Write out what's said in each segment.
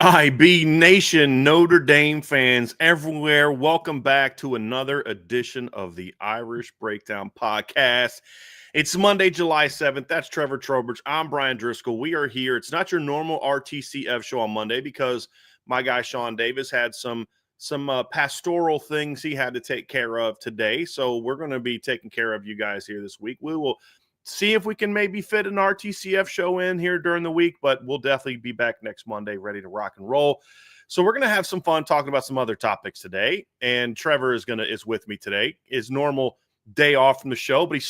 IB Nation, Notre Dame fans everywhere, welcome back to another edition of the Irish Breakdown Podcast. It's Monday, July 7th. That's Trevor Trowbridge. I'm Brian Driscoll. We are here. It's not your normal RTCF show on Monday because my guy Sean Davis had some pastoral things he had to take care of today. So we're going to be taking care of you guys here this week. We will see if we can maybe fit an RTCF show in here during the week, but we'll definitely be back next Monday ready to rock and roll. So we're going to have some fun talking about some other topics today. And Trevor is with me today. His normal day off from the show, but he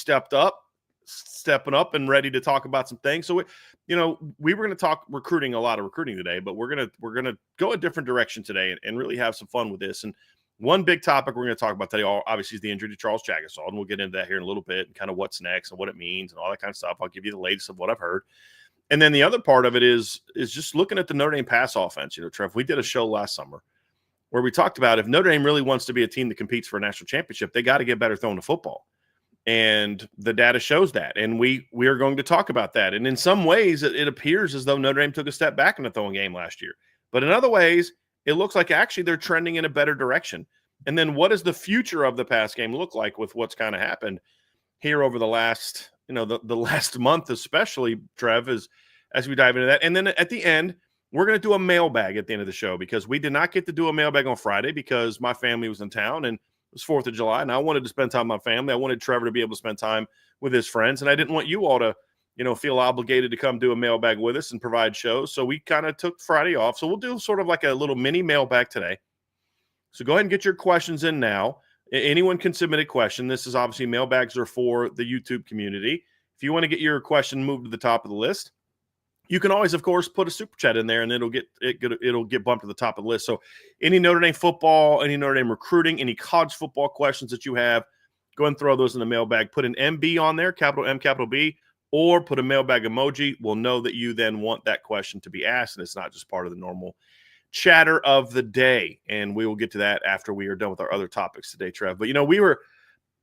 stepping up and ready to talk about some things. So we were going to talk a lot of recruiting today, but we're going to go a different direction today and really have some fun with this. And one big topic we're going to talk about today, obviously, is the injury to Charles Jagusah, and we'll get into that here in a little bit and kind of what's next and what it means and all that kind of stuff. I'll give you the latest of what I've heard. And then the other part of it is just looking at the Notre Dame pass offense. Trev, we did a show last summer where we talked about if Notre Dame really wants to be a team that competes for a national championship, they got to get better throwing the football. And the data shows that. And we are going to talk about that. And in some ways, it appears as though Notre Dame took a step back in the throwing game last year. But in other ways, it looks like actually they're trending in a better direction. And then what does the future of the pass game look like with what's kind of happened here over the last, the last month, especially, Trev, as we dive into that. And then at the end, we're going to do a mailbag at the end of the show because we did not get to do a mailbag on Friday because my family was in town and it was 4th of July. And I wanted to spend time with my family. I wanted Trevor to be able to spend time with his friends. And I didn't want you all to, feel obligated to come do a mailbag with us and provide shows. So we kind of took Friday off. So we'll do sort of like a little mini mailbag today. So go ahead and get your questions in now. Anyone can submit a question. This is obviously mailbags are for the YouTube community. If you want to get your question moved to the top of the list, you can always, of course, put a super chat in there, and it'll get bumped to the top of the list. So any Notre Dame football, any Notre Dame recruiting, any college football questions that you have, go ahead and throw those in the mailbag. Put an MB on there, capital M, capital B, or put a mailbag emoji. We'll know that you then want that question to be asked, and it's not just part of the normal chatter of the day, and we will get to that after we are done with our other topics today, Trev. But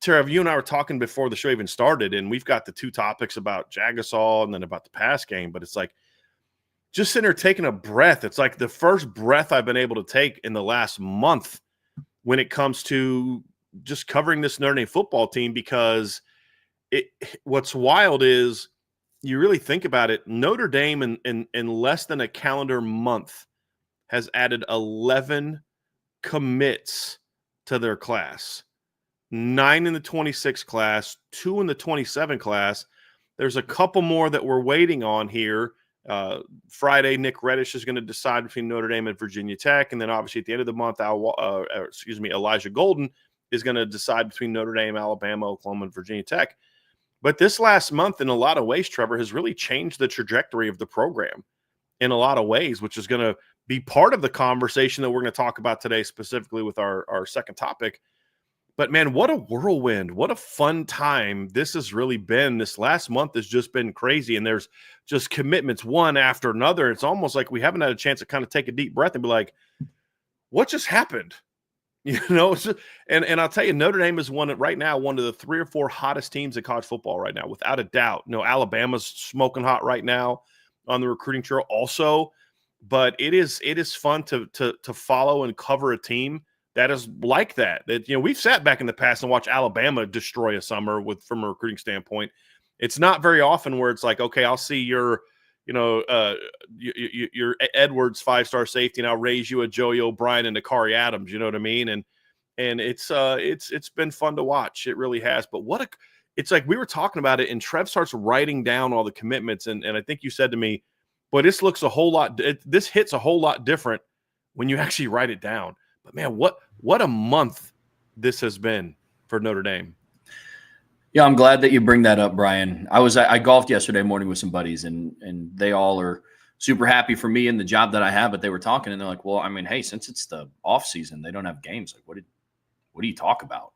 Trev, you and I were talking before the show even started, and we've got the two topics about Jagusaw and then about the pass game, but it's like just sitting there taking a breath. It's like the first breath I've been able to take in the last month when it comes to just covering this Notre Dame football team, because what's wild is you really think about it, Notre Dame in less than a calendar month has added 11 commits to their class. 9 in the 26 class, 2 in the 27 class. There's a couple more that we're waiting on here. Friday, Nick Reddish is going to decide between Notre Dame and Virginia Tech. And then obviously at the end of the month, Elijah Golden is going to decide between Notre Dame, Alabama, Oklahoma, and Virginia Tech. But this last month, in a lot of ways, Trevor, has really changed the trajectory of the program in a lot of ways, which is going to be part of the conversation that we're going to talk about today, specifically with our second topic. But man, what a whirlwind. What a fun time this has really been. This last month has just been crazy. And there's just commitments one after another. It's almost like we haven't had a chance to kind of take a deep breath and be like, what just happened? And I'll tell you, Notre Dame is one of the 3 or 4 hottest teams in college football right now, without a doubt. Alabama's smoking hot right now on the recruiting trail also. But it is fun to follow and cover a team that is like that. We've sat back in the past and watched Alabama destroy a summer from a recruiting standpoint. It's not very often where it's like, okay, I'll see your Edwards 5-star safety, and I'll raise you a Joey O'Brien and a Kari Adams. You know what I mean? And it's been fun to watch. It really has. But it's like we were talking about it, and Trev starts writing down all the commitments, and I think you said to me, but this hits a whole lot different when you actually write it down. But man, what a month this has been for Notre Dame. Yeah, I'm glad that you bring that up, Brian. I golfed yesterday morning with some buddies, and they all are super happy for me and the job that I have. But they were talking, and they're like, "Well, I mean, hey, since it's the off season, they don't have games. Like, what do you talk about?"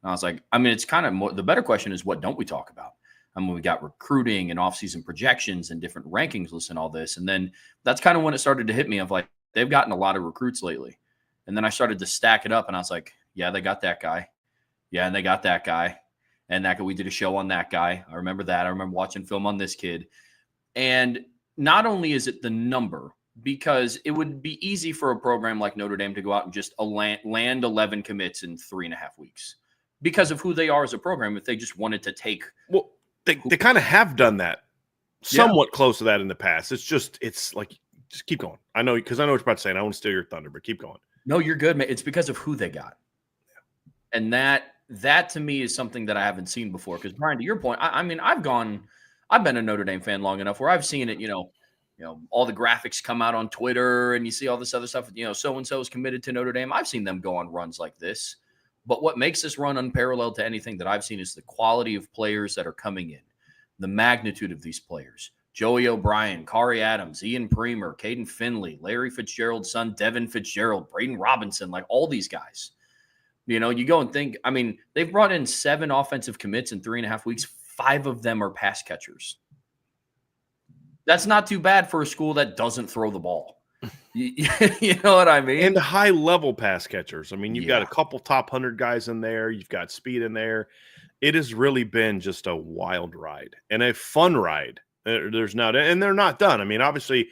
And I was like, I mean, it's kind of more. The better question is, what don't we talk about? I mean, we got recruiting and off-season projections and different rankings lists and all this. And then that's kind of when it started to hit me of like, they've gotten a lot of recruits lately. And then I started to stack it up, and I was like, yeah, they got that guy. Yeah, and they got that guy. And that guy, we did a show on that guy. I remember that. I remember watching film on this kid. And not only is it the number, because it would be easy for a program like Notre Dame to go out and just land 11 commits in 3.5 weeks because of who they are as a program. If they just wanted to take, well, they kind of have done that somewhat close to that in the past. It's like, just keep going. I know, because I know what you're about to say, and I want to steal your thunder, but keep going. No, you're good, man. It's because of who they got. And that to me is something that I haven't seen before. Because Bryan, to your point, I mean, I've been a Notre Dame fan long enough where I've seen it, all the graphics come out on Twitter and you see all this other stuff, so-and-so is committed to Notre Dame. I've seen them go on runs like this. But what makes this run unparalleled to anything that I've seen is the quality of players that are coming in, the magnitude of these players. Joey O'Brien, Kari Adams, Ian Premer, Caden Finley, Larry Fitzgerald's son, Devin Fitzgerald, Braden Robinson, like all these guys. You go and think, I mean, they've brought in 7 offensive commits in 3.5 weeks. 5 of them are pass catchers. That's not too bad for a school that doesn't throw the ball. You know what I mean? And high-level pass catchers. I mean, you've got a couple top 100 guys in there. You've got speed in there. It has really been just a wild ride and a fun ride. There's not, and they're not done. I mean, obviously,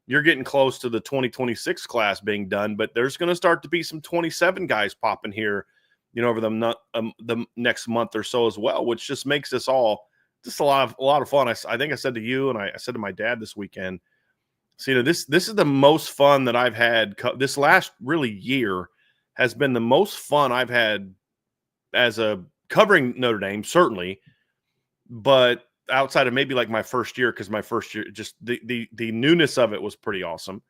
you're getting close to the 2026 class being done, but there's going to start to be some 27 guys popping here, over the next month or so as well, which just makes this all just a lot of fun. I think I said to you, and I said to my dad this weekend, so, this is the most fun that I've had. This last really year has been the most fun I've had as a covering Notre Dame, certainly, but outside of maybe like my first year, because my first year, just the newness of it was pretty awesome.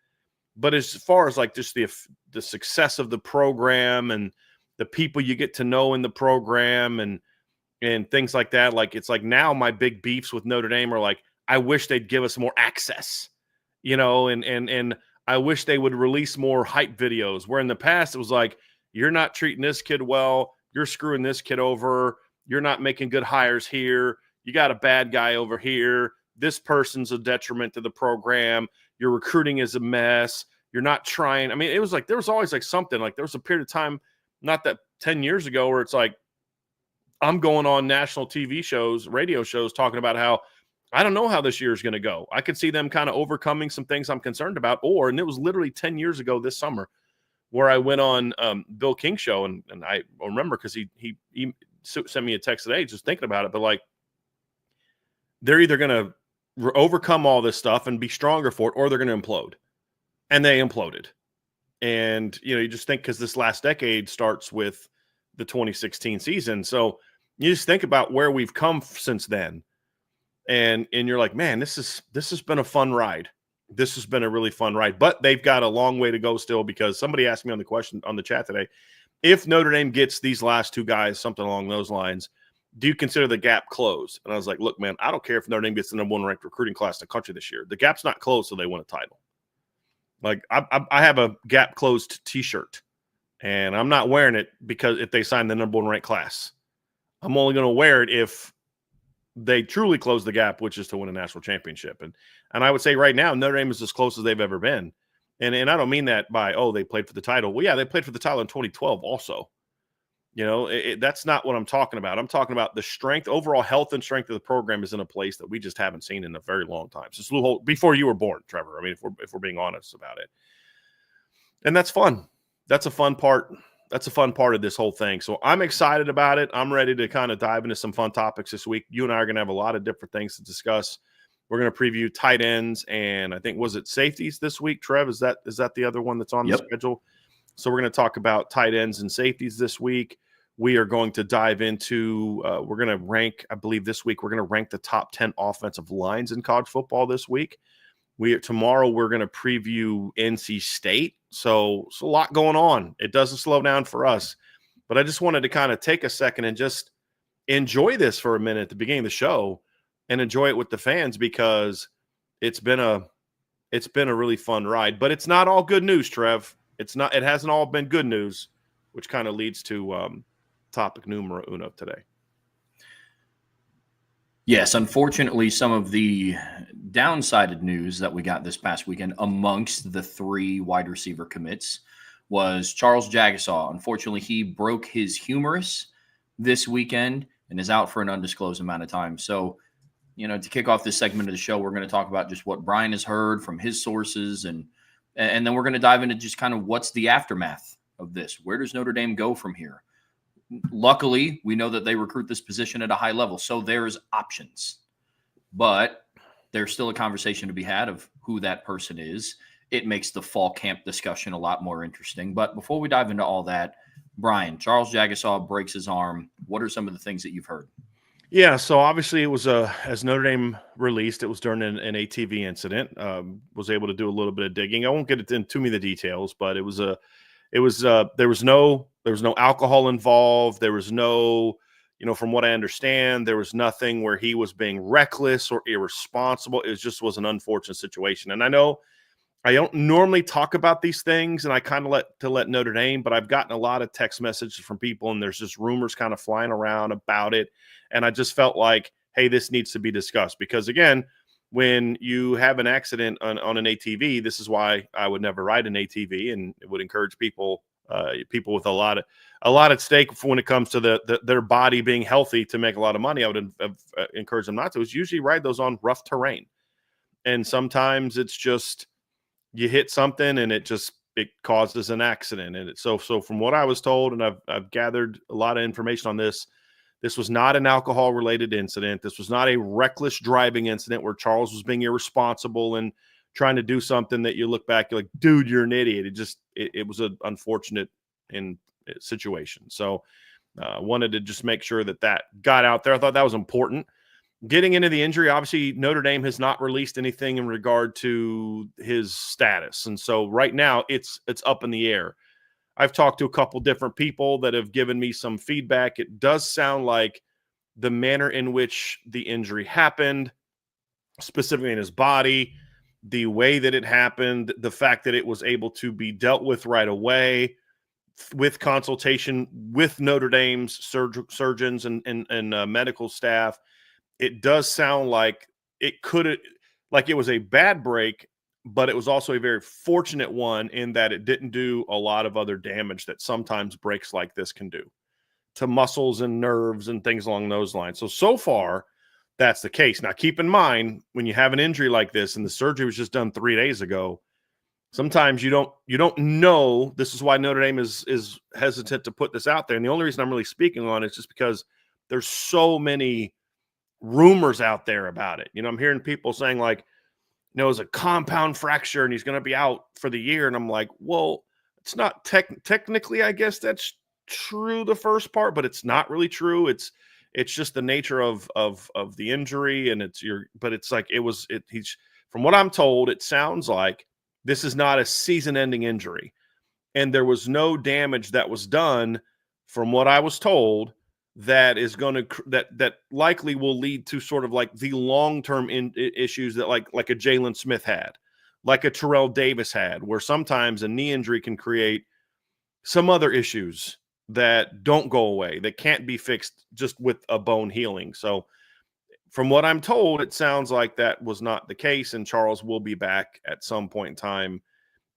But as far as like just the success of the program and the people you get to know in the program and things like that, like it's like now my big beefs with Notre Dame are like, I wish they'd give us more access, and I wish they would release more hype videos, where in the past it was like, you're not treating this kid well, you're screwing this kid over, you're not making good hires here, you got a bad guy over here, this person's a detriment to the program, your recruiting is a mess, you're not trying. I mean, it was like there was always like something, like there was a period of time not that 10 years ago where it's like I'm going on national TV shows, radio shows, talking about how I don't know how this year is going to go. I could see them kind of overcoming some things I'm concerned about. And it was literally 10 years ago this summer where I went on Bill King's show, and I remember because he sent me a text today just thinking about it, but like they're either going to overcome all this stuff and be stronger for it, or they're going to implode. And they imploded. And, you just think, because this last decade starts with the 2016 season. So you just think about where we've come since then. And you're like, man, this has been a fun ride. This has been a really fun ride, but they've got a long way to go still, because somebody asked me on the chat today, if Notre Dame gets these last 2 guys, something along those lines, do you consider the gap closed? And I was like, look, man, I don't care if Notre Dame gets the #1 ranked recruiting class in the country this year. The gap's not closed, so they win a title. Like I have a gap closed T-shirt, and I'm not wearing it because if they sign the #1 ranked class, I'm only going to wear it if they truly close the gap, which is to win a national championship. And I would say right now, Notre Dame is as close as they've ever been. And I don't mean that by, they played for the title. Well, yeah, they played for the title in 2012 also. That's not what I'm talking about. I'm talking about the strength, overall health and strength of the program is in a place that we just haven't seen in a very long time. Since before you were born, Trevor. I mean, if we're being honest about it. And that's fun. That's a fun part. That's a fun part of this whole thing. So I'm excited about it. I'm ready to kind of dive into some fun topics this week. You and I are going to have a lot of different things to discuss. We're going to preview tight ends, and I think, was it safeties this week, Trev? Is that the other one that's on the schedule? So we're going to talk about tight ends and safeties this week. We are going to dive into we're going to rank, I believe this week, we're going to rank the top 10 offensive lines in college football this week. Tomorrow we're going to preview NC State. So it's a lot going on. It doesn't slow down for us. But I just wanted to kind of take a second and just enjoy this for a minute at the beginning of the show and enjoy it with the fans, because it's been a really fun ride. But it's not all good news, Trev. It hasn't all been good news, which kind of leads to topic numero uno today. Yes, unfortunately, some of the downside news that we got this past weekend amongst the 3 wide receiver commits was Charles Jagusah. Unfortunately, he broke his humerus this weekend and is out for an undisclosed amount of time. So, to kick off this segment of the show, we're going to talk about just what Bryan has heard from his sources and And then we're going to dive into just kind of what's the aftermath of this. Where does Notre Dame go from here? Luckily, we know that they recruit this position at a high level, so there's options. But there's still a conversation to be had of who that person is. It makes the fall camp discussion a lot more interesting. But before we dive into all that, Bryan, Charles Jagusah breaks his arm. What are some of the things that you've heard? Yeah, so obviously it was as Notre Dame released, it was during an ATV incident. Was able to do a little bit of digging. I won't get into too many of the details, but there was no alcohol involved. There was no, from what I understand, there was nothing where he was being reckless or irresponsible. It just was an unfortunate situation. And I know I don't normally talk about these things, and I kind of let Notre Dame, but I've gotten a lot of text messages from people, and there's just rumors kind of flying around about it. And I just felt like, hey, this needs to be discussed because, again, when you have an accident on an ATV, this is why I would never ride an ATV, and it would encourage people with a lot at stake when it comes to their body being healthy to make a lot of money. I would encourage them not to. Is usually ride those on rough terrain, and sometimes it's just you hit something and it causes an accident. And so from what I was told, and I've gathered a lot of information on this. This was not an alcohol-related incident. This was not a reckless driving incident where Charles was being irresponsible and trying to do something that you look back, you're like, dude, you're an idiot. It was an unfortunate situation. So wanted to just make sure that got out there. I thought that was important. Getting into the injury, obviously, Notre Dame has not released anything in regard to his status. And so right now it's up in the air. I've talked to a couple different people that have given me some feedback. It does sound like the manner in which the injury happened, specifically in his body, the way that it happened, the fact that it was able to be dealt with right away with consultation with Notre Dame's surgeons and medical staff. It does sound like it was a bad break, but it was also a very fortunate one in that it didn't do a lot of other damage that sometimes breaks like this can do to muscles and nerves and things along those lines. So far, that's the case. Now, keep in mind, when you have an injury like this and the surgery was just done 3 days ago, sometimes you don't know. This is why Notre Dame is hesitant to put this out there. And the only reason I'm really speaking on it is just because there's so many rumors out there about it. I'm hearing people saying like, it's a compound fracture and he's going to be out for the year. And I'm like, well, it's not technically, I guess that's true, the first part, but it's not really true. It's just the nature of the injury. And he's, from what I'm told, it sounds like this is not a season-ending injury. And there was no damage that was done, from what I was told, that is going to that likely will lead to sort of like the long-term issues that like a Jalen Smith had, like a Terrell Davis had, where sometimes a knee injury can create some other issues that don't go away, that can't be fixed just with a bone healing. So from what I'm told, it sounds like that was not the case, and Charles will be back at some point in time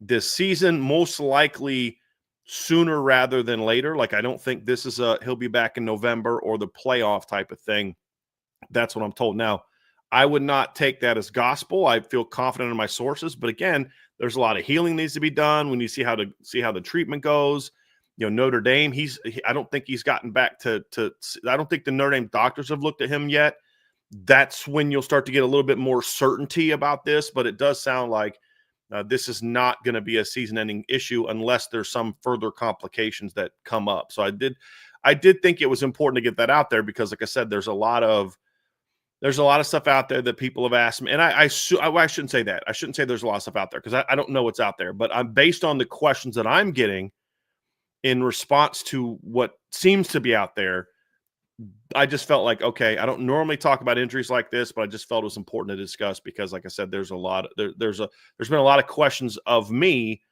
this season, most likely sooner rather than later. Like, I don't think this is he'll be back in November or the playoff type of thing. That's what I'm told. Now, I would not take that as gospel. I feel confident in my sources, but again, there's a lot of healing needs to be done when you see how the treatment goes. Notre Dame, I don't think he's gotten back to I don't think the Notre Dame doctors have looked at him yet. That's when you'll start to get a little bit more certainty about this, but it does sound like this is not going to be a season-ending issue unless there's some further complications that come up. So I did think it was important to get that out there because, like I said, there's a lot of stuff out there that people have asked me, and I shouldn't say that. I shouldn't say there's a lot of stuff out there because I don't know what's out there, but I'm based on the questions that I'm getting in response to what seems to be out there. I just felt like, okay, I don't normally talk about injuries like this, but I just felt it was important to discuss because, like I said, there's been a lot of questions of me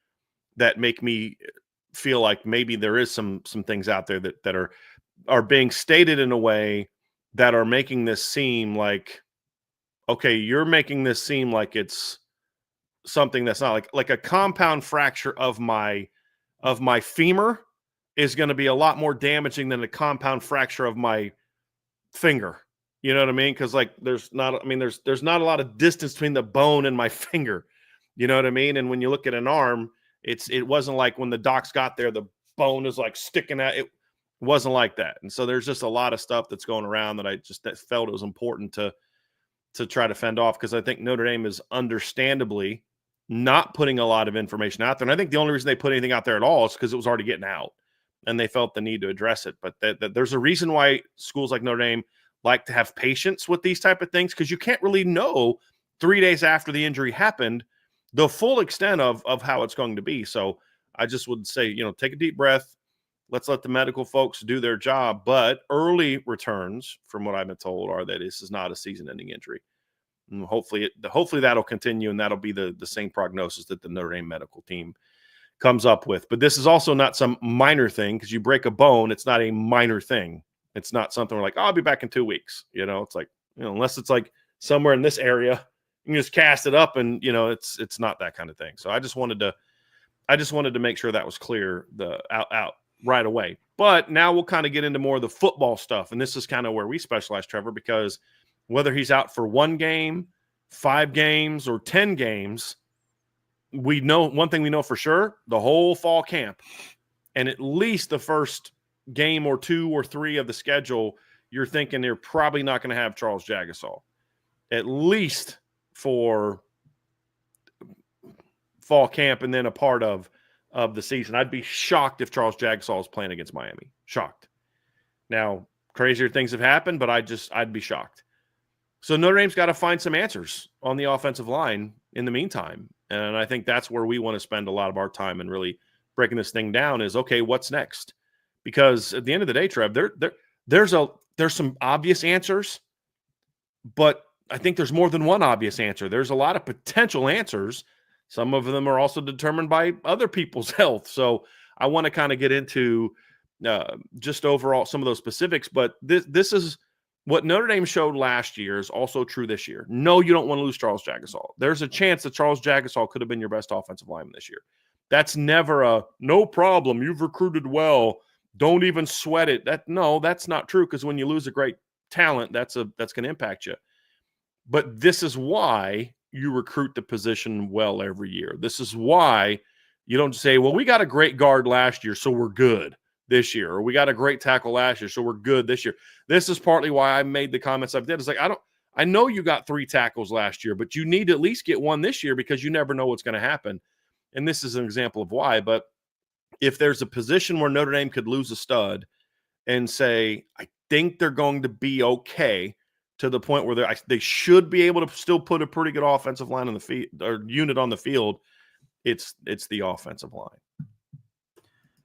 that make me feel like maybe there is some things out there that are being stated in a way that are making this seem like, okay, you're making this seem like it's something that's not like a compound fracture of my femur is going to be a lot more damaging than a compound fracture of my finger. You know what I mean? Because like there's not a lot of distance between the bone and my finger. You know what I mean? And when you look at an arm, it wasn't like when the docs got there, the bone is like sticking out. It wasn't like that. And so there's just a lot of stuff that's going around that I just felt it was important to try to fend off, because I think Notre Dame is understandably not putting a lot of information out there. And I think the only reason they put anything out there at all is because it was already getting out and they felt the need to address it. But there's a reason why schools like Notre Dame like to have patience with these type of things, because you can't really know 3 days after the injury happened the full extent of how it's going to be. So I just would say, take a deep breath. Let's let the medical folks do their job. But early returns, from what I've been told, are that this is not a season-ending injury. And hopefully that'll continue, and that'll be the same prognosis that the Notre Dame medical team comes up with. But this is also not some minor thing, because you break a bone, it's not a minor thing. It's not something we're like, I'll be back in 2 weeks. It's like, unless it's like somewhere in this area, you can just cast it up, and it's not that kind of thing. So I just wanted to make sure that was clear out right away. But now we'll kind of get into more of the football stuff, and this is kind of where we specialize, Trevor, because whether he's out for 1 game, 5 games, or 10 games, we know one thing we know for sure: the whole fall camp, and at least the first game or 2 or 3 of the schedule, you're thinking they're probably not going to have Charles Jagusah, at least for fall camp and then a part of the season. I'd be shocked if Charles Jagusah was playing against Miami. Shocked. Now, crazier things have happened, but I'd be shocked. So Notre Dame's got to find some answers on the offensive line in the meantime. And I think that's where we want to spend a lot of our time and really breaking this thing down is, okay, what's next? Because at the end of the day, Trev, there's some obvious answers, but I think there's more than one obvious answer. There's a lot of potential answers. Some of them are also determined by other people's health. So I want to kind of get into just overall some of those specifics. But this is what Notre Dame showed last year is also true this year. No, you don't want to lose Charles Jagusah. There's a chance that Charles Jagusah could have been your best offensive lineman this year. That's never a no problem. You've recruited well. Don't even sweat it. That's not true, because when you lose a great talent, that's going to impact you. But this is why you recruit the position well every year. This is why you don't say, well, we got a great guard last year, so we're good this year. Or we got a great tackle last year, so we're good this year. This is partly why I made the comments I've did. It's like, I know you got 3 tackles last year, but you need to at least get 1 this year, because you never know what's going to happen. And this is an example of why. But if there's a position where Notre Dame could lose a stud and say, I think they're going to be okay, to the point where they should be able to still put a pretty good offensive line on the field or unit on the field, it's the offensive line.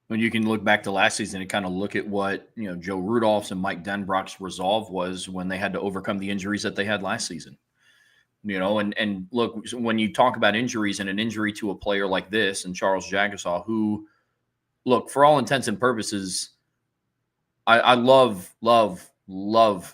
When you can look back to last season and kind of look at what Joe Rudolph's and Mike Denbrock's resolve was when they had to overcome the injuries that they had last season. And look, when you talk about injuries and an injury to a player like this and Charles Jagusah, who, look, for all intents and purposes, I love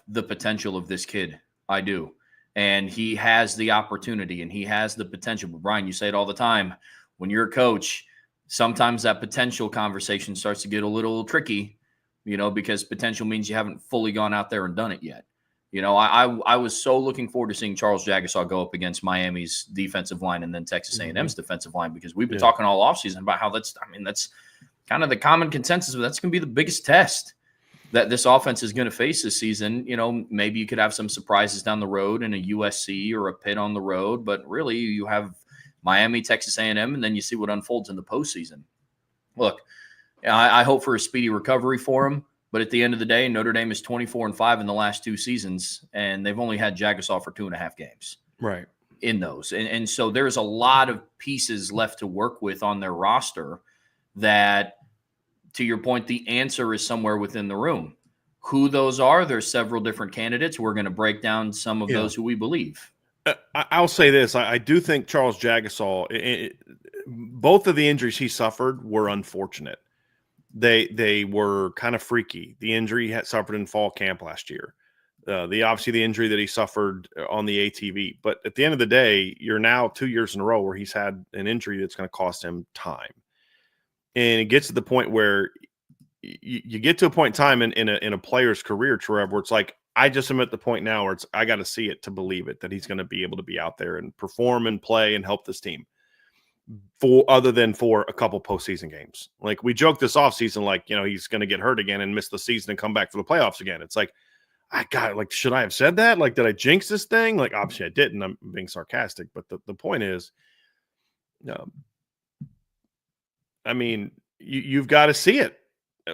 the potential of this kid. I do. And he has the opportunity and he has the potential. But Bryan, you say it all the time. When you're a coach, sometimes that potential conversation starts to get a little tricky, because potential means you haven't fully gone out there and done it yet. I was so looking forward to seeing Charles Jagusah go up against Miami's defensive line and then Texas A&M's defensive line, because we've been talking all offseason about how that's kind of the common consensus, but that's going to be the biggest test that this offense is going to face this season. Maybe you could have some surprises down the road in a USC or a Pitt on the road, but really you have Miami, Texas A&M, and then you see what unfolds in the postseason. Look, I hope for a speedy recovery for him, but at the end of the day, Notre Dame is 24-5 in the last 2 seasons, and they've only had Jagusaw for 2.5 games. Right. In those. And so there's a lot of pieces left to work with on their roster that, to your point, the answer is somewhere within the room. Who those are, there's several different candidates. We're going to break down some of those who we believe. I'll say this. I do think Charles Jagusah, both of the injuries he suffered were unfortunate. They were kind of freaky. The injury he had suffered in fall camp last year. Obviously the injury that he suffered on the ATV. But at the end of the day, you're now 2 years in a row where he's had an injury that's going to cost him time. And it gets to the point where you get to a point in time in a player's career, Trevor, where it's like, I just am at the point now where I got to see it to believe it, that he's going to be able to be out there and perform and play and help this team. other than for a couple postseason games. Like we joked this offseason, like, he's going to get hurt again and miss the season and come back for the playoffs again. It's like, should I have said that? Like, did I jinx this thing? Like, obviously I didn't. I'm being sarcastic, but the point is, I mean, you've got to see it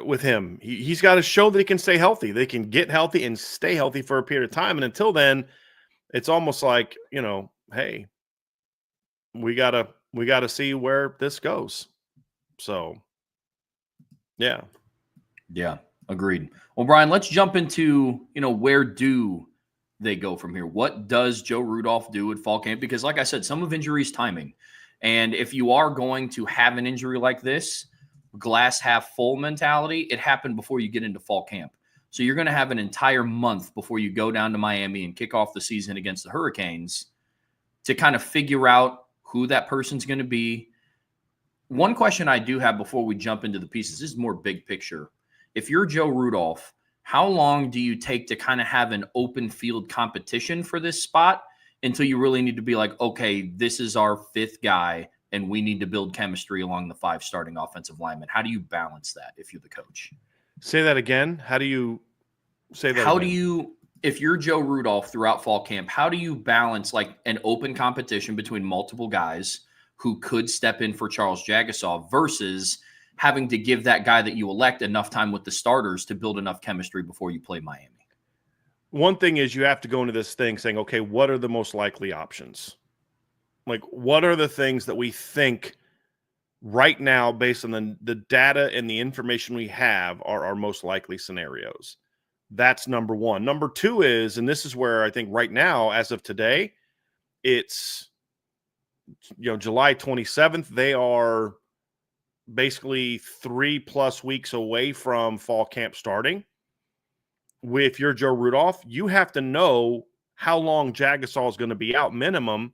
with him. He's got to show that he can stay healthy. They can get healthy and stay healthy for a period of time. And until then, it's almost like, hey, we gotta see where this goes. So, yeah. Yeah, agreed. Well, Bryan, let's jump into, where do they go from here? What does Joe Rudolph do at fall camp? Because like I said, some of injury is timing. And if you are going to have an injury like this, glass half full mentality, it happened before you get into fall camp. So you're going to have an entire month before you go down to Miami and kick off the season against the Hurricanes to kind of figure out who that person's going to be. One question I do have before we jump into the pieces, this is more big picture. If you're Joe Rudolph, how long do you take to kind of have an open field competition for this spot until you really need to be like, okay, this is our fifth guy and we need to build chemistry along the 5 starting offensive linemen? How do you balance that if you're the coach? Say that again. How do you say that? If you're Joe Rudolph throughout fall camp, how do you balance like an open competition between multiple guys who could step in for Charles Jagusah versus having to give that guy that you elect enough time with the starters to build enough chemistry before you play Miami? One thing is you have to go into this thing saying, okay, what are the most likely options? Like, what are the things that we think right now, based on the data and the information we have, are our most likely scenarios? That's number one. Number two is, and this is where I think right now, as of today, it's, July 27th. They are basically 3+ weeks away from fall camp starting. If you're Joe Rudolph, you have to know how long Jagusaw is going to be out minimum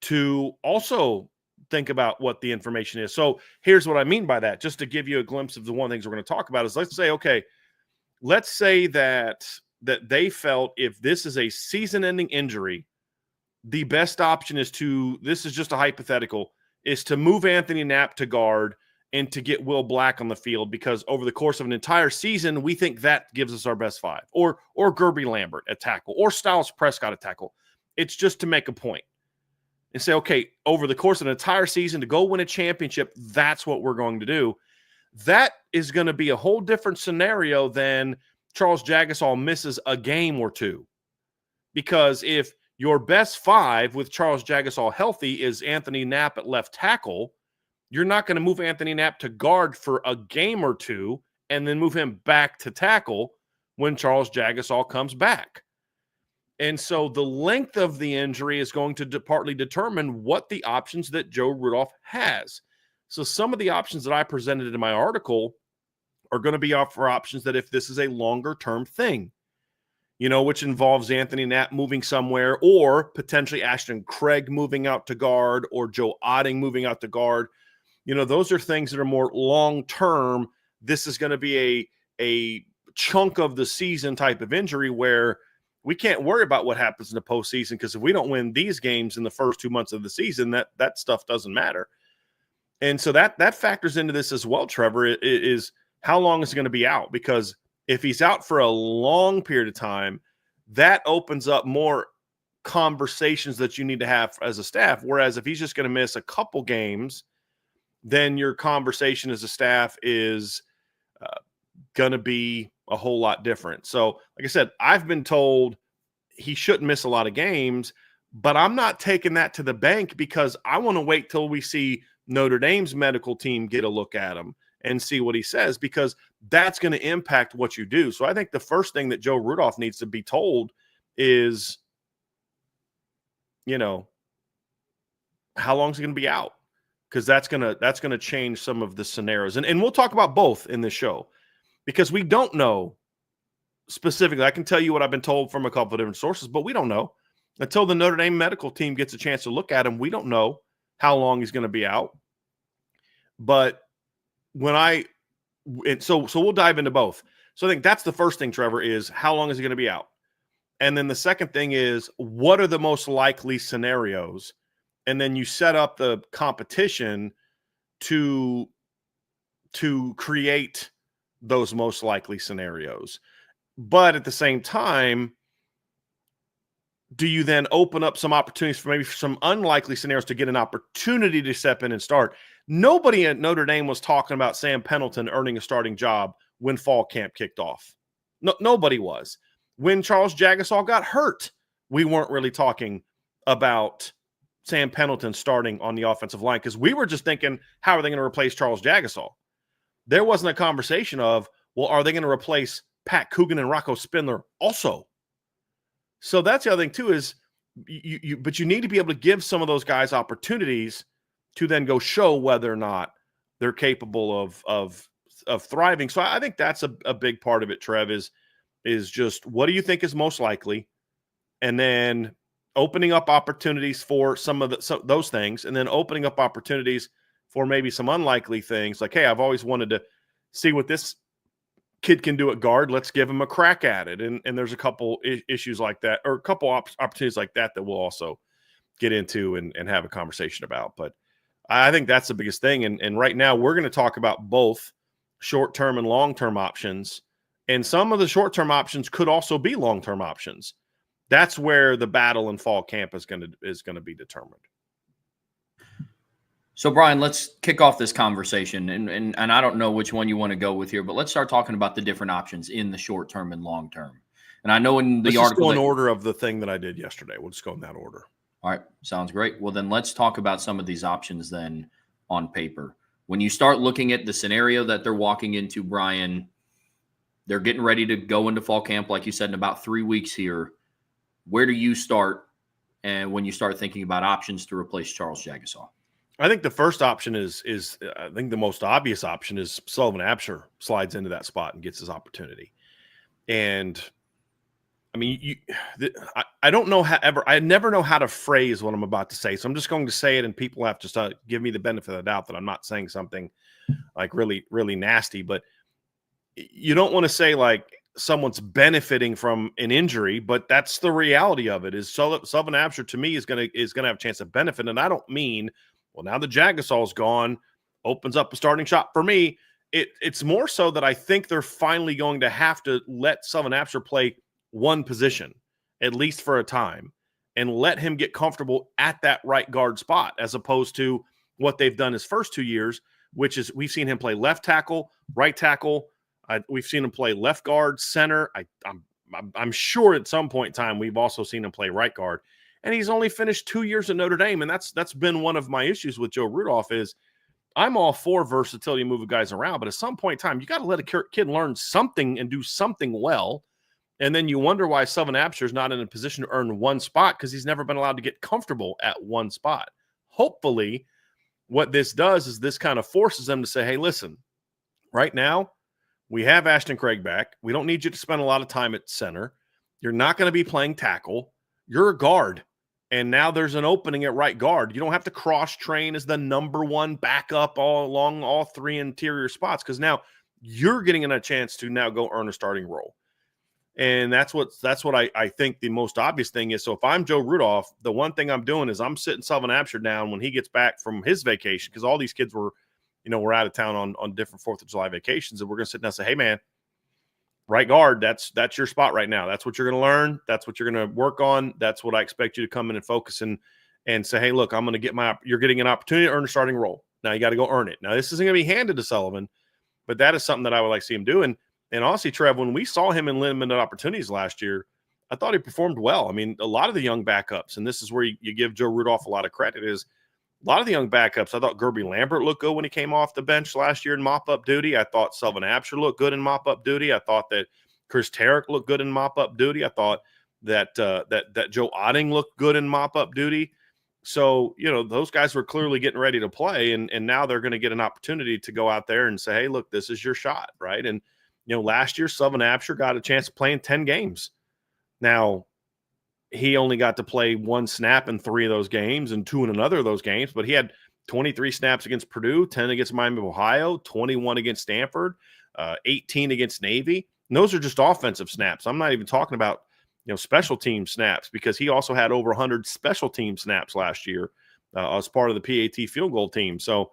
to also think about what the information is. So here's what I mean by that, just to give you a glimpse of the one things we're going to talk about is, let's say that they felt if this is a season-ending injury, the best option is this is just a hypothetical, is to move Anthony Knapp to guard and to get Will Black on the field, because over the course of an entire season, we think that gives us our best 5, or Gerby Lambert at tackle, or Styles Prescott at tackle. It's just to make a point and say, okay, over the course of an entire season to go win a championship, that's what we're going to do. That is going to be a whole different scenario than Charles Jagusah misses a game or two. Because if your best 5 with Charles Jagusah healthy is Anthony Knapp at left tackle, you're not going to move Anthony Knapp to guard for a game or two and then move him back to tackle when Charles Jagusah comes back. And so the length of the injury is going to partly determine what the options that Joe Rudolph has. So some of the options that I presented in my article are going to be for options that if this is a longer-term thing, which involves Anthony Knapp moving somewhere, or potentially Ashton Craig moving out to guard, or Joe Otting moving out to guard. Those are things that are more long-term. This is going to be a chunk of the season type of injury where we can't worry about what happens in the postseason, because if we don't win these games in the first 2 months of the season, that stuff doesn't matter. And so that factors into this as well, Trevor, is how long is he going to be out? Because if he's out for a long period of time, that opens up more conversations that you need to have as a staff. Whereas if he's just going to miss a couple games, then your conversation as a staff is going to be a whole lot different. So, like I said, I've been told he shouldn't miss a lot of games, but I'm not taking that to the bank, because I want to wait till we see Notre Dame's medical team get a look at him and see what he says, because that's going to impact what you do. So I think the first thing that Joe Rudolph needs to be told is, how long is he going to be out? Because that's gonna change some of the scenarios. And we'll talk about both in this show, because we don't know specifically. I can tell you what I've been told from a couple of different sources, but we don't know until the Notre Dame medical team gets a chance to look at him. We don't know how long he's going to be out. But so we'll dive into both. So I think that's the first thing, Trevor, is how long is he going to be out? And then the second thing is, what are the most likely scenarios and then you set up the competition to create those most likely scenarios. But at the same time, do you then open up some opportunities for maybe some unlikely scenarios to get an opportunity to step in and start? Nobody at Notre Dame was talking about Sam Pendleton earning a starting job when fall camp kicked off. No, nobody was. When Charles Jagusah got hurt, we weren't really talking about Sam Pendleton starting on the offensive line because we were just thinking, how are they going to replace Charles Jagusah? There wasn't a conversation of, well, are they going to replace Pat Coogan and Rocco Spindler also? So that's the other thing too is but you need to be able to give some of those guys opportunities to then go show whether or not they're capable of thriving. So I think that's a big part of it, Trev, is just what do you think is most likely, and then opening up opportunities for some of those things, and then opening up opportunities for maybe some unlikely things like, hey, I've always wanted to see what this kid can do at guard. Let's give him a crack at it. And there's a couple issues like that, or a couple opportunities like that we'll also get into and have a conversation about. But I think that's the biggest thing. And right now we're going to talk about both short-term and long-term options. And some of the short-term options could also be long-term options. That's where the battle in fall camp is going to be determined. So, Bryan, let's kick off this conversation, and I don't know which one you want to go with here, but let's start talking about the different options in the short term and long term. And I know in the article, go in order of the thing that I did yesterday. We'll just go in that order. All right, sounds great. Well, then let's talk about some of these options then on paper. When you start looking at the scenario that they're walking into, Bryan, they're getting ready to go into fall camp, like you said, in about 3 weeks here. Where do you start, and when you start thinking about options to replace Charles Jagusah? I think the first option is I think the most obvious option is Sullivan Absher slides into that spot and gets his opportunity. And I mean, I don't know I never know how to phrase what I'm about to say. So I'm just going to say it, and people have to give me the benefit of the doubt that I'm not saying something like really, really nasty. But you don't want to say like someone's benefiting from an injury, but that's the reality of it. Is Sullivan Absher to me is going to have a chance of benefit, and I don't mean, well, now the Jagusaw gone, opens up a starting shot for me. It's more so that I think they're finally going to have to let Sullivan Absher play one position, at least for a time, and let him get comfortable at that right guard spot, as opposed to what they've done his first 2 years, which is we've seen him play left tackle, right tackle. We've seen him play left guard, center. I'm sure at some point in time we've also seen him play right guard. And he's only finished 2 years at Notre Dame, and that's been one of my issues with Joe Rudolph is I'm all for versatility, moving guys around, but at some point in time, you got to let a kid learn something and do something well, and then you wonder why Sullivan Absher is not in a position to earn one spot because he's never been allowed to get comfortable at one spot. Hopefully, what this does is this kind of forces them to say, hey, listen, right now, we have Ashton Craig back. We don't need you to spend a lot of time at center. You're not going to be playing tackle. You're a guard. And now there's an opening at right guard. You don't have to cross-train as the number one backup all along all three interior spots because now you're getting a chance to now go earn a starting role. And that's what I think the most obvious thing is. So if I'm Joe Rudolph, the one thing I'm doing is I'm sitting Sullivan Absher down when he gets back from his vacation because all these kids were out of town on different 4th of July vacations, and we're going to sit down and say, hey, man, right guard, that's your spot right now. That's what you're going to learn. That's what you're going to work on. That's what I expect you to come in and focus and say, hey, look, I'm going to get you're getting an opportunity to earn a starting role. Now you got to go earn it. Now this isn't going to be handed to Sullivan, but that is something that I would like to see him do. And honestly, Trev, when we saw him in limited opportunities last year, I thought he performed well. I mean, a lot of the young backups, and this is where you give Joe Rudolph a lot of credit, is a lot of the young backups. I thought Gerby Lambert looked good when he came off the bench last year in mop-up duty. I thought Sullivan Absher looked good in mop-up duty. I thought that Chris Tarrick looked good in mop-up duty. I thought that Joe Otting looked good in mop-up duty. So, those guys were clearly getting ready to play, and now they're going to get an opportunity to go out there and say, hey, look, this is your shot, right? And, last year, Sullivan Absher got a chance of playing 10 games. Now, he only got to play 1 snap in 3 of those games and 2 in another of those games, but he had 23 snaps against Purdue, 10 against Miami of Ohio, 21 against Stanford, 18 against Navy. And those are just offensive snaps. I'm not even talking about, special team snaps, because he also had over 100 special team snaps last year as part of the PAT field goal team. So,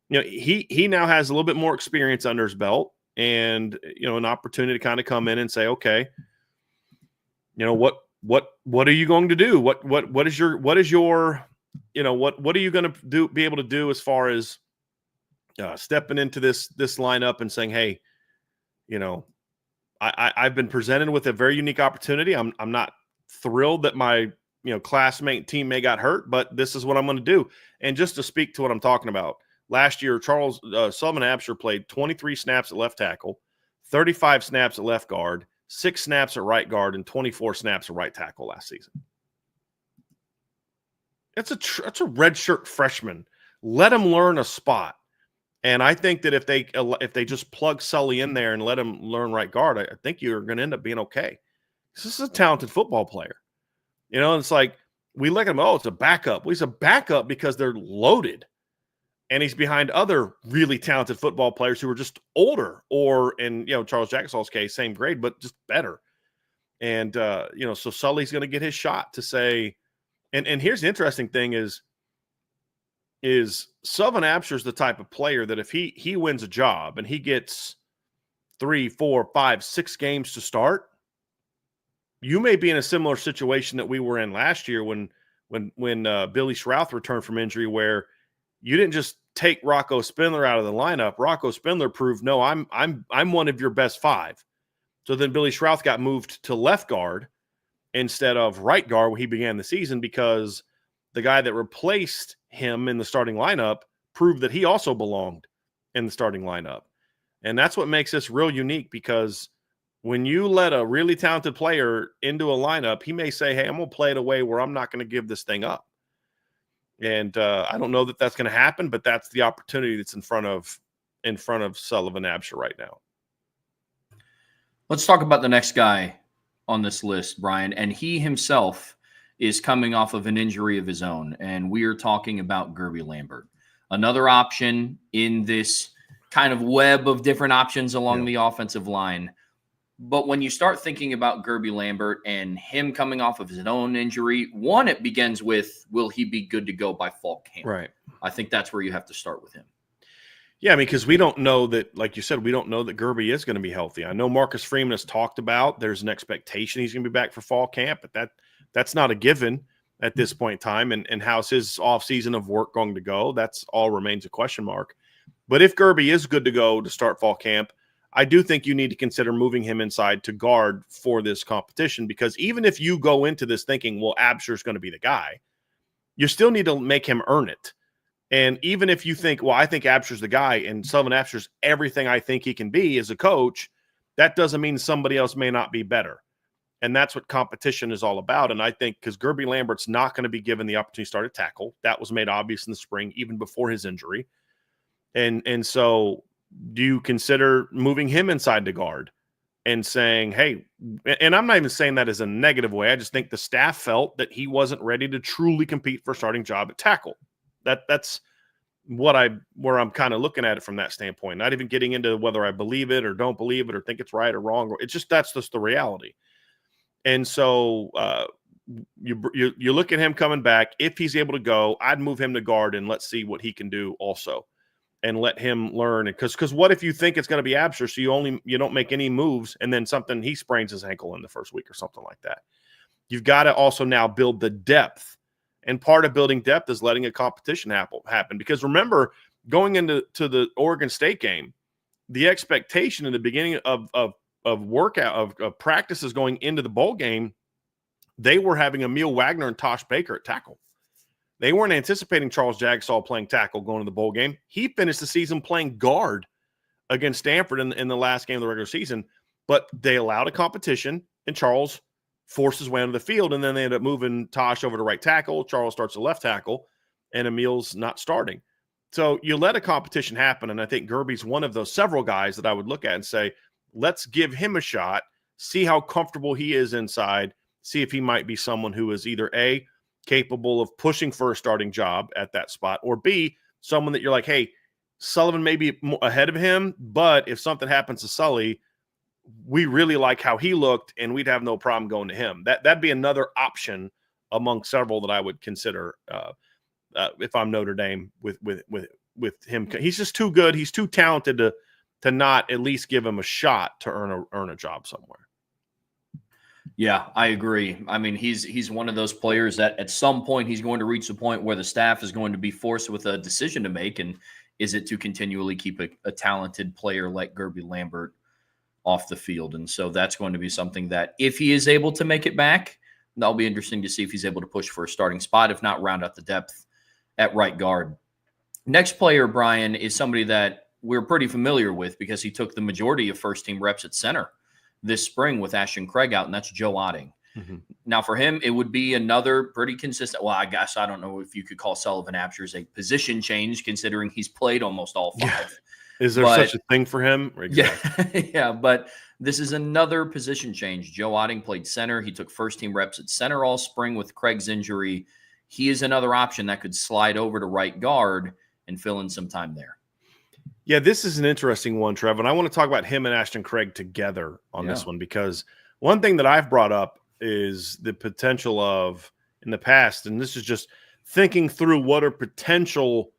he now has a little bit more experience under his belt, and an opportunity to kind of come in and say, okay, what are you going to do? What is your what are you going to be able to do as far as stepping into this lineup and saying, hey, I've been presented with a very unique opportunity. I'm not thrilled that my classmate teammate got hurt, but this is what I'm going to do. And just to speak to what I'm talking about, last year Charles Sullivan Absher played 23 snaps at left tackle, 35 snaps at left guard, 6 snaps at right guard, and 24 snaps at right tackle last season. That's a redshirt freshman. Let him learn a spot. And I think that if they just plug Sully in there and let him learn right guard, I think you're going to end up being okay. This is a talented football player. It's like we look at him, oh, it's a backup. Well, he's a backup because they're loaded. And he's behind other really talented football players who are just older or, in Charles Jagusah's case, same grade, but just better. And, so Sully's going to get his shot to say, and here's the interesting thing is Sullivan Absher's the type of player that if he wins a job and he gets 3, 4, 5, 6 games to start, you may be in a similar situation that we were in last year when Billy Schrouth returned from injury, where you didn't just take Rocco Spindler out of the lineup. Rocco Spindler proved, no, I'm one of your best 5. So then Billy Schrouth got moved to left guard instead of right guard where he began the season, because the guy that replaced him in the starting lineup proved that he also belonged in the starting lineup. And that's what makes this real unique, because when you let a really talented player into a lineup, he may say, hey, I'm going to play it away where I'm not going to give this thing up. And I don't know that that's going to happen, but that's the opportunity that's in front of Sullivan Absher right now. Let's talk about the next guy on this list, Bryan. And he himself is coming off of an injury of his own. And we are talking about Gerby Lambert, another option in this kind of web of different options along the offensive line. But when you start thinking about Gerby Lambert and him coming off of his own injury, one, it begins with, will he be good to go by fall camp? Right. I think that's where you have to start with him. Yeah, I mean, because we don't know that, like you said, we don't know that Gerby is going to be healthy. I know Marcus Freeman has talked about there's an expectation he's going to be back for fall camp, but that's not a given at this point in time. And how's his offseason of work going to go? That's all remains a question mark. But if Gerby is good to go to start fall camp, I do think you need to consider moving him inside to guard for this competition, because even if you go into this thinking, well, Absher's going to be the guy, you still need to make him earn it. And even if you think, well, I think Absher's the guy and Sullivan Absher's everything I think he can be as a coach, that doesn't mean somebody else may not be better. And that's what competition is all about. And I think because Gerby Lambert's not going to be given the opportunity to start at tackle, that was made obvious in the spring, even before his injury. And so do you consider moving him inside to guard and saying, hey, and I'm not even saying that as a negative way. I just think the staff felt that he wasn't ready to truly compete for a starting job at tackle. That's where I'm kind of looking at it from that standpoint, not even getting into whether I believe it or don't believe it or think it's right or wrong. It's just, that's just the reality. And so you look at him coming back. If he's able to go, I'd move him to guard and let's see what he can do also. And let him learn. Because what if you think it's going to be Absher, so you don't make any moves, and then he sprains his ankle in the first week or something like that. You've got to also now build the depth. And part of building depth is letting a competition happen. Because remember, going into the Oregon State game, the expectation in the beginning of practices going into the bowl game, they were having Emil Wagner and Tosh Baker at tackle. They weren't anticipating Charles Jagusah playing tackle going to the bowl game. He finished the season playing guard against Stanford in the last game of the regular season, but they allowed a competition, and Charles forced his way onto the field, and then they ended up moving Tosh over to right tackle. Charles starts at left tackle, and Emil's not starting. So you let a competition happen, and I think Gerby's one of those several guys that I would look at and say, let's give him a shot, see how comfortable he is inside, see if he might be someone who is either A, capable of pushing for a starting job at that spot, or B, someone that you're like, hey, Sullivan may be ahead of him, but if something happens to Sully, we really like how he looked and we'd have no problem going to him. That'd be another option among several that I would consider if I'm Notre Dame with him. He's just too good. He's too talented to not at least give him a shot to earn a job somewhere. Yeah, I agree. I mean, he's one of those players that at some point he's going to reach the point where the staff is going to be forced with a decision to make, and is it to continually keep a talented player like Gerby Lambert off the field? And so that's going to be something that if he is able to make it back, that'll be interesting to see if he's able to push for a starting spot, if not round out the depth at right guard. Next player, Brian, is somebody that we're pretty familiar with because he took the majority of first-team reps at center this spring with Ashton Craig out, and that's Joe Otting. Mm-hmm. Now, for him, it would be another pretty consistent – well, I guess I don't know if you could call Sullivan Absher's a position change considering he's played almost all 5. Yeah. Is there such a thing for him? Exactly. Yeah, but this is another position change. Joe Otting played center. He took first-team reps at center all spring with Craig's injury. He is another option that could slide over to right guard and fill in some time there. Yeah, this is an interesting one, Trev, and I want to talk about him and Ashton Craig together on this one, because one thing that I've brought up is the potential of, in the past, and this is just thinking through what are potential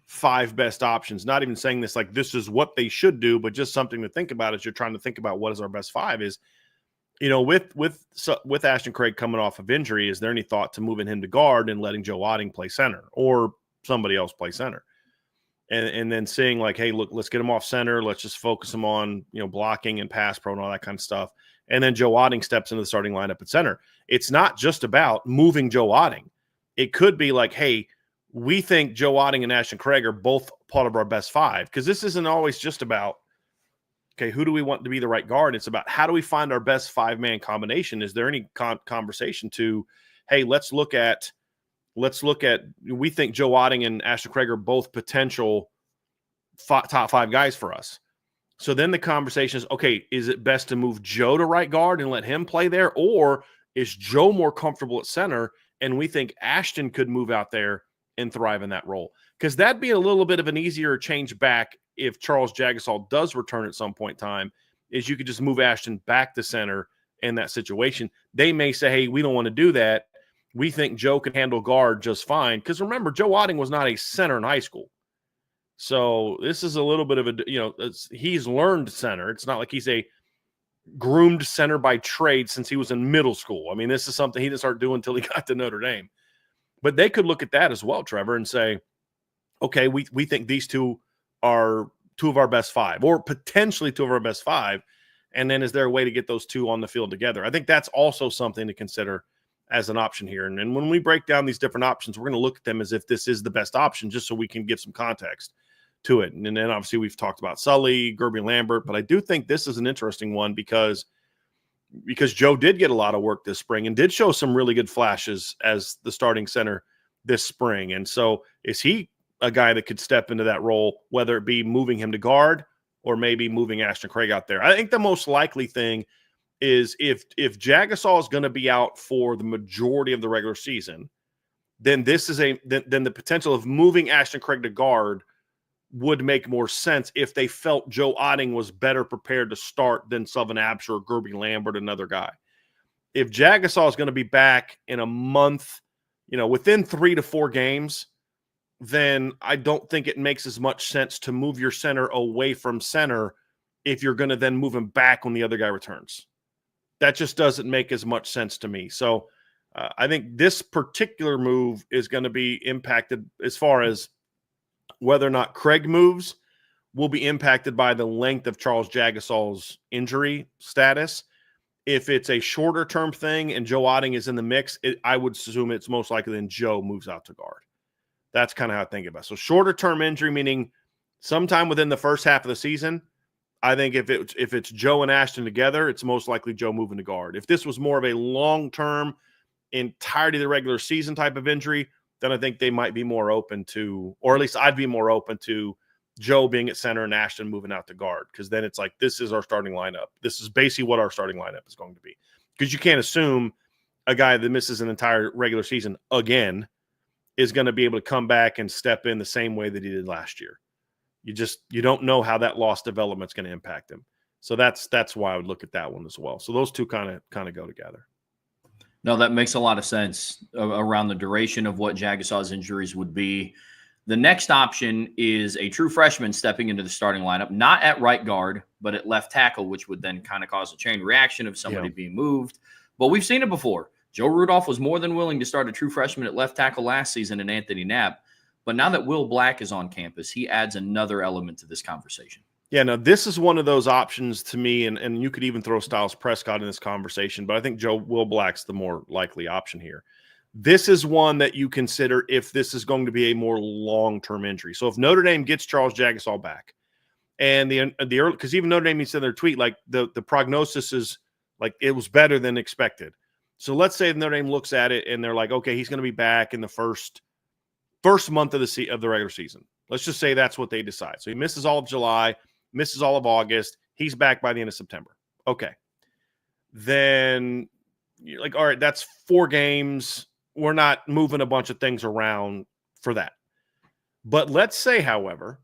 5 best options, not even saying this like this is what they should do, but just something to think about as you're trying to think about what is our best 5 is, with Ashton Craig coming off of injury, is there any thought to moving him to guard and letting Joe Otting play center or somebody else play center? And then seeing like, hey, look, let's get him off center. Let's just focus him on, blocking and pass pro and all that kind of stuff. And then Joe Otting steps into the starting lineup at center. It's not just about moving Joe Otting. It could be like, hey, we think Joe Otting and Ashton Craig are both part of our best 5, because this isn't always just about, okay, who do we want to be the right guard? It's about how do we find our best 5-man combination? Is there any conversation to, hey, let's look at, we think Joe Otting and Ashton Craig are both potential top 5 guys for us. So then the conversation is, okay, is it best to move Joe to right guard and let him play there? Or is Joe more comfortable at center and we think Ashton could move out there and thrive in that role? Because that'd be a little bit of an easier change back if Charles Jagusah does return at some point in time, is you could just move Ashton back to center in that situation. They may say, hey, we don't want to do that. We think Joe can handle guard just fine. Because remember, Joe Otting was not a center in high school. So this is a little bit of a, he's learned center. It's not like he's a groomed center by trade since he was in middle school. I mean, this is something he didn't start doing until he got to Notre Dame. But they could look at that as well, Trevor, and say, okay, we think these 2 are 2 of our best 5, or potentially 2 of our best 5. And then is there a way to get those 2 on the field together? I think that's also something to consider as an option here. And when we break down these different options, we're going to look at them as if this is the best option, just so we can give some context to it. And then obviously we've talked about Sully, Gerby Lambert, but I do think this is an interesting one because Joe did get a lot of work this spring and did show some really good flashes as the starting center this spring. And so is he a guy that could step into that role, whether it be moving him to guard or maybe moving Ashton Craig out there? I think the most likely thing is if Jagusaw is going to be out for the majority of the regular season, then this is then the potential of moving Ashton Craig to guard would make more sense if they felt Joe Otting was better prepared to start than Sullivan Absher or Gerby Lambert, another guy. If Jagusaw is going to be back in a month, within 3 to 4 games, then I don't think it makes as much sense to move your center away from center if you're going to then move him back when the other guy returns. That just doesn't make as much sense to me. So I think this particular move is going to be impacted as far as whether or not Craig moves will be impacted by the length of Charles Jagusah's injury status. If it's a shorter term thing and Joe Otting is in the mix, I would assume it's most likely then Joe moves out to guard. That's kind of how I think about it. So shorter term injury, meaning sometime within the first half of the season, I think if it's Joe and Ashton together, it's most likely Joe moving to guard. If this was more of a long-term, entirety of the regular season type of injury, then I think they might be more open to, or at least I'd be more open to Joe being at center and Ashton moving out to guard, because then it's like, this is our starting lineup. This is basically what our starting lineup is going to be. Because you can't assume a guy that misses an entire regular season again is going to be able to come back and step in the same way that he did last year. You don't know how that lost development is going to impact him. So that's why I would look at that one as well. So those 2 kind of go together. No, that makes a lot of sense around the duration of what Jagusah's injuries would be. The next option is a true freshman stepping into the starting lineup, not at right guard, but at left tackle, which would then kind of cause a chain reaction of somebody being moved. But we've seen it before. Joe Rudolph was more than willing to start a true freshman at left tackle last season in Anthony Knapp. But now that Will Black is on campus, he adds another element to this conversation. Yeah, no, this is one of those options to me, and you could even throw Styles Prescott in this conversation, but I think Will Black's the more likely option here. This is one that you consider if this is going to be a more long-term injury. So if Notre Dame gets Charles Jagusah back, and the early, because even Notre Dame said in their tweet, like the prognosis is like it was better than expected. So let's say Notre Dame looks at it and they're like, okay, he's going to be back in the first month of the regular season. Let's just say that's what they decide. So he misses all of July, misses all of August. He's back by the end of September. Okay. Then you're like, all right, that's 4 games. We're not moving a bunch of things around for that. But let's say, however,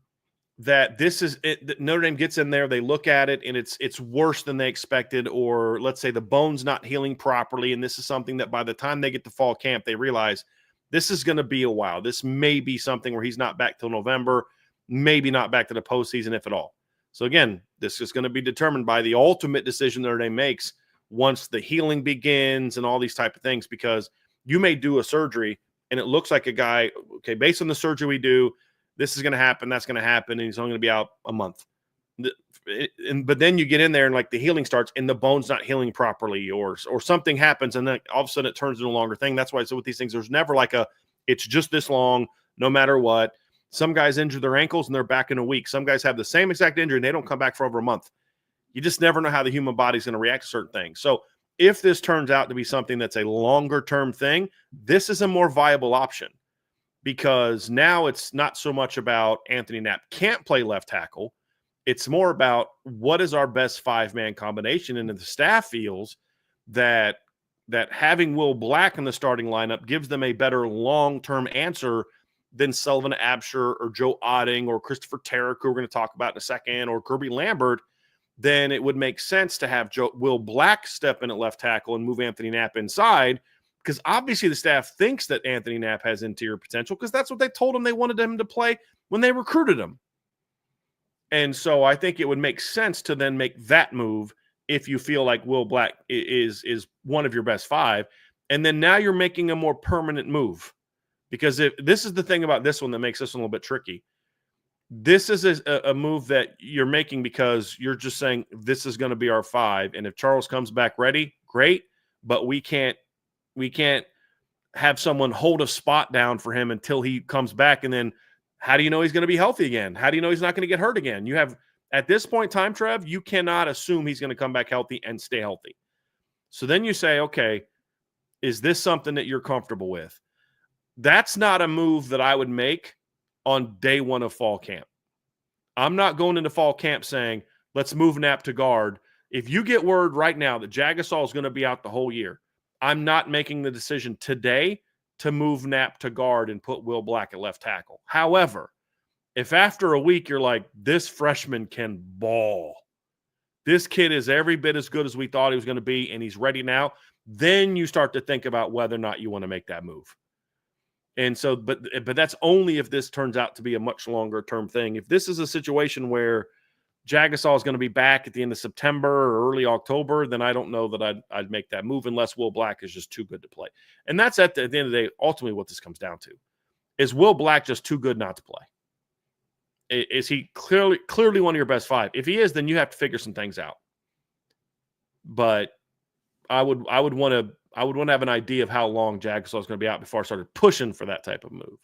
that this is it, that Notre Dame gets in there, they look at it, and it's worse than they expected, or let's say the bone's not healing properly, and this is something that by the time they get to fall camp, they realize this is going to be a while. This may be something where he's not back till November, maybe not back to the postseason, if at all. So again, this is going to be determined by the ultimate decision Notre Dame makes once the healing begins and all these type of things, because you may do a surgery and it looks like a guy, okay, based on the surgery we do, this is going to happen, that's going to happen, and he's only going to be out a month. But then you get in there and like the healing starts and the bone's not healing properly, or something happens, and then all of a sudden it turns into a longer thing. That's why I said with these things, there's never like it's just this long, no matter what. Some guys injure their ankles and they're back in a week. Some guys have the same exact injury and they don't come back for over a month. You just never know how the human body's going to react to certain things. So if this turns out to be something that's a longer term thing, this is a more viable option, because now it's not so much about Anthony Knapp can't play left tackle. It's more about what is our best 5-man combination. And the staff feels that having Will Black in the starting lineup gives them a better long-term answer than Sullivan Absher or Joe Otting or Christopher Tarrick, who we're going to talk about in a second, or Kirby Lambert. Then it would make sense to have Will Black step in at left tackle and move Anthony Knapp inside, because obviously the staff thinks that Anthony Knapp has interior potential, because that's what they told him they wanted him to play when they recruited him. And so I think it would make sense to then make that move if you feel like Will Black is one of your best 5. And then now you're making a more permanent move, because if this is the thing about this one that makes this one a little bit tricky. This is a move that you're making because you're just saying this is going to be our 5. And if Charles comes back ready, great. But we can't have someone hold a spot down for him until he comes back. And then how do you know he's going to be healthy again? How do you know he's not going to get hurt again? You have, at this point in time, Trev, you cannot assume he's going to come back healthy and stay healthy. So then you say, okay, is this something that you're comfortable with? That's not a move that I would make on day 1 of fall camp. I'm not going into fall camp saying, let's move Knapp to guard. If you get word right now that Jagusaw is going to be out the whole year, I'm not making the decision today to move Knapp to guard and put Will Black at left tackle. However, if after a week you're like, this freshman can ball, this kid is every bit as good as we thought he was going to be, and he's ready now, then you start to think about whether or not you want to make that move. And so, but that's only if this turns out to be a much longer term thing. If this is a situation where Jagusaw is going to be back at the end of September or early October, then I don't know that I'd make that move unless Will Black is just too good to play. And that's at the end of the day, ultimately what this comes down to. Is Will Black just too good not to play? Is he clearly one of your best 5? If he is, then you have to figure some things out. But I would want to have an idea of how long Jagusaw is going to be out before I started pushing for that type of move.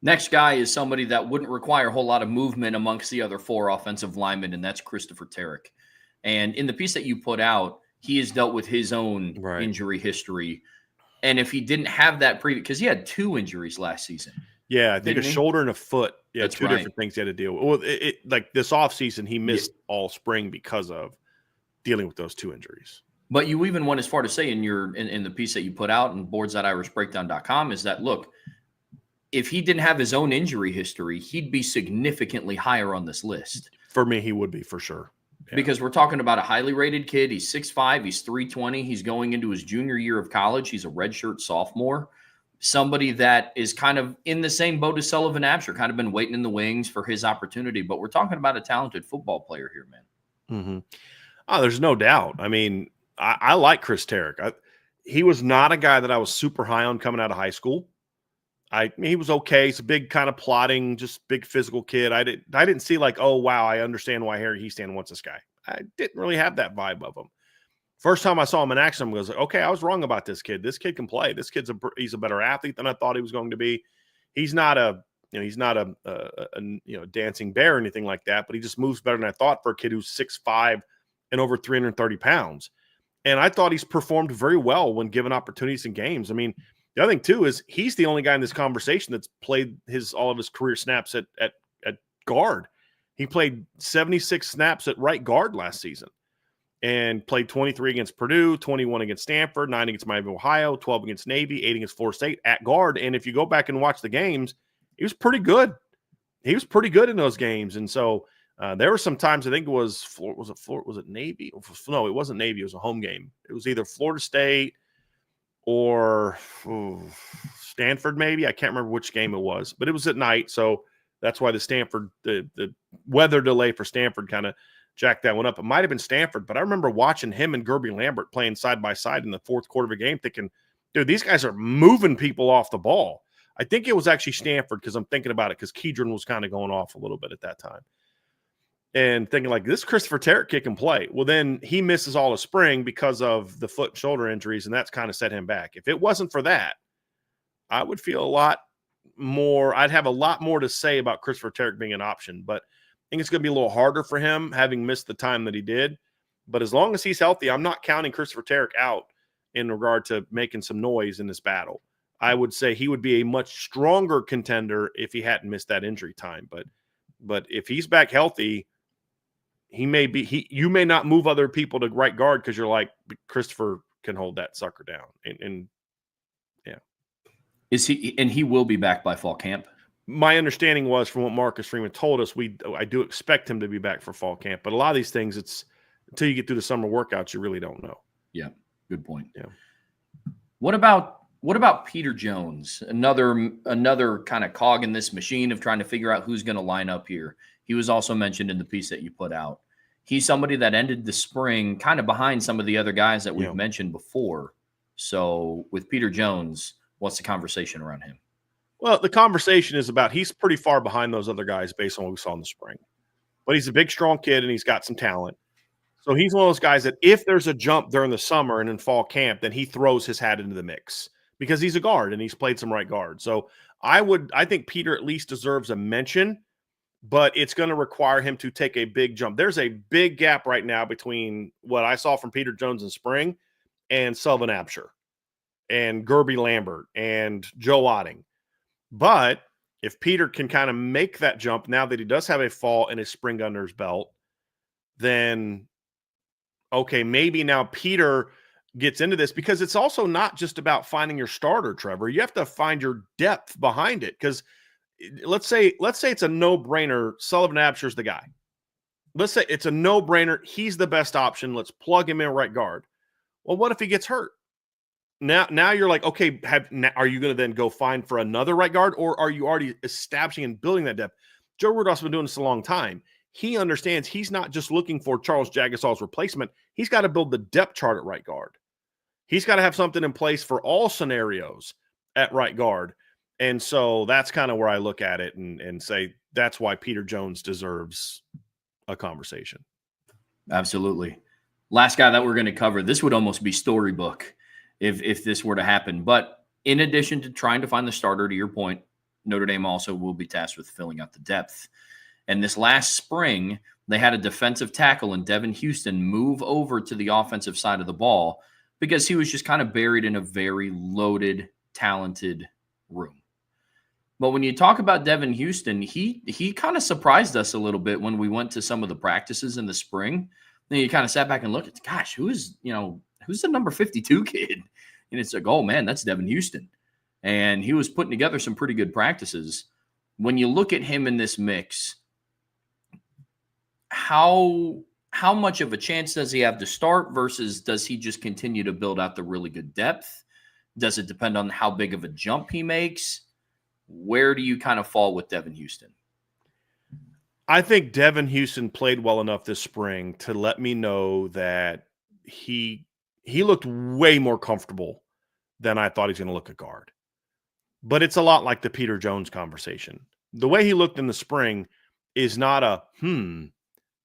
Next guy is somebody that wouldn't require a whole lot of movement amongst the other 4 offensive linemen, and that's Christopher Tarrick. And in the piece that you put out, he has dealt with his own injury history. And if he didn't have that previous, because he had 2 injuries last season. Yeah, I think a shoulder and a foot. Yeah, that's 2 different things he had to deal with. Well, like this offseason, he missed all spring because of dealing with those 2 injuries. But you even went as far to say in the piece that you put out in boards.irishbreakdown.com is that, look, if he didn't have his own injury history, he'd be significantly higher on this list. For me, he would be for sure. because we're talking about a highly rated kid. He's 6'5", he's 320. He's going into his junior year of college. He's a redshirt sophomore. Somebody that is kind of in the same boat as Sullivan Absher, kind of been waiting in the wings for his opportunity. But we're talking about a talented football player here, man. Mm-hmm. Oh, there's no doubt. I mean, I like Chris Terek. He was not a guy that I was super high on coming out of high school. He was okay. He's a big kind of plotting, just big physical kid. I didn't see like, oh wow, I understand why Harry Heastan wants this guy. I didn't really have that vibe of him. First time I saw him in action, I was like, okay, I was wrong about this kid. This kid can play. This kid's he's a better athlete than I thought he was going to be. He's not a dancing bear or anything like that, but he just moves better than I thought for a kid who's 6'5" and over 330 pounds. And I thought he's performed very well when given opportunities in games. I mean, the other thing too is he's the only guy in this conversation that's played all of his career snaps at guard. He played 76 snaps at right guard last season and played 23 against Purdue, 21 against Stanford, 9 against Miami of Ohio, 12 against Navy, 8 against Florida State at guard. And if you go back and watch the games, he was pretty good. He was pretty good in those games. And so there were some times, I think it was it Navy? No, it wasn't Navy. It was a home game. It was either Florida State or Stanford, maybe. I can't remember which game it was, but it was at night. So that's why the weather delay for Stanford kind of jacked that one up. It might have been Stanford, but I remember watching him and Gerby Lambert playing side by side in the fourth quarter of a game thinking, dude, these guys are moving people off the ball. I think it was actually Stanford because I'm thinking about it because Kedron was kind of going off a little bit at that time. And thinking like, this Christopher Terek kid can play. Well, then he misses all of spring because of the foot and shoulder injuries, and that's kind of set him back. If it wasn't for that, I would feel a lot more. I'd have a lot more to say about Christopher Terek being an option, but I think it's going to be a little harder for him having missed the time that he did. But as long as he's healthy, I'm not counting Christopher Terek out in regard to making some noise in this battle. I would say he would be a much stronger contender if he hadn't missed that injury time. But if he's back healthy, you may not move other people to right guard because you're like, Christopher can hold that sucker down. And yeah. He will be back by fall camp? My understanding was from what Marcus Freeman told us, I do expect him to be back for fall camp. But a lot of these things, it's until you get through the summer workouts, you really don't know. Yeah, good point. Yeah. What about Peter Jones? Another kind of cog in this machine of trying to figure out who's going to line up here. He was also mentioned in the piece that you put out. He's somebody that ended the spring kind of behind some of the other guys that we've mentioned before. So with Peter Jones, what's the conversation around him? Well, the conversation is about he's pretty far behind those other guys based on what we saw in the spring. But he's a big, strong kid, and he's got some talent. So he's one of those guys that if there's a jump during the summer and in fall camp, then he throws his hat into the mix because he's a guard and he's played some right guard. So I think Peter at least deserves a mention, but it's going to require him to take a big jump. There's a big gap right now between what I saw from Peter Jones in spring and Sullivan Absher and Gerby Lambert and Joe Otting. But if Peter can kind of make that jump now that he does have a fall and a spring under his belt, then okay, maybe now Peter gets into this because it's also not just about finding your starter, Trevor. You have to find your depth behind it because let's say it's a no-brainer. Sullivan Absher's the guy. Let's say it's a no-brainer. He's the best option. Let's plug him in right guard. Well, what if he gets hurt? Now you're like, okay, are you going to then go find for another right guard, or are you already establishing and building that depth? Joe Rudolph's been doing this a long time. He understands he's not just looking for Charles Jagusah's replacement. He's got to build the depth chart at right guard. He's got to have something in place for all scenarios at right guard. And so that's kind of where I look at it and say that's why Peter Jones deserves a conversation. Absolutely. Last guy that we're going to cover, this would almost be storybook if this were to happen. But in addition to trying to find the starter, to your point, Notre Dame also will be tasked with filling out the depth. And this last spring, they had a defensive tackle in Devin Houston move over to the offensive side of the ball because he was just kind of buried in a very loaded, talented room. But when you talk about Devin Houston, he kind of surprised us a little bit when we went to some of the practices in the spring. Then you kind of sat back and looked at, gosh, who's the number 52 kid? And it's like, oh, man, that's Devin Houston. And he was putting together some pretty good practices. When you look at him in this mix, how how much of a chance does he have to start versus does he just continue to build out the really good depth? Does it depend on how big of a jump he makes? Where do you kind of fall with Devin Houston? I think Devin Houston played well enough this spring to let me know that he looked way more comfortable than I thought he was going to look at guard. But it's a lot like the Peter Jones conversation. The way he looked in the spring is not a,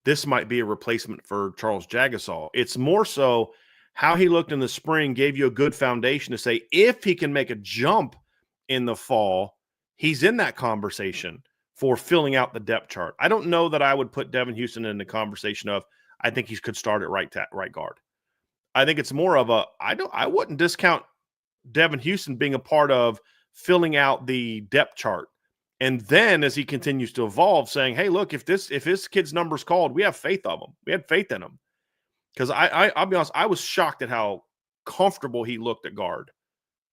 this might be a replacement for Charles Jagusah. It's more so how he looked in the spring gave you a good foundation to say if he can make a jump in the fall, he's in that conversation for filling out the depth chart. I don't know that I would put Devin Houston in the conversation of I think he could start at right guard. I think it's more of I wouldn't discount Devin Houston being a part of filling out the depth chart. And then as he continues to evolve, saying, hey, look, if his kid's number's called, we have faith of him. We had faith in him. Because I'll be honest, I was shocked at how comfortable he looked at guard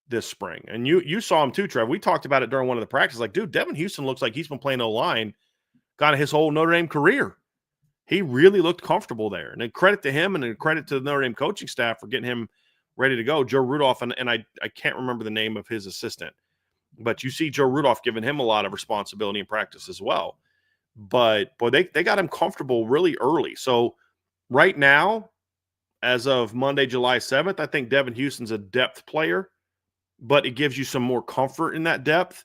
this spring. And you saw him too, Trev. We talked about it during one of the practices. Like, dude, Devin Houston looks like he's been playing O-line kind of his whole Notre Dame career. He really looked comfortable there. And then credit to him and then credit to the Notre Dame coaching staff for getting him ready to go. Joe Rudolph, and I can't remember the name of his assistant, but you see Joe Rudolph giving him a lot of responsibility in practice as well. But, boy, they got him comfortable really early. So right now, as of Monday, July 7th, I think Devin Houston's a depth player, but it gives you some more comfort in that depth.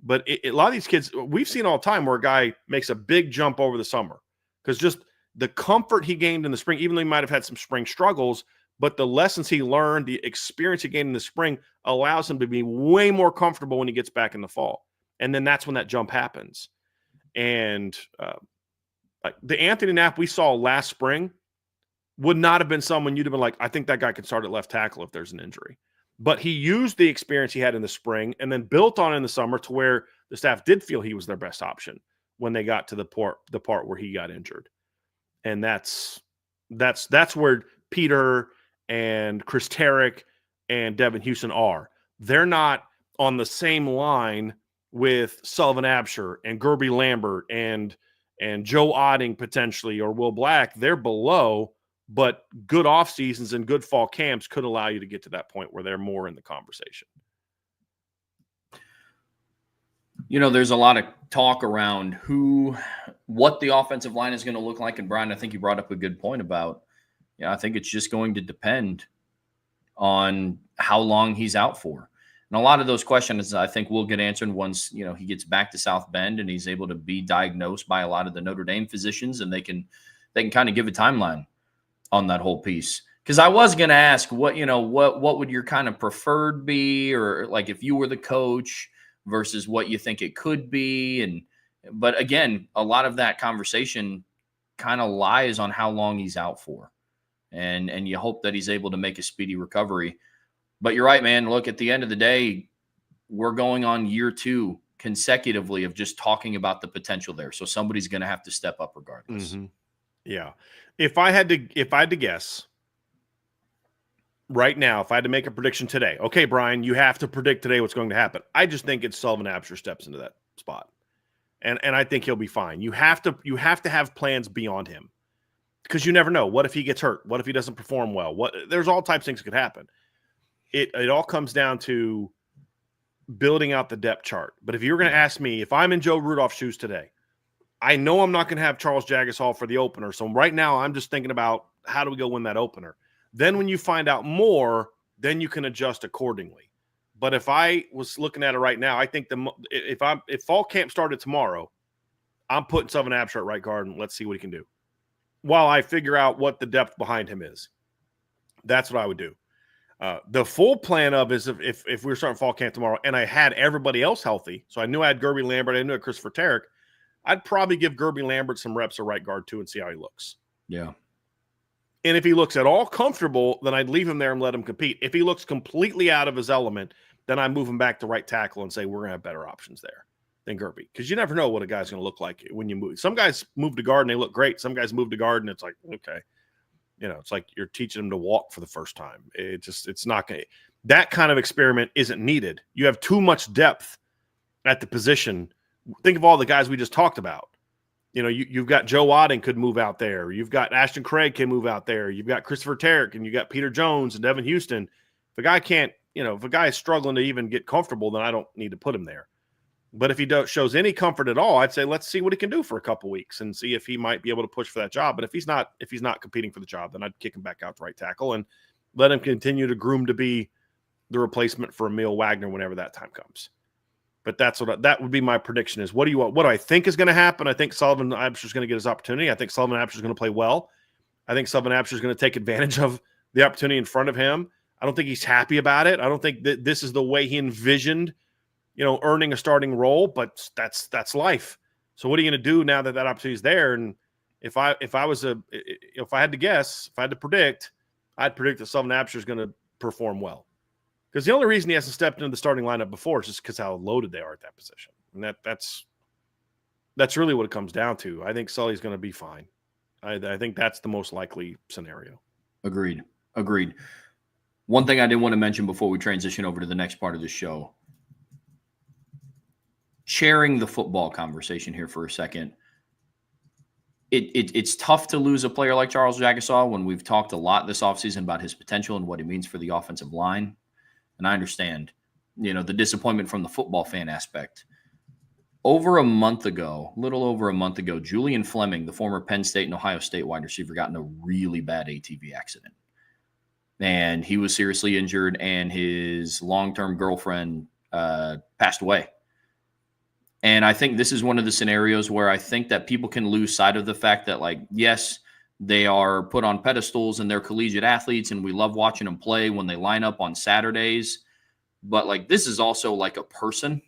But a lot of these kids, we've seen all the time where a guy makes a big jump over the summer because just the comfort he gained in the spring, even though he might have had some spring struggles, but the lessons he learned, the experience he gained in the spring allows him to be way more comfortable when he gets back in the fall. And then that's when that jump happens. And the Anthony Knapp we saw last spring would not have been someone you'd have been like, I think that guy could start at left tackle if there's an injury. But he used the experience he had in the spring and then built on in the summer to where the staff did feel he was their best option when they got to the part where he got injured. And that's where Peter and Chris Tarrick and Devin Houston are. They're not on the same line with Sullivan Absher and Gerby Lambert and Joe Otting potentially or Will Black. They're below, but good off seasons and good fall camps could allow you to get to that point where they're more in the conversation. You know, there's a lot of talk around what the offensive line is going to look like. And Bryan, I think you brought up a good point about, I think it's just going to depend on how long he's out for. And a lot of those questions, I think, will get answered once, he gets back to South Bend and he's able to be diagnosed by a lot of the Notre Dame physicians, and they can kind of give a timeline on that whole piece. Because I was going to ask what would your kind of preferred be, or like if you were the coach versus what you think it could be. But again, a lot of that conversation kind of lies on how long he's out for. And you hope that he's able to make a speedy recovery. But you're right, man. Look, at the end of the day, we're going on year 2 consecutively of just talking about the potential there. So somebody's going to have to step up regardless. Mm-hmm. Yeah. If I had to guess right now, if I had to make a prediction today, okay, Bryan, you have to predict today what's going to happen. I just think it's Sullivan Absher steps into that spot. And I think he'll be fine. You have to have plans beyond him because you never know. What if he gets hurt? What if he doesn't perform well? There's all types of things that could happen. It all comes down to building out the depth chart. But if you were going to ask me, if I'm in Joe Rudolph's shoes today, I know I'm not going to have Charles Jagusah for the opener. So right now I'm just thinking about how do we go win that opener? Then when you find out more, then you can adjust accordingly. But if I was looking at it right now, I think if fall camp started tomorrow, I'm putting Sullivan Absher at right guard and let's see what he can do while I figure out what the depth behind him is. That's what I would do. The full plan of is if we were starting fall camp tomorrow and I had everybody else healthy, so I knew I had Gerby Lambert, I knew I had Christopher Tarrick, I'd probably give Gerby Lambert some reps at right guard too and see how he looks. Yeah. And if he looks at all comfortable, then I'd leave him there and let him compete. If he looks completely out of his element, then I move him back to right tackle and say we're going to have better options there than Gerby. Because you never know what a guy's going to look like when you move. Some guys move to guard and they look great. Some guys move to guard and it's like, okay. It's like you're teaching them to walk for the first time. It's not going to – that kind of experiment isn't needed. You have too much depth at the position. Think of all the guys we just talked about. You've got Joe Wadding could move out there. You've got Ashton Craig can move out there. You've got Christopher Tarrick, and you got Peter Jones and Devin Houston. If a guy can't, if a guy is struggling to even get comfortable, then I don't need to put him there. But if he shows any comfort at all, I'd say let's see what he can do for a couple weeks and see if he might be able to push for that job. But if he's not competing for the job, then I'd kick him back out to right tackle and let him continue to groom to be the replacement for Emil Wagner whenever that time comes. But that would be my prediction is what do I think is going to happen? I think Sullivan Absher is going to get his opportunity. I think Sullivan Absher is going to play well. I think Sullivan Absher is going to take advantage of the opportunity in front of him. I don't think he's happy about it. I don't think that this is the way he envisioned, earning a starting role, but that's life. So what are you going to do now that opportunity is there? And if I had to guess, if I had to predict, I'd predict that Sullivan Absher is going to perform well. Because the only reason he hasn't stepped into the starting lineup before is just because how loaded they are at that position. And that's really what it comes down to. I think Sully's going to be fine. I think that's the most likely scenario. Agreed. One thing I did want to mention before we transition over to the next part of the show, sharing the football conversation here for a second. It's tough to lose a player like Charles Jagusah when we've talked a lot this offseason about his potential and what he means for the offensive line. And I understand, the disappointment from the football fan aspect. A little over a month ago, Julian Fleming, the former Penn State and Ohio State wide receiver, got in a really bad ATV accident. And he was seriously injured, and his long-term girlfriend passed away. And I think this is one of the scenarios where I think that people can lose sight of the fact that, yes, they are put on pedestals and they're collegiate athletes, and we love watching them play when they line up on Saturdays. But, this is also a person,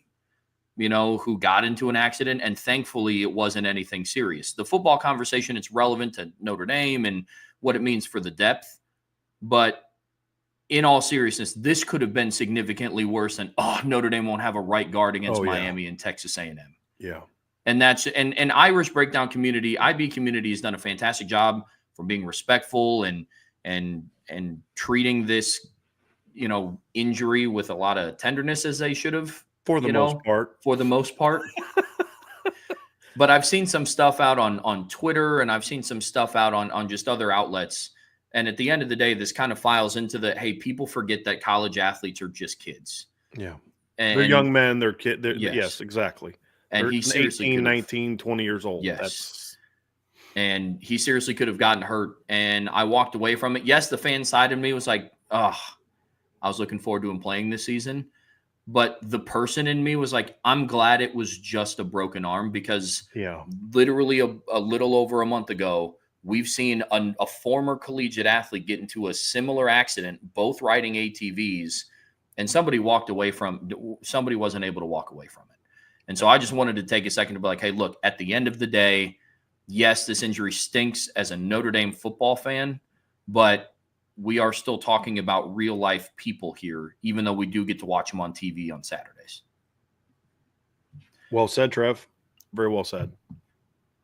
who got into an accident, and thankfully it wasn't anything serious. The football conversation, it's relevant to Notre Dame and what it means for the depth. But in all seriousness, this could have been significantly worse than, Notre Dame won't have a right guard against Miami and Texas A&M. Yeah. And that's and Irish Breakdown community, IB community has done a fantastic job for being respectful and treating this, injury with a lot of tenderness as they should have. For the most part. But I've seen some stuff out on Twitter, and I've seen some stuff out on just other outlets. And at the end of the day, this kind of files into hey, people forget that college athletes are just kids. Yeah. They're young men. They're kids. Yes, exactly. And he seriously 18, 19, 20 years old. Yes. And he seriously could have gotten hurt. And I walked away from it. Yes, the fan side of me was like, I was looking forward to him playing this season. But the person in me was like, I'm glad it was just a broken arm, because literally a little over a month ago, we've seen a former collegiate athlete get into a similar accident, both riding ATVs, and somebody wasn't able to walk away from it. And so I just wanted to take a second to be like, hey, look, at the end of the day, yes, this injury stinks as a Notre Dame football fan, but we are still talking about real life people here, even though we do get to watch them on TV on Saturdays. Well said, Trev. Very well said.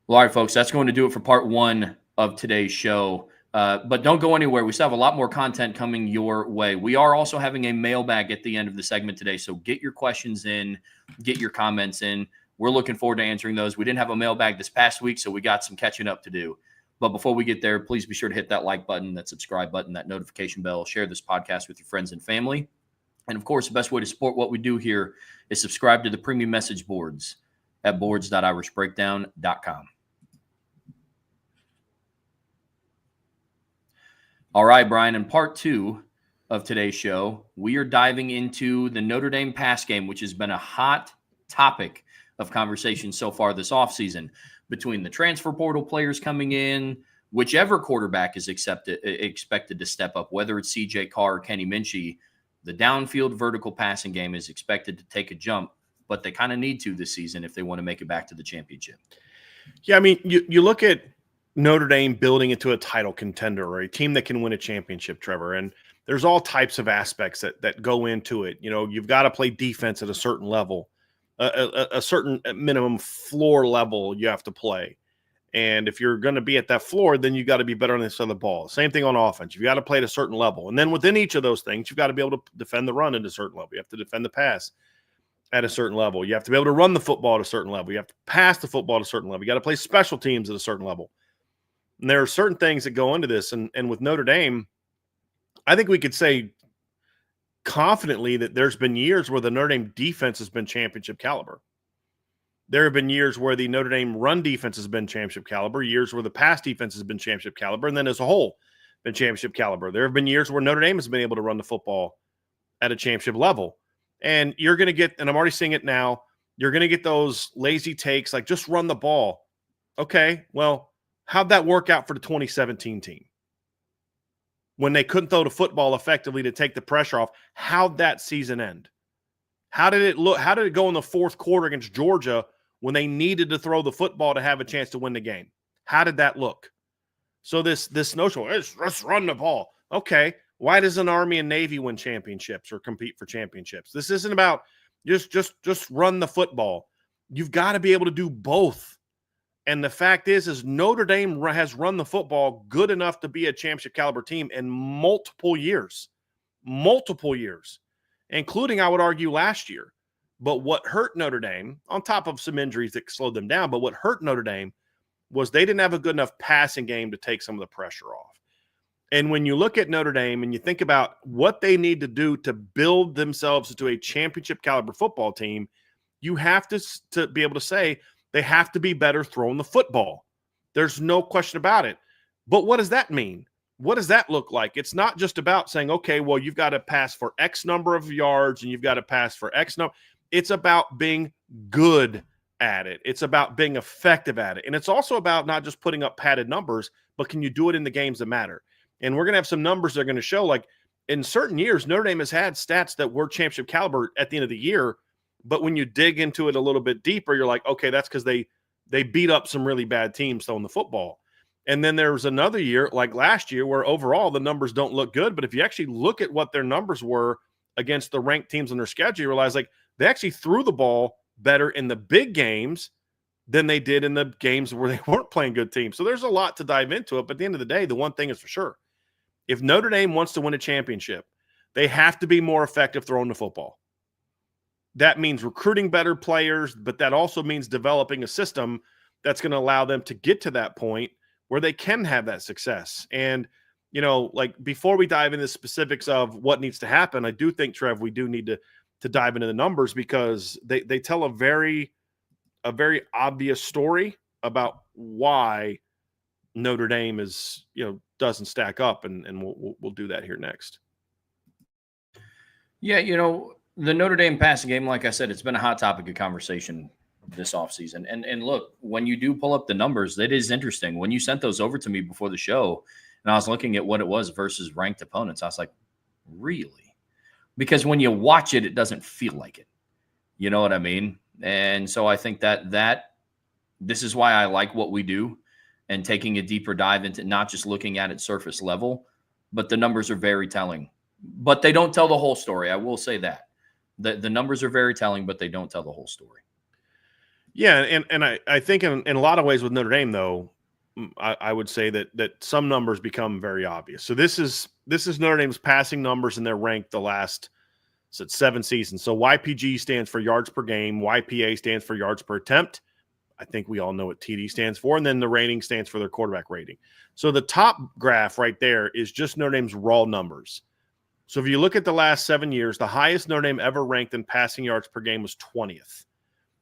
Well, all right, folks, that's going to do it for part one of today's show. But don't go anywhere. We still have a lot more content coming your way. We are also having a mailbag at the end of the segment today. So get your questions in, get your comments in. We're looking forward to answering those. We didn't have a mailbag this past week, so we got some catching up to do. But before we get there, please be sure to hit that like button, that subscribe button, that notification bell. Share this podcast with your friends and family. And, of course, the best way to support what we do here is subscribe to the premium message boards at boards.irishbreakdown.com. All right, Brian, in part two of today's show, we are diving into the Notre Dame pass game, which has been a hot topic of conversation so far this offseason, between the transfer portal players coming in, whichever quarterback is expected to step up, whether it's CJ Carr or Kenny Minchie. The downfield vertical passing game is expected to take a jump, but they kind of need to this season if they want to make it back to the championship. Yeah, I mean, you look at Notre Dame building into a title contender or a team that can win a championship, Trevor, and there's all types of aspects that go into it. You've got to play defense at a certain level, a certain minimum floor level you have to play. And if you're going to be at that floor, then you got to be better on this side of the ball. Same thing on offense. You got to play at a certain level. And then within each of those things, you've got to be able to defend the run at a certain level. You have to defend the pass. at a certain level. You have to be able to run the football at a certain level. You have to pass the football at a certain level. You got to play special teams at a certain level. And there are certain things that go into this. And with Notre Dame, I think we could say confidently that there's been years where the Notre Dame defense has been championship caliber. There have been years where the Notre Dame run defense has been championship caliber, years where the pass defense has been championship caliber, and then as a whole, been championship caliber. There have been years where Notre Dame has been able to run the football at a championship level. And you're going to get, and I'm already seeing it now, you're going to get those lazy takes like just run the ball. Okay, well, how'd that work out for the 2017 team? When they couldn't throw the football effectively to take the pressure off, how'd that season end? How did it look? How did it go in the fourth quarter against Georgia when they needed to throw the football to have a chance to win the game? How did that look? So this notion, let's run the ball. Okay, why does an Army and Navy win championships or compete for championships? This isn't about just run the football. You've got to be able to do both. And the fact is Notre Dame has run the football good enough to be a championship caliber team in multiple years, including, I would argue, last year. But what hurt Notre Dame, on top of some injuries that slowed them down, but what hurt Notre Dame was they didn't have a good enough passing game to take some of the pressure off. And when you look at Notre Dame and you think about what they need to do to build themselves into a championship caliber football team, you have to be able to say they have to be better throwing the football. There's no question about it. But what does that mean? What does that look like? It's not just about saying, okay, well, you've got to pass for X number of yards and you've got to pass for X number. It's about being good at it. It's about being effective at it. And it's also about not just putting up padded numbers, but can you do it in the games that matter? And we're going to have some numbers that are going to show, like in certain years, Notre Dame has had stats that were championship caliber at the end of the year. But when you dig into it a little bit deeper, you're like, okay, that's because they beat up some really bad teams throwing the football. And then there was another year, like last year, where overall the numbers don't look good. But if you actually look at what their numbers were against the ranked teams on their schedule, you realize like they actually threw the ball better in the big games than they did in the games where they weren't playing good teams. So there's a lot to dive into it. But at the end of the day, the one thing is for sure, if Notre Dame wants to win a championship, they have to be more effective throwing the football. That means recruiting better players, but that also means developing a system that's going to allow them to get to that point where they can have that success. And, you know, like before we dive into the specifics of what needs to happen, I do think, Trev, we do need to dive into the numbers because they tell a very obvious story about why Notre Dame is, you know, doesn't stack up, and we'll do that here next. Yeah, you know, the Notre Dame passing game, like I said, it's been a hot topic of conversation this offseason. And look, when you do pull up the numbers, that is interesting. When you sent those over to me before the show, and I was looking at what it was versus ranked opponents, I was like, really? Because when you watch it, it doesn't feel like it. You know what I mean? And so I think that this is why I like what we do and taking a deeper dive into not just looking at it surface level, but the numbers are very telling. But they don't tell the whole story. I will say that. The numbers are very telling, but they don't tell the whole story. Yeah, and I think in a lot of ways with Notre Dame, though, I would say that some numbers become very obvious. So this is Notre Dame's passing numbers, and they're ranked the last 7 seasons. So YPG stands for yards per game. YPA stands for yards per attempt. I think we all know what TD stands for. And then the rating stands for their quarterback rating. So the top graph right there is just Notre Dame's raw numbers. So if you look at the last 7 years, the highest Notre Dame ever ranked in passing yards per game was 20th.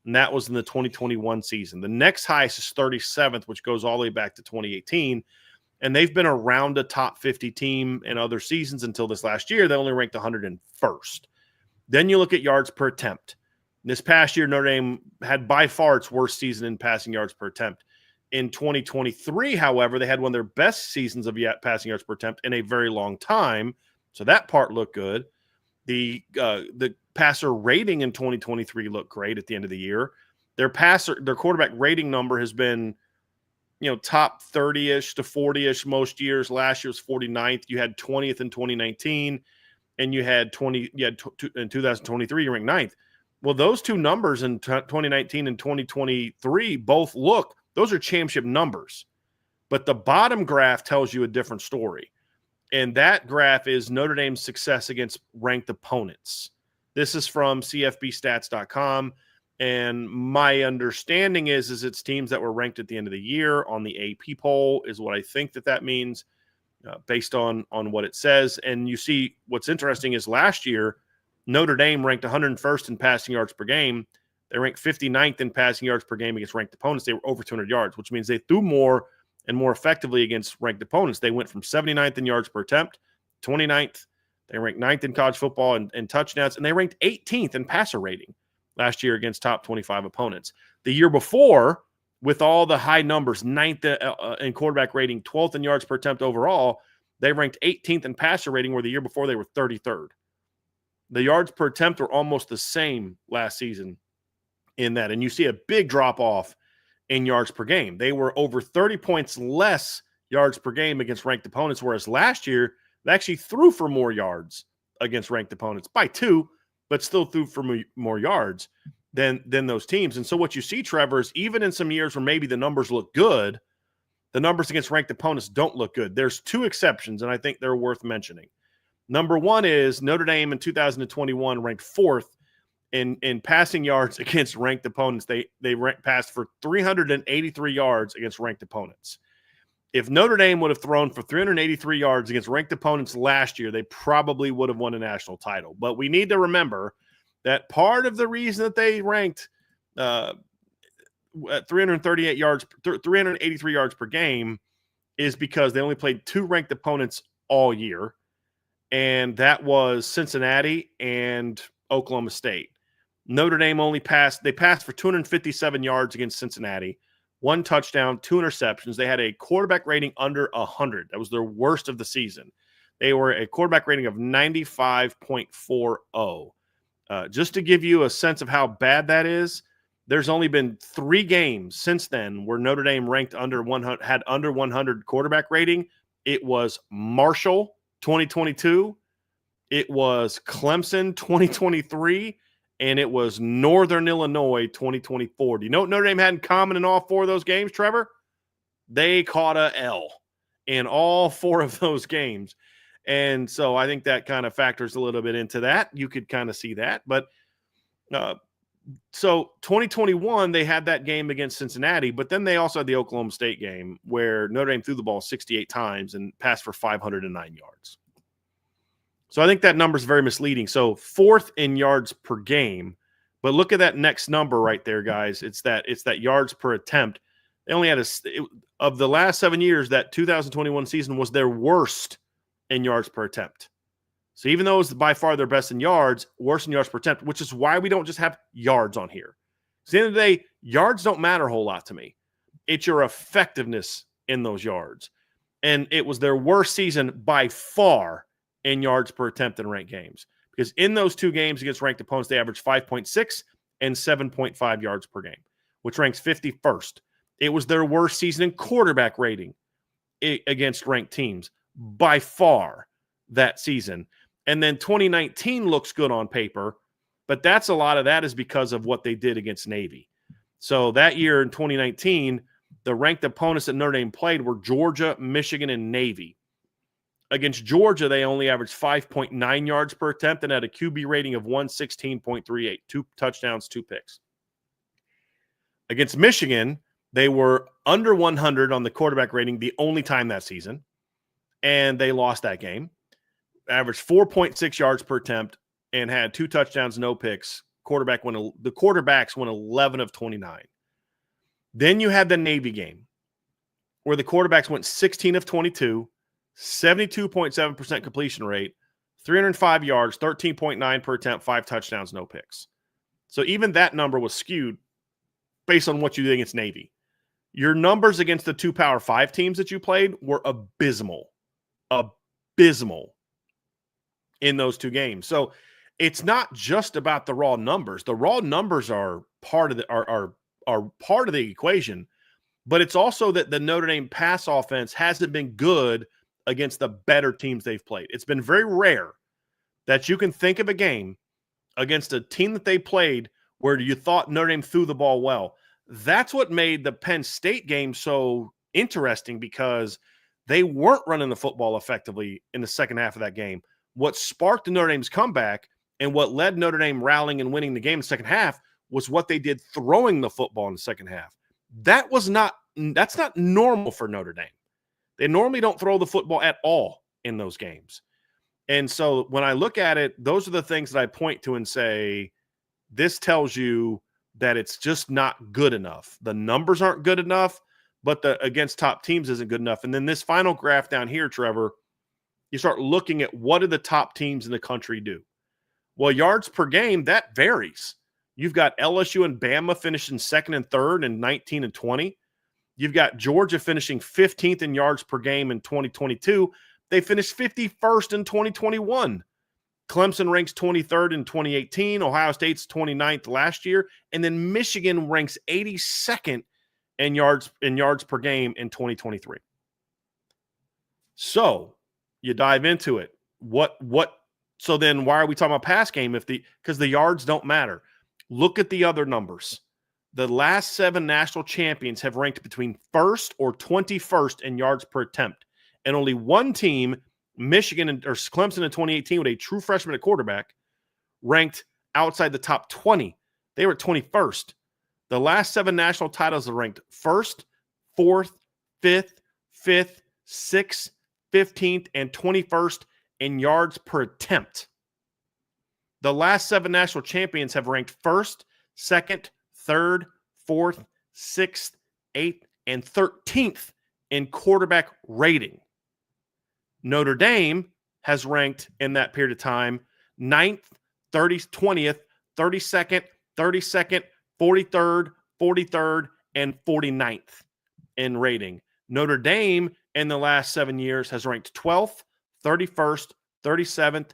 And that was in the 2021 season. The next highest is 37th, which goes all the way back to 2018. And they've been around a top 50 team in other seasons until this last year. They only ranked 101st. Then you look at yards per attempt. This past year, Notre Dame had by far its worst season in passing yards per attempt. In 2023, however, they had one of their best seasons of passing yards per attempt in a very long time. So that part looked good. The passer rating in 2023 looked great at the end of the year. Their quarterback rating number has been, you know, top 30-ish to 40-ish most years. Last year was 49th. You had 20th in 2019, and you had in 2023, you ranked 9th. Well, those two numbers in 2019 and 2023 both those are championship numbers. But the bottom graph tells you a different story. And that graph is Notre Dame's success against ranked opponents. This is from CFBstats.com. And my understanding is it's teams that were ranked at the end of the year on the AP poll is what I think that means based on what it says. And you see what's interesting is last year, Notre Dame ranked 101st in passing yards per game. They ranked 59th in passing yards per game against ranked opponents. They were over 200 yards, which means they threw more and more effectively against ranked opponents. They went from 79th in yards per attempt, 29th. They ranked 9th in college football in touchdowns, and they ranked 18th in passer rating last year against top 25 opponents. The year before, with all the high numbers, 9th in quarterback rating, 12th in yards per attempt overall, they ranked 18th in passer rating, where the year before they were 33rd. The yards per attempt were almost the same last season in that. And you see a big drop-off in yards per game. They were over 30 points less yards per game against ranked opponents, whereas last year they actually threw for more yards against ranked opponents by 2, but still threw for more yards than those teams. And so what you see, Trevor, is even in some years where maybe the numbers look good, the numbers against ranked opponents don't look good. There's 2 exceptions, and I think they're worth mentioning. Number one is Notre Dame in 2021 ranked 4th in passing yards against ranked opponents. They passed for 383 yards against ranked opponents. If Notre Dame would have thrown for 383 yards against ranked opponents last year, they probably would have won a national title. But we need to remember that part of the reason that they ranked at 383 yards per game is because they only played 2 ranked opponents all year, and that was Cincinnati and Oklahoma State. Notre Dame passed for 257 yards against Cincinnati, 1 touchdown, 2 interceptions. They had a quarterback rating under 100. That was their worst of the season. They were a quarterback rating of 95.40. Just to give you a sense of how bad that is, there's only been 3 games since then where Notre Dame ranked under 100, had under 100 quarterback rating. It was Marshall 2022, it was Clemson 2023, and it was Northern Illinois 2024. Do you know what Notre Dame had in common in all 4 of those games, Trevor? They caught a L in all 4 of those games. And so I think that kind of factors a little bit into that. You could kind of see that. But so 2021, they had that game against Cincinnati, but then they also had the Oklahoma State game where Notre Dame threw the ball 68 times and passed for 509 yards. So I think that number is very misleading. So 4th in yards per game, but look at that next number right there, guys. It's that yards per attempt. They only had of the last 7 years, that 2021 season was their worst in yards per attempt. So even though it was by far their best in yards, worse in yards per attempt, which is why we don't just have yards on here. At the end of the day, yards don't matter a whole lot to me. It's your effectiveness in those yards. And it was their worst season by far in yards per attempt in ranked games. Because in those 2 games against ranked opponents, they averaged 5.6 and 7.5 yards per game, which ranks 51st. It was their worst season in quarterback rating against ranked teams by far that season. And then 2019 looks good on paper, but a lot of that is because of what they did against Navy. So that year in 2019, the ranked opponents that Notre Dame played were Georgia, Michigan, and Navy. Against Georgia, they only averaged 5.9 yards per attempt and had a QB rating of 116.38, 2 touchdowns, 2 picks. Against Michigan, they were under 100 on the quarterback rating the only time that season, and they lost that game. Averaged 4.6 yards per attempt and had 2 touchdowns, no picks. The quarterbacks went 11 of 29. Then you had the Navy game where the quarterbacks went 16 of 22, 72.7% completion rate, 305 yards, 13.9 per attempt, 5 touchdowns, no picks. So even that number was skewed based on what you did against Navy. Your numbers against the 2 Power 5 teams that you played were abysmal in those 2 games. So it's not just about the raw numbers. The raw numbers are part of the part of the equation, but it's also that the Notre Dame pass offense hasn't been good against the better teams they've played. It's been very rare that you can think of a game against a team that they played where you thought Notre Dame threw the ball well. That's what made the Penn State game so interesting, because they weren't running the football effectively in the second half of that game. What sparked the Notre Dame's comeback And what led Notre Dame rallying and winning the game in the second half was what they did throwing the football in the second half. That's not normal for Notre Dame. They normally don't throw the football at all in those games. And so when I look at it, those are the things that I point to and say, this tells you that it's just not good enough. The numbers aren't good enough, but the against top teams isn't good enough. And then this final graph down here, Trevor, you start looking at what do the top teams in the country do? Well, yards per game, that varies. You've got LSU and Bama finishing second and third in 19 and 20. You've got Georgia finishing 15th in yards per game in 2022. They finished 51st in 2021. Clemson ranks 23rd in 2018. Ohio State's 29th last year. And then Michigan ranks 82nd in yards per game in 2023. So you dive into it. So then why are we talking about pass game because the yards don't matter? Look at the other numbers. The last 7 national champions have ranked between 1st or 21st in yards per attempt. And only one team, Michigan or Clemson in 2018 with a true freshman at quarterback, ranked outside the top 20. They were at 21st. The last 7 national titles are ranked 1st, 4th, 5th, 6th, 15th, and 21st in yards per attempt. The last 7 national champions have ranked 1st, 2nd, 3rd, 4th, 6th, 8th, and 13th in quarterback rating. Notre Dame has ranked in that period of time 9th, 20th, 32nd, 43rd, and 49th in rating. Notre Dame in the last 7 years has ranked 12th, 31st, 37th,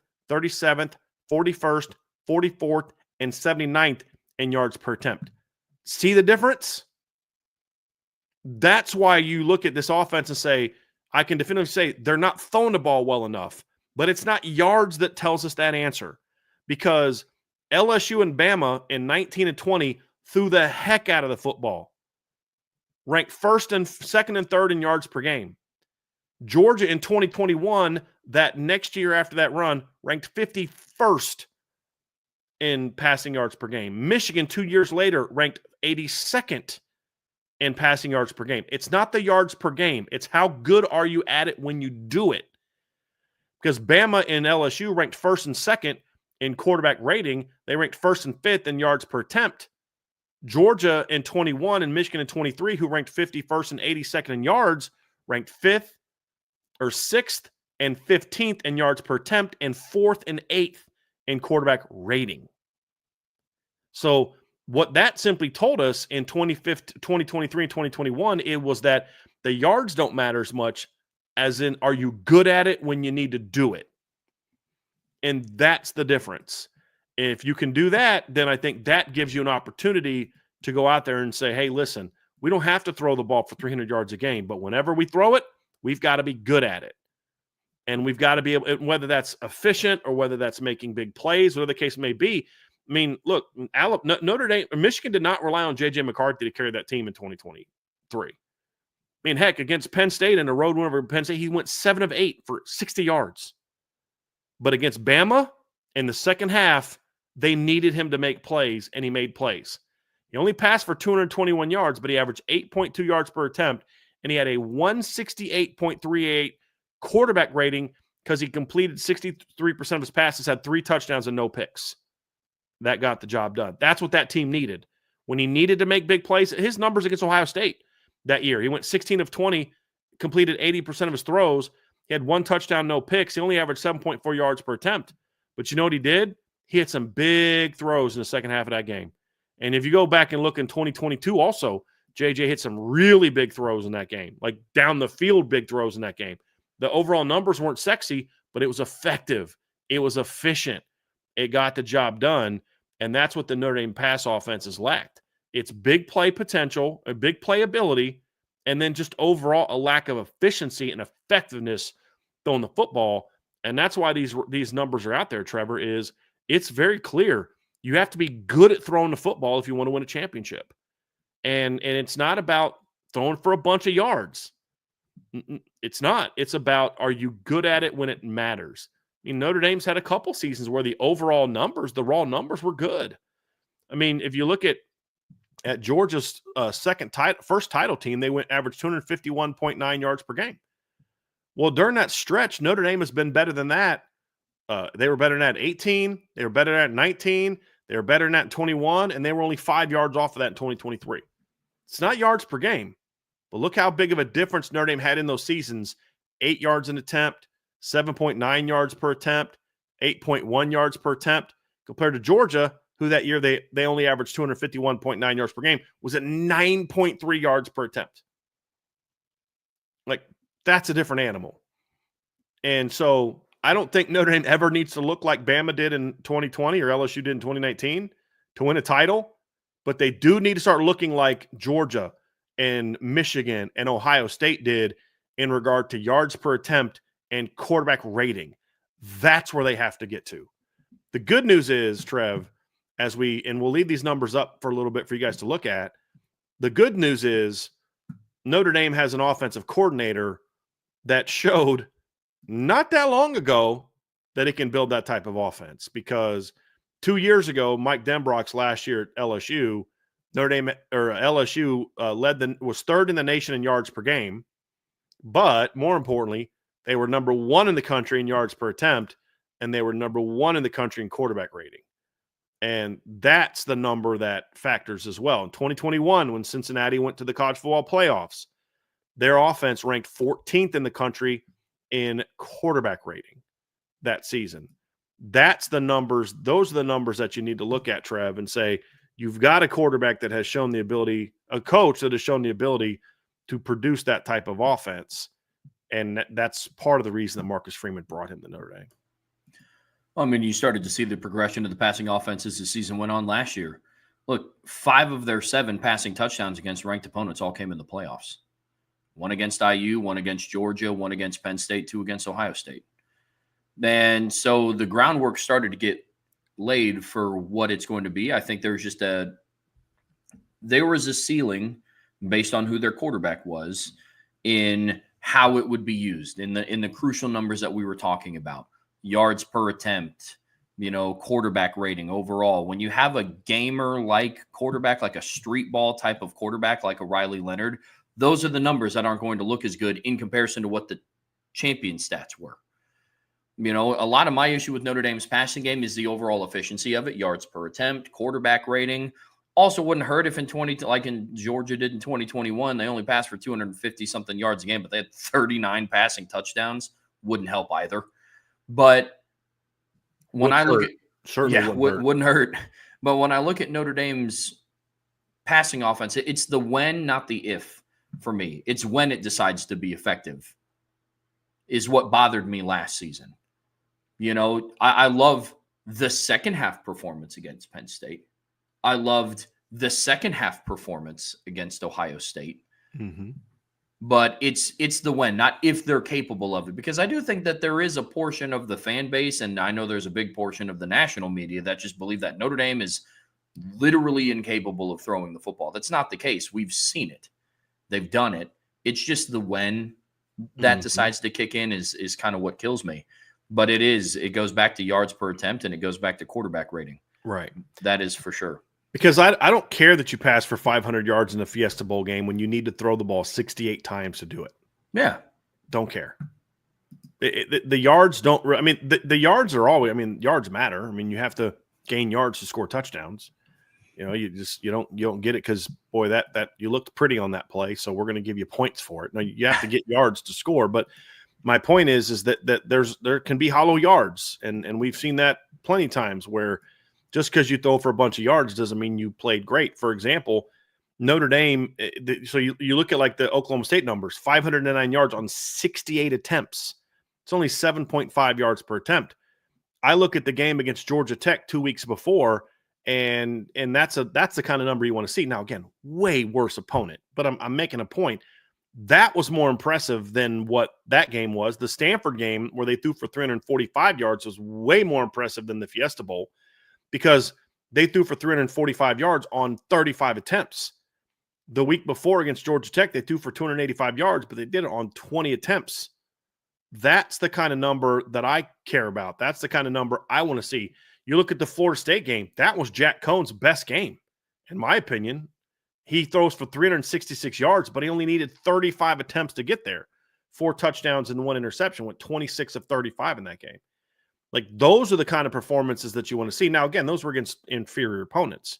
41st, 44th, and 79th in yards per attempt. See the difference? That's why you look at this offense and say, I can definitively say they're not throwing the ball well enough, but it's not yards that tells us that answer, because LSU and Bama in 19 and 20 threw the heck out of the football, ranked 1st and 2nd and 3rd in yards per game. Georgia in 2021, that next year after that run, ranked 51st in passing yards per game. Michigan 2 years later ranked 82nd in passing yards per game. It's not the yards per game. It's how good are you at it when you do it. Because Bama and LSU ranked 1st and 2nd in quarterback rating. They ranked 1st and 5th in yards per attempt. Georgia in 21 and Michigan in 23, who ranked 51st and 82nd in yards, ranked 5th or 6th and 15th in yards per attempt and 4th and 8th in quarterback rating. So what that simply told us in 2023 and 2021, it was that the yards don't matter as much as in, are you good at it when you need to do it? And that's the difference. If you can do that, then I think that gives you an opportunity to go out there and say, hey, listen, we don't have to throw the ball for 300 yards a game, but whenever we throw it, we've got to be good at it. And we've got to be able, whether that's efficient or whether that's making big plays, whatever the case may be. I mean, look, Notre Dame, Michigan did not rely on J.J. McCarthy to carry that team in 2023. I mean, heck, against Penn State in a road win over Penn State, he went 7 of 8 for 60 yards. But against Bama, in the second half, they needed him to make plays, and he made plays. He only passed for 221 yards, but he averaged 8.2 yards per attempt, and he had a 168.38 quarterback rating because he completed 63% of his passes, had 3 touchdowns and no picks. That got the job done. That's what that team needed. When he needed to make big plays, his numbers against Ohio State that year, he went 16 of 20, completed 80% of his throws. He had 1 touchdown, no picks. He only averaged 7.4 yards per attempt. But you know what he did? He had some big throws in the second half of that game. And if you go back and look in 2022 also, JJ hit some really big throws in that game, like down the field big throws in that game. The overall numbers weren't sexy, but it was effective. It was efficient. It got the job done, and that's what the Notre Dame pass offense has lacked. It's big play potential, a big play ability, and then just overall a lack of efficiency and effectiveness throwing the football. And that's why these numbers are out there, Trevor, is it's very clear. You have to be good at throwing the football if you want to win a championship. And it's not about throwing for a bunch of yards. It's not. It's about, are you good at it when it matters? mean, Notre Dame's had a couple seasons where the overall numbers, the raw numbers were good. I mean, if you look at Georgia's first title team, they went average 251.9 yards per game. Well, during that stretch, Notre Dame has been better than that. They were better than that in 18. They were better than that in 19. They were better than that in 21, and they were only 5 yards off of that in 2023. It's not yards per game, but look how big of a difference Notre Dame had in those seasons. 8 yards an attempt, 7.9 yards per attempt, 8.1 yards per attempt, compared to Georgia, who that year they only averaged 251.9 yards per game, was at 9.3 yards per attempt. Like, that's a different animal. And so I don't think Notre Dame ever needs to look like Bama did in 2020 or LSU did in 2019 to win a title, but they do need to start looking like Georgia and Michigan and Ohio State did in regard to yards per attempt and quarterback rating. That's where they have to get to. The good news is, Trev, and we'll leave these numbers up for a little bit for you guys to look at. The good news is Notre Dame has an offensive coordinator that showed not that long ago that it can build that type of offense, because 2 years ago, Mike Denbrock's last year at LSU, LSU was third in the nation in yards per game, but more importantly, they were number 1 in the country in yards per attempt, and they were number 1 in the country in quarterback rating. And that's the number that factors as well. In 2021, when Cincinnati went to the college football playoffs, their offense ranked 14th in the country in quarterback rating that season. That's the numbers. Those are the numbers that you need to look at, Trev, and say, you've got a quarterback that has shown the ability, a coach that has shown the ability to produce that type of offense. And that's part of the reason that Marcus Freeman brought him to Notre Dame. I mean, you started to see the progression of the passing offense as the season went on last year. Look, 5 of their 7 passing touchdowns against ranked opponents all came in the playoffs. 1 against IU, 1 against Georgia, 1 against Penn State, 2 against Ohio State. And so the groundwork started to get laid for what it's going to be. I think there was a ceiling based on who their quarterback was in how it would be used in the crucial numbers that we were talking about. Yards per attempt, quarterback rating overall. When you have a gamer-like quarterback, like a street ball type of quarterback, like a Riley Leonard, those are the numbers that aren't going to look as good in comparison to what the champion stats were. A lot of my issue with Notre Dame's passing game is the overall efficiency of it, yards per attempt, quarterback rating. Also wouldn't hurt if like in Georgia did in 2021, they only passed for 250-something yards a game, but they had 39 passing touchdowns. Wouldn't help either. But when I look at wouldn't hurt. But when I look at Notre Dame's passing offense, it's the when, not the if for me. It's when it decides to be effective is what bothered me last season. I love the second half performance against Penn State. I loved the second half performance against Ohio State. Mm-hmm. But it's the when, not if they're capable of it. Because I do think that there is a portion of the fan base, and I know there's a big portion of the national media that just believe that Notre Dame is literally incapable of throwing the football. That's not the case. We've seen it. They've done it. It's just the when that decides to kick in is kind of what kills me. But it goes back to yards per attempt, and it goes back to quarterback rating. Right. That is for sure. Because I don't care that you pass for 500 yards in the Fiesta Bowl game when you need to throw the ball 68 times to do it. Yeah. Don't care. The yards don't – I mean, the yards are always – I mean, yards matter. I mean, you have to gain yards to score touchdowns. You don't get it because, boy, that you looked pretty on that play, so we're going to give you points for it. No, you have to get yards to score. But my point is that there can be hollow yards, and we've seen that plenty of times where – just because you throw for a bunch of yards doesn't mean you played great. For example, Notre Dame, so you look at like the Oklahoma State numbers, 509 yards on 68 attempts. It's only 7.5 yards per attempt. I look at the game against Georgia Tech 2 weeks before, and that's the kind of number you want to see. Now, again, way worse opponent, but I'm making a point. That was more impressive than what that game was. The Stanford game where they threw for 345 yards was way more impressive than the Fiesta Bowl, because they threw for 345 yards on 35 attempts. The week before against Georgia Tech, they threw for 285 yards, but they did it on 20 attempts. That's the kind of number that I care about. That's the kind of number I want to see. You look at the Florida State game, that was Jack Cohn's best game, in my opinion. He throws for 366 yards, but he only needed 35 attempts to get there. 4 touchdowns and 1 interception, went 26 of 35 in that game. Like, those are the kind of performances that you want to see. Now, again, those were against inferior opponents.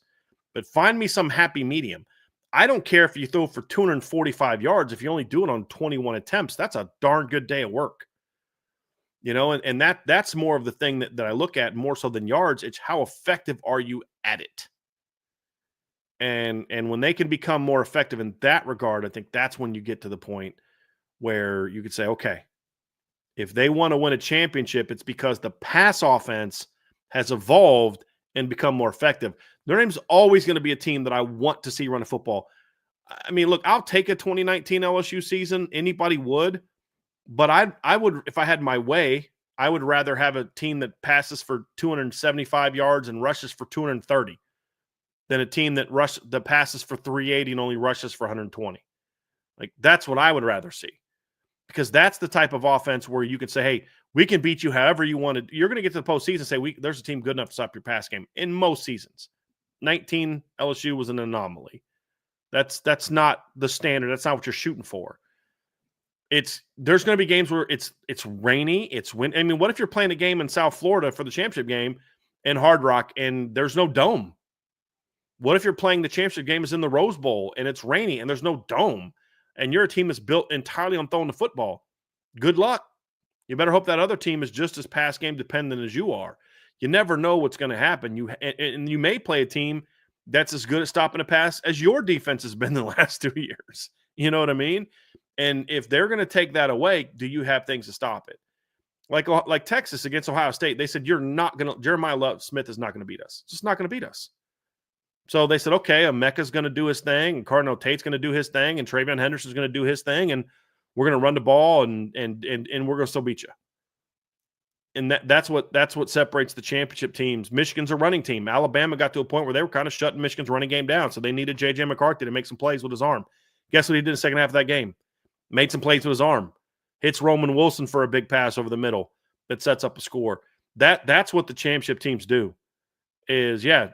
But find me some happy medium. I don't care if you throw for 245 yards. If you only do it on 21 attempts, that's a darn good day of work. You know, and that's more of the thing that I look at more so than yards. It's how effective are you at it? And when they can become more effective in that regard, I think that's when you get to the point where you could say, okay, if they want to win a championship, it's because the pass offense has evolved and become more effective. Notre Dame's always going to be a team that I want to see run a football. I mean, look, I'll take a 2019 LSU season. Anybody would. But I would, if I had my way, I would rather have a team that passes for 275 yards and rushes for 230 than a team that passes for 380 and only rushes for 120. Like, that's what I would rather see. Because that's the type of offense where you can say, hey, we can beat you however you wanted. You're going to get to the postseason and say, there's a team good enough to stop your pass game in most seasons. 19 LSU was an anomaly. That's not the standard. That's not what you're shooting for. There's going to be games where it's rainy, it's wind. I mean, what if you're playing a game in South Florida for the championship game in Hard Rock and there's no dome? What if you're playing the championship game is in the Rose Bowl and it's rainy and there's no dome and you're a team that's built entirely on throwing the football? Good luck. You better hope that other team is just as pass game dependent as you are. You never know what's going to happen. You may play a team that's as good at stopping a pass as your defense has been the last 2 years. You know what I mean? And if they're going to take that away, do you have things to stop it? Like Texas against Ohio State, they said, Jeremiah Love Smith is not going to beat us. It's just not going to beat us. So they said, okay, Emeka's going to do his thing, and Cardinal Tate's going to do his thing, and Travion Henderson's going to do his thing, and we're going to run the ball, and we're going to still beat you. And that's what separates the championship teams. Michigan's a running team. Alabama got to a point where they were kind of shutting Michigan's running game down, so they needed J.J. McCarthy to make some plays with his arm. Guess what he did in the second half of that game? Made some plays with his arm. Hits Roman Wilson for a big pass over the middle that sets up a score. That's what the championship teams do. Is, yeah,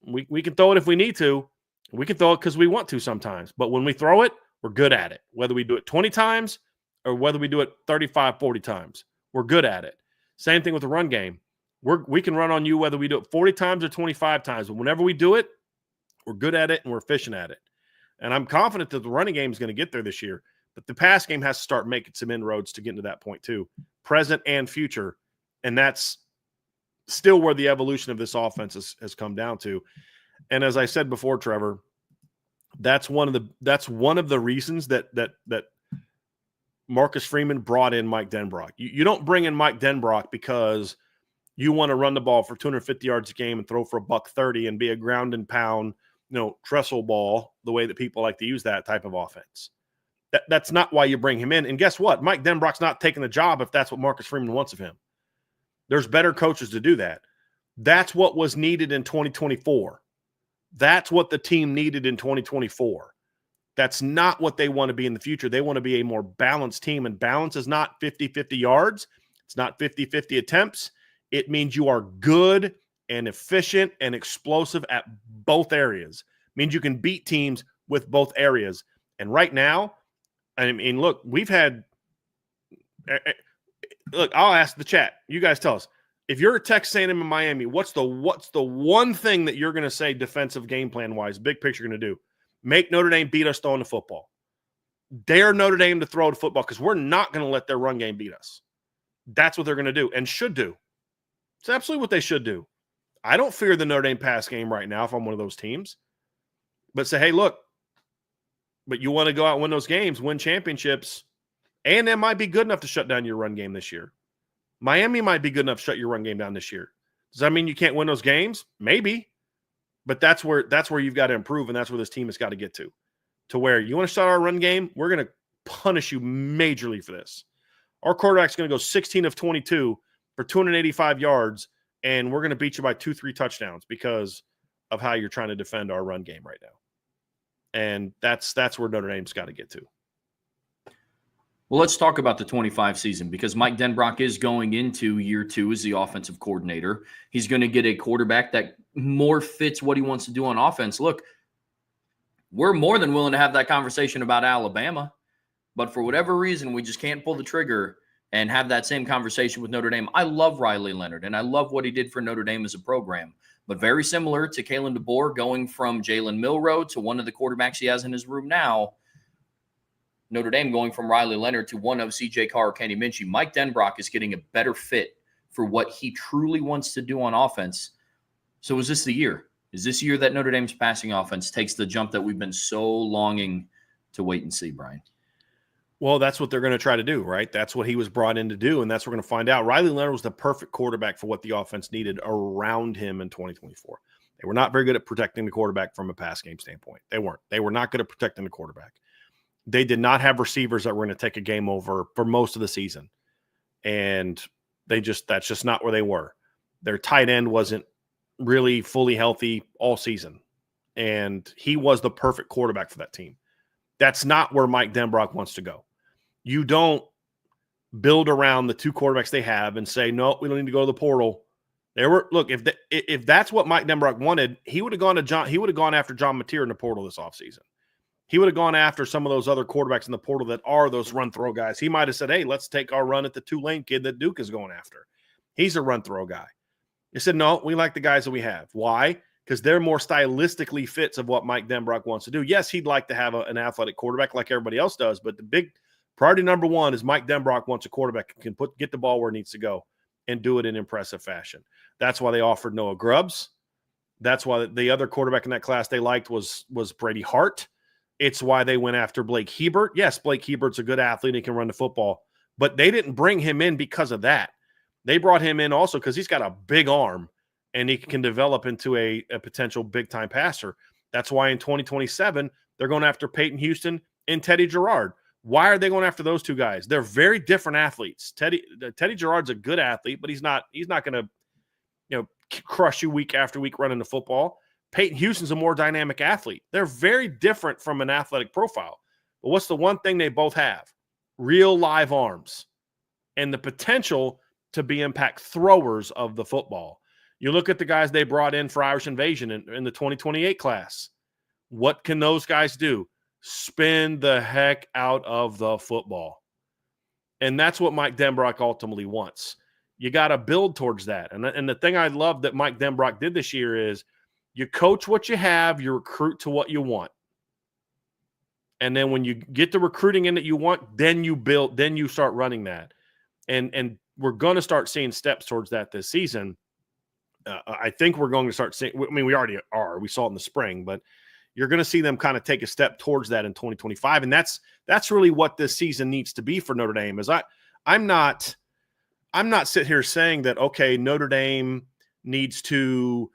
we can throw it if we need to. We can throw it because we want to sometimes. But when we throw it, we're good at it. Whether we do it 20 times or whether we do it 35, 40 times, we're good at it. Same thing with the run game. We can run on you whether we do it 40 times or 25 times. But whenever we do it, we're good at it and we're efficient at it. And I'm confident that the running game is going to get there this year. But the pass game has to start making some inroads to get into that point too, present and future. And that's still where the evolution of this offense has come down to. And as I said before, Trevor, that's one of the reasons that Marcus Freeman brought in Mike Denbrock. You don't bring in Mike Denbrock because you want to run the ball for 250 yards a game and throw for $130 and be a ground and pound, trestle ball, the way that people like to use that type of offense. That's not why you bring him in. And guess what? Mike Denbrock's not taking the job if that's what Marcus Freeman wants of him. There's better coaches to do that. That's what was needed in 2024. That's what the team needed in 2024. That's not what they want to be in the future. They want to be a more balanced team, and balance is not 50-50 yards. It's not 50-50 attempts. It means you are good and efficient and explosive at both areas. It means you can beat teams with both areas. And right now, I mean, look, I'll ask the chat. You guys tell us. If you're a Texas A&M in Miami, what's the one thing that you're going to say defensive game plan wise, big picture going to do? Make Notre Dame beat us throwing the football. Dare Notre Dame to throw the football because we're not going to let their run game beat us. That's what they're going to do and should do. It's absolutely what they should do. I don't fear the Notre Dame pass game right now if I'm one of those teams. But say, hey, look, but you want to go out and win those games, win championships, A&M might be good enough to shut down your run game this year. Miami might be good enough to shut your run game down this year. Does that mean you can't win those games? Maybe. But that's where you've got to improve, and that's where this team has got to get to where you want to start our run game, we're going to punish you majorly for this. Our quarterback's going to go 16 of 22 for 285 yards, and we're going to beat you by 2-3 touchdowns because of how you're trying to defend our run game right now. And that's where Notre Dame's got to get to. Well, let's talk about the 25 season because Mike Denbrock is going into year 2 as the offensive coordinator. He's going to get a quarterback that more fits what he wants to do on offense. Look, we're more than willing to have that conversation about Alabama, but for whatever reason, we just can't pull the trigger and have that same conversation with Notre Dame. I love Riley Leonard, and I love what he did for Notre Dame as a program, but very similar to Kalen DeBoer going from Jalen Milroe to one of the quarterbacks he has in his room now, Notre Dame going from Riley Leonard to one of C.J. Carr or Kenny Minchey. Mike Denbrock is getting a better fit for what he truly wants to do on offense. So is this the year? Is this year that Notre Dame's passing offense takes the jump that we've been so longing to wait and see, Brian? Well, that's what they're going to try to do, right? That's what he was brought in to do, and that's what we're going to find out. Riley Leonard was the perfect quarterback for what the offense needed around him in 2024. They were not very good at protecting the quarterback from a pass game standpoint. They weren't. They were not good at protecting the quarterback. They did not have receivers that were going to take a game over for most of the season, and that's just not where they were. Their tight end wasn't really fully healthy all season, and he was the perfect quarterback for that team. That's not where Mike Denbrock wants to go. You don't build around the two quarterbacks they have and say, no, we don't need to go to the portal. If that's what Mike Denbrock wanted, he would have gone after John Mateer in the portal this offseason. He would have gone after some of those other quarterbacks in the portal that are those run throw guys. He might have said, hey, let's take our run at the Tulane kid that Duke is going after. He's a run throw guy. He said, no, we like the guys that we have. Why? Because they're more stylistically fits of what Mike Denbrock wants to do. Yes, he'd like to have an athletic quarterback like everybody else does, but the big priority number one is Mike Denbrock wants a quarterback who can get the ball where it needs to go and do it in impressive fashion. That's why they offered Noah Grubbs. That's why the other quarterback in that class they liked was Brady Hart. It's why they went after Blake Hebert. Yes, Blake Hebert's a good athlete. He can run the football, but they didn't bring him in because of that. They brought him in also because he's got a big arm and he can develop into a potential big-time passer. That's why in 2027, they're going after Peyton Houston and Teddy Gerard. Why are they going after those two guys? They're very different athletes. Teddy Gerard's a good athlete, but he's not going to crush you week after week running the football. Peyton Houston's a more dynamic athlete. They're very different from an athletic profile. But what's the one thing they both have? Real live arms and the potential to be impact throwers of the football. You look at the guys they brought in for Irish Invasion in the 2028 class. What can those guys do? Spin the heck out of the football. And that's what Mike Denbrock ultimately wants. You got to build towards that. And the thing I love that Mike Denbrock did this year is you coach what you have, you recruit to what you want. And then when you get the recruiting in that you want, then you start running that. And we're going to start seeing steps towards that this season. I think we're going to start seeing, we already are. We saw it in the spring, but you're going to see them kind of take a step towards that in 2025. And that's really what this season needs to be for Notre Dame. Is I'm not sitting here saying that, okay, Notre Dame needs to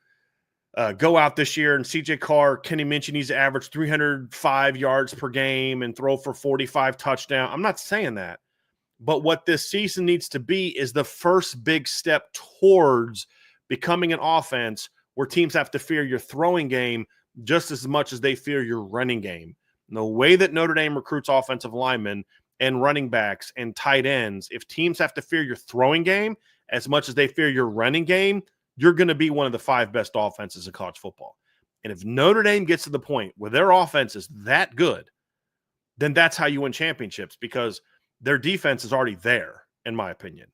go out this year and CJ Carr, Kenny Minchey needs to average 305 yards per game and throw for 45 touchdowns. I'm not saying that. But what this season needs to be is the first big step towards becoming an offense where teams have to fear your throwing game just as much as they fear your running game. And the way that Notre Dame recruits offensive linemen and running backs and tight ends, if teams have to fear your throwing game as much as they fear your running game, you're going to be one of the 5 best offenses in college football. And if Notre Dame gets to the point where their offense is that good, then that's how you win championships, because their defense is already there, in my opinion.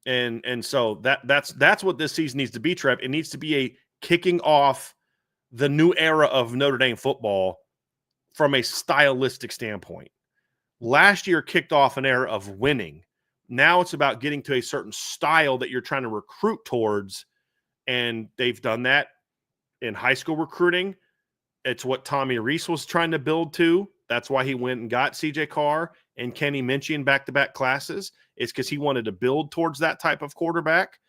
And so that's what this season needs to be, Trev. It needs to be a kicking off the new era of Notre Dame football from a stylistic standpoint. Last year kicked off an era of winning. Now it's about getting to a certain style that you're trying to recruit towards, and they've done that in high school recruiting. It's what Tommy Rees was trying to build to. That's why he went and got CJ Carr and Kenny Minchey in back-to-back classes. It's because he wanted to build towards that type of quarterback.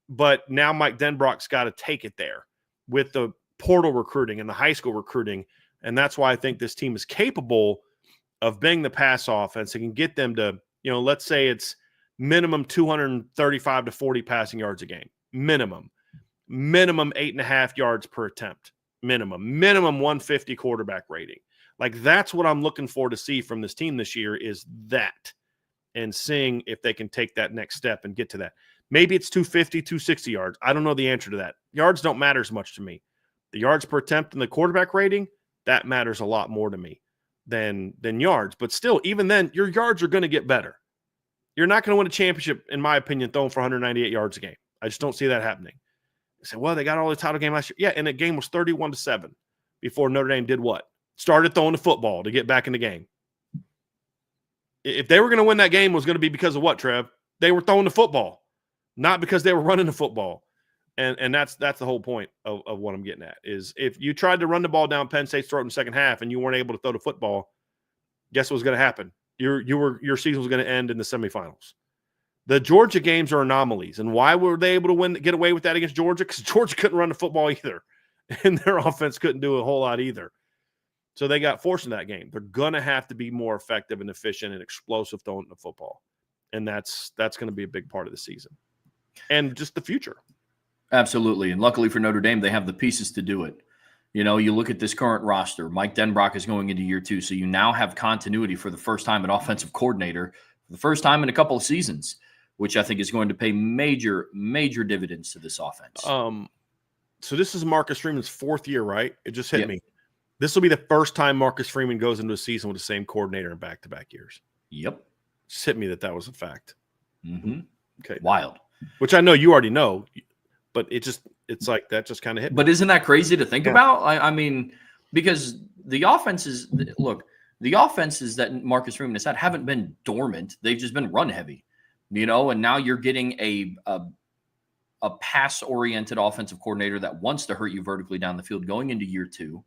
But now Mike Denbrock's got to take it there with the portal recruiting and the high school recruiting. And that's why I think this team is capable of being the pass offense and can get them to, let's say it's minimum 235 to 40 passing yards a game. Minimum 8.5 yards per attempt. Minimum 150 quarterback rating. Like, that's what I'm looking for to see from this team this year is that, and seeing if they can take that next step and get to that. Maybe it's 250, 260 yards. I don't know the answer to that. Yards don't matter as much to me. The yards per attempt and the quarterback rating, that matters a lot more to me than yards. But still, even then, your yards are going to get better. You're not going to win a championship, in my opinion, throwing for 198 yards a game. I just don't see that happening. I say, well, they got all the title game last year. Yeah, and the game was 31-7 before Notre Dame did what? Started throwing the football to get back in the game. If they were going to win that game, it was going to be because of what, Trev? They were throwing the football, not because they were running the football. And that's the whole point of what I'm getting at is if you tried to run the ball down Penn State's throat in the second half and you weren't able to throw the football, guess what was going to happen? Your season was going to end in the semifinals. The Georgia games are anomalies. And why were they able to get away with that against Georgia? Because Georgia couldn't run the football either. And their offense couldn't do a whole lot either. So they got forced in that game. They're going to have to be more effective and efficient and explosive throwing the football. And that's going to be a big part of the season. And just the future. Absolutely. And luckily for Notre Dame, they have the pieces to do it. You know, you look at this current roster. Mike Denbrock is going into year 2. So you now have continuity for the first time at offensive coordinator, for the first time in a couple of seasons, which I think is going to pay major, major dividends to this offense. So this is Marcus Freeman's 4th year, right? It just hit me. This will be the first time Marcus Freeman goes into a season with the same coordinator in back-to-back years. Yep. Just hit me that was a fact. Mm-hmm. Okay. Wild. Which I know you already know, but it's like that just kind of hit me. But isn't that crazy to think about? I mean, because the offenses that Marcus Freeman has had haven't been dormant. They've just been run heavy, you know, and now you're getting a pass-oriented offensive coordinator that wants to hurt you vertically down the field going into year 2.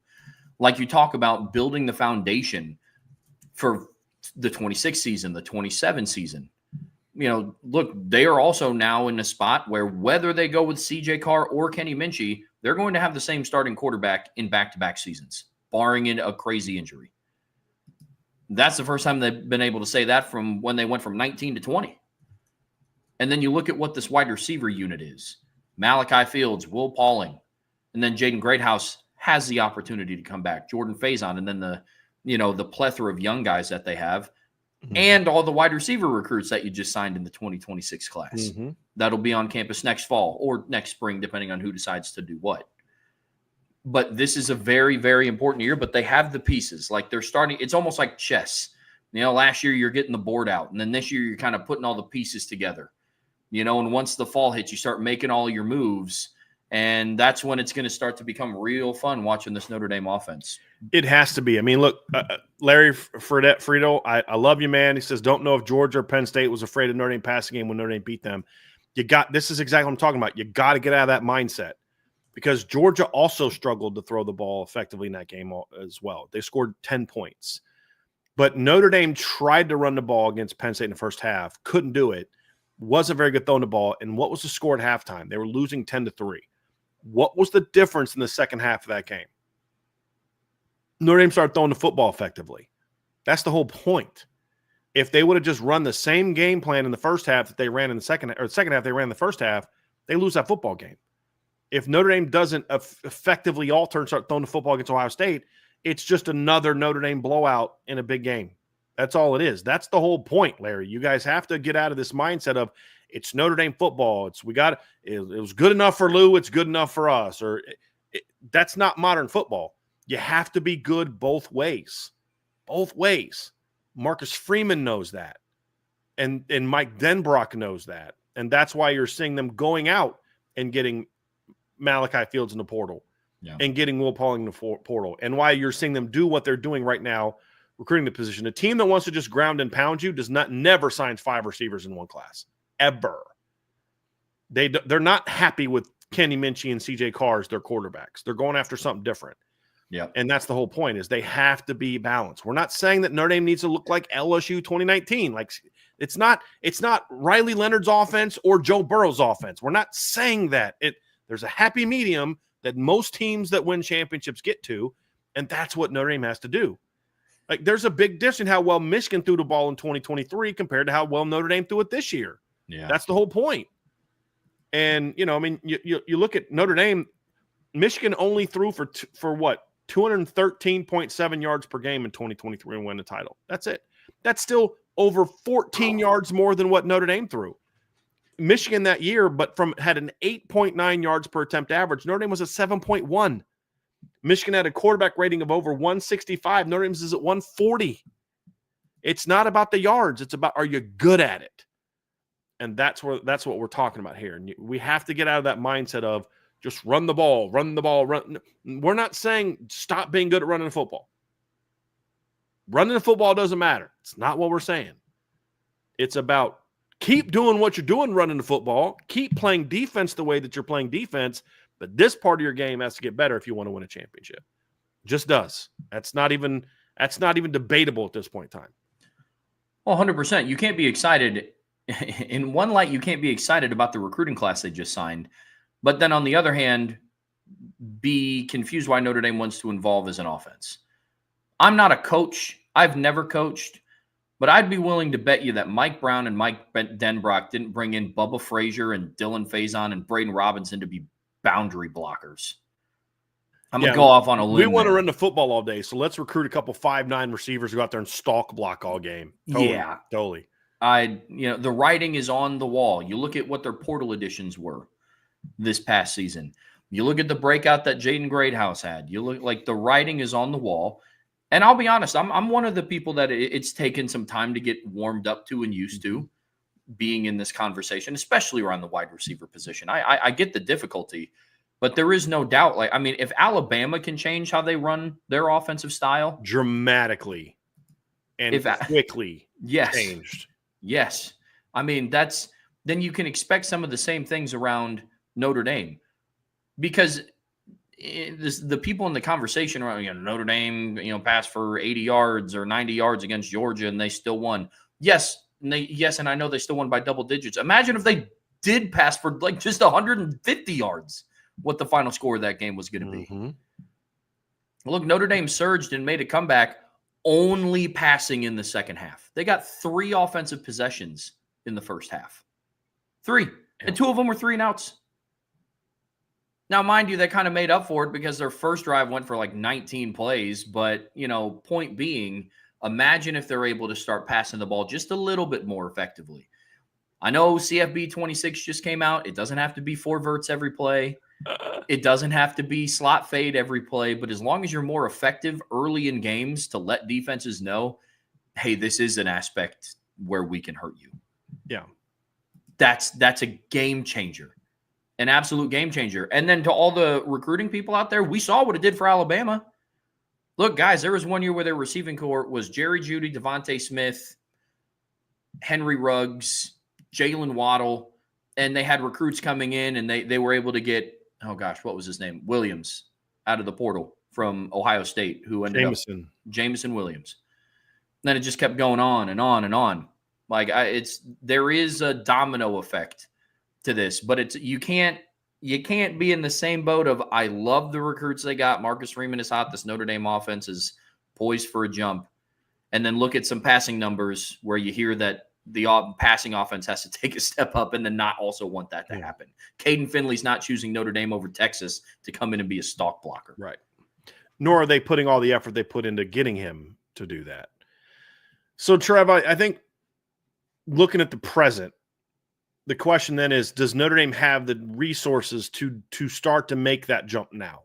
Like you talk about building the foundation for the 26 season, the 27 season. You know, look, they are also now in a spot where whether they go with CJ Carr or Kenny Minchie, they're going to have the same starting quarterback in back-to-back seasons, barring a crazy injury. That's the first time they've been able to say that from when they went from 19 to 20. And then you look at what this wide receiver unit is. Malachi Fields, Will Pauling, and then Jaden Greathouse has the opportunity to come back. Jordan Faison, and then the plethora of young guys that they have, and all the wide receiver recruits that you just signed in the 2026 class. That'll be on campus next fall or next spring, depending on who decides to do what. But this is a very, very important year, but they have the pieces. Like they're starting, it's almost like chess. You know, last year you're getting the board out, and then this year you're kind of putting all the pieces together. You know, and once the fall hits, you start making all your moves. And that's when it's going to start to become real fun watching this Notre Dame offense. It has to be. I mean, look, Larry Frito, I love you, man. He says, don't know if Georgia or Penn State was afraid of Notre Dame passing game when Notre Dame beat them. This is exactly what I'm talking about. You got to get out of that mindset because Georgia also struggled to throw the ball effectively in that game as well. They scored 10 points. But Notre Dame tried to run the ball against Penn State in the first half, couldn't do it, wasn't very good throwing the ball. And what was the score at halftime? They were losing 10-3. What was the difference in the second half of that game? Notre Dame started throwing the football effectively. That's the whole point. If they would have just run the same game plan in the first half that they ran in the second half they ran in the first half, they lose that football game. If Notre Dame doesn't effectively alter and start throwing the football against Ohio State, it's just another Notre Dame blowout in a big game. That's all it is. That's the whole point, Larry. You guys have to get out of this mindset of it's Notre Dame football. It was good enough for Lou. It's good enough for us. That's not modern football. You have to be good both ways. Both ways. Marcus Freeman knows that. And Mike Denbrock knows that. And that's why you're seeing them going out and getting Malachi Fields in the portal and getting Will Pauling in the portal. And why you're seeing them do what they're doing right now, recruiting the position. A team that wants to just ground and pound you never signs 5 receivers in one class. Ever. They're not happy with Kenny Minchie and CJ Carr as their quarterbacks. They're going after something different. Yeah. And that's the whole point is they have to be balanced. We're not saying that Notre Dame needs to look like LSU 2019. Like it's not Riley Leonard's offense or Joe Burrow's offense. We're not saying that. There's a happy medium that most teams that win championships get to, and that's what Notre Dame has to do. Like there's a big difference in how well Michigan threw the ball in 2023 compared to how well Notre Dame threw it this year. Yeah. That's the whole point. And, you know, I mean, you look at Notre Dame, Michigan only threw for what? 213.7 yards per game in 2023 and win the title. That's it. That's still over 14 yards more than what Notre Dame threw. Michigan that year, but had an 8.9 yards per attempt average. Notre Dame was at 7.1. Michigan had a quarterback rating of over 165. Notre Dame's is at 140. It's not about the yards. It's about, are you good at it? And that's what we're talking about here. And we have to get out of that mindset of just run the ball. We're not saying stop being good at running the football. Running the football doesn't matter. It's not what we're saying. It's about keep doing what you're doing running the football. Keep playing defense the way that you're playing defense. But this part of your game has to get better if you want to win a championship. Just does. That's not even debatable at this point in time. Well, 100%. You can't be excited. In one light, you can't be excited about the recruiting class they just signed. But then on the other hand, be confused why Notre Dame wants to involve as an offense. I'm not a coach. I've never coached. But I'd be willing to bet you that Mike Brown and Mike Denbrock didn't bring in Bubba Frazier and Dylan Faison and Braden Robinson to be boundary blockers. I'm going to go off on a limb. We want to run the football all day, so let's recruit a couple 5'9" receivers who go out there and stalk block all game. Totally. The writing is on the wall. You look at what their portal additions were this past season. You look at the breakout that Jaden Greathouse had. You look like the writing is on the wall. And I'll be honest, I'm one of the people that it's taken some time to get warmed up to and used to being in this conversation, especially around the wide receiver position. I get the difficulty, but there is no doubt. If Alabama can change how they run their offensive style dramatically and quickly, changed. Yes. Then you can expect some of the same things around Notre Dame, because the people in the conversation around, Notre Dame, passed for 80 yards or 90 yards against Georgia and they still won. Yes. And I know they still won by double digits. Imagine if they did pass for just 150 yards, what the final score of that game was going to be. Mm-hmm. Look, Notre Dame surged and made a comeback, only passing in the second half. They got 3 offensive possessions in the first half. 3. And 2 of them were 3-and-outs. Now, mind you, they kind of made up for it because their first drive went for 19 plays. But, point being, imagine if they're able to start passing the ball just a little bit more effectively. I know CFB 26 just came out. It doesn't have to be 4 verts every play. It doesn't have to be slot fade every play. But as long as you're more effective early in games to let defenses know, hey, this is an aspect where we can hurt you. Yeah. That's a game changer. An absolute game changer. And then to all the recruiting people out there, we saw what it did for Alabama. Look, guys, there was one year where their receiving corps was Jerry Jeudy, Devontae Smith, Henry Ruggs, Jalen Waddle, and they had recruits coming in, and they were able to get, what was his name? Williams out of the portal from Ohio State, who ended up Jameson Williams. And then it just kept going on and on and on. There is a domino effect to this, but you can't be in the same boat of, I love the recruits they got. Marcus Freeman is hot. This Notre Dame offense is poised for a jump. And then look at some passing numbers where you hear that the passing offense has to take a step up and then not also want that to happen. Caden Finley's not choosing Notre Dame over Texas to come in and be a stalk blocker. Right. Nor are they putting all the effort they put into getting him to do that. So, Trev, I think looking at the present, the question then is, does Notre Dame have the resources to start to make that jump now?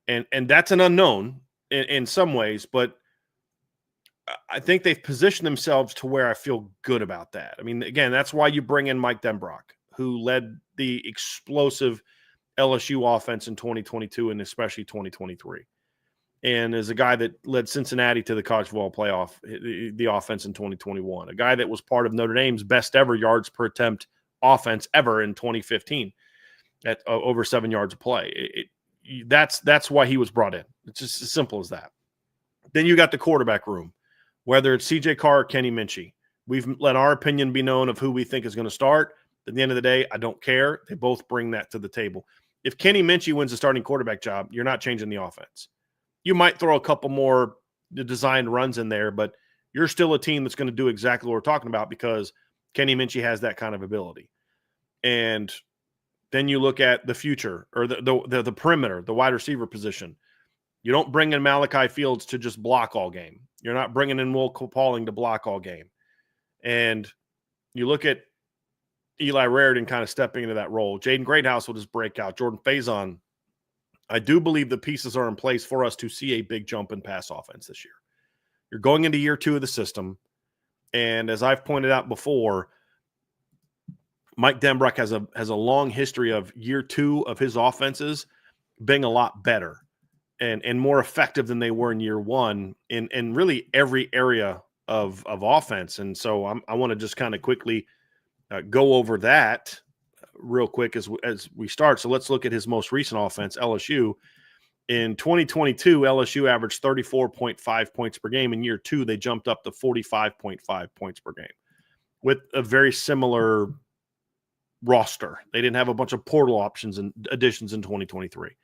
And that's an unknown in some ways, but I think they've positioned themselves to where I feel good about that. Again, that's why you bring in Mike Denbrock, who led the explosive LSU offense in 2022 and especially 2023. And is a guy that led Cincinnati to the college football playoff, the offense in 2021, a guy that was part of Notre Dame's best ever yards per attempt offense ever in 2015 at over 7 yards a play. That's why he was brought in. It's just as simple as that. Then you got the quarterback room, whether it's CJ Carr or Kenny Minchey. We've let our opinion be known of who we think is going to start. At the end of the day, I don't care. They both bring that to the table. If Kenny Minchey wins the starting quarterback job, you're not changing the offense. You might throw a couple more designed runs in there, but you're still a team that's going to do exactly what we're talking about because Kenny Minchey has that kind of ability. And then you look at the future or the perimeter, the wide receiver position. You don't bring in Malachi Fields to just block all game. You're not bringing in Will Pauling to block all game. And you look at Eli Raridan kind of stepping into that role. Jaden Greathouse will just break out. Jordan Faison. I do believe the pieces are in place for us to see a big jump in pass offense this year. You're going into year 2 of the system. And as I've pointed out before, Mike Denbrock has a long history of year 2 of his offenses being a lot better and more effective than they were in year 1 in really every area of offense. And so I want to just kind of quickly go over that real quick as we start. So let's look at his most recent offense, LSU. In 2022, LSU averaged 34.5 points per game. In year 2, they jumped up to 45.5 points per game with a very similar roster. They didn't have a bunch of portal options and additions in 2023.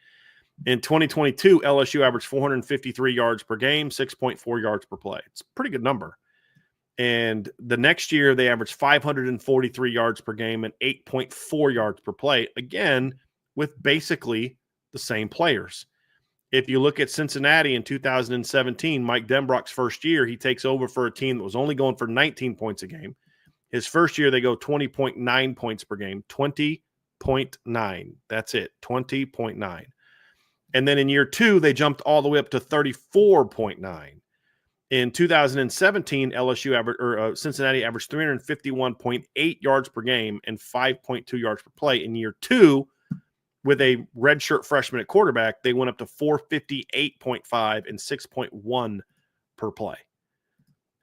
In 2022, LSU averaged 453 yards per game, 6.4 yards per play. It's a pretty good number. And the next year, they averaged 543 yards per game and 8.4 yards per play, again, with basically the same players. If you look at Cincinnati in 2017, Mike Denbrock's first year, he takes over for a team that was only going for 19 points a game. His first year, they go 20.9 points per game, 20.9. That's it, 20.9. And then in year 2, they jumped all the way up to 34.9. In 2017, Cincinnati averaged 351.8 yards per game and 5.2 yards per play. In year 2, with a redshirt freshman at quarterback, they went up to 458.5 and 6.1 per play.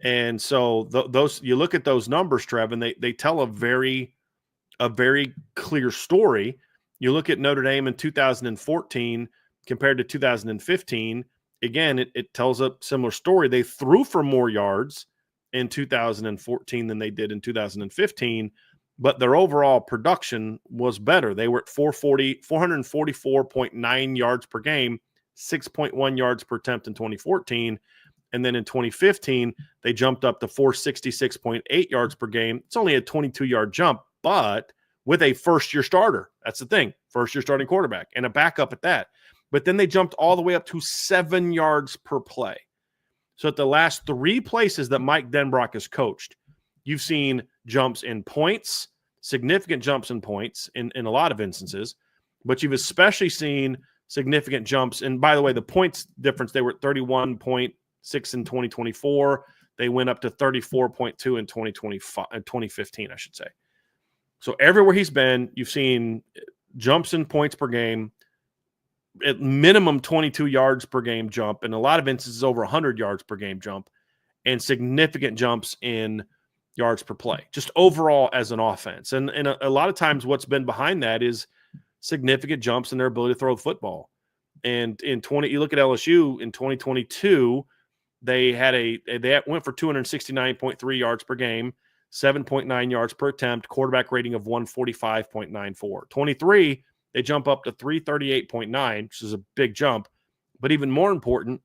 And so those, you look at those numbers, Trev, and they tell a very clear story. You look at Notre Dame in 2014 compared to 2015. Again, it tells a similar story. They threw for more yards in 2014 than they did in 2015, but their overall production was better. They were at 444.9 yards per game, 6.1 yards per attempt in 2014. And then in 2015, they jumped up to 466.8 yards per game. It's only a 22-yard jump, but with a first-year starter. That's the thing, first-year starting quarterback and a backup at that. But then they jumped all the way up to 7 yards per play. So at the last 3 places that Mike Denbrock has coached, you've seen jumps in points, significant jumps in points in a lot of instances, but you've especially seen significant jumps. And by the way, the points difference, they were at 31.6 in 2024. They went up to 34.2 in 2015, I should say. So everywhere he's been, you've seen jumps in points per game, at minimum 22 yards per game jump, and a lot of instances over 100 yards per game jump, and significant jumps in yards per play, just overall as an offense. And a lot of times what's been behind that is significant jumps in their ability to throw the football. And you look at LSU in 2022, they went for 269.3 yards per game, 7.9 yards per attempt, quarterback rating of 145.94. 23, they jump up to 338.9, which is a big jump. But even more important,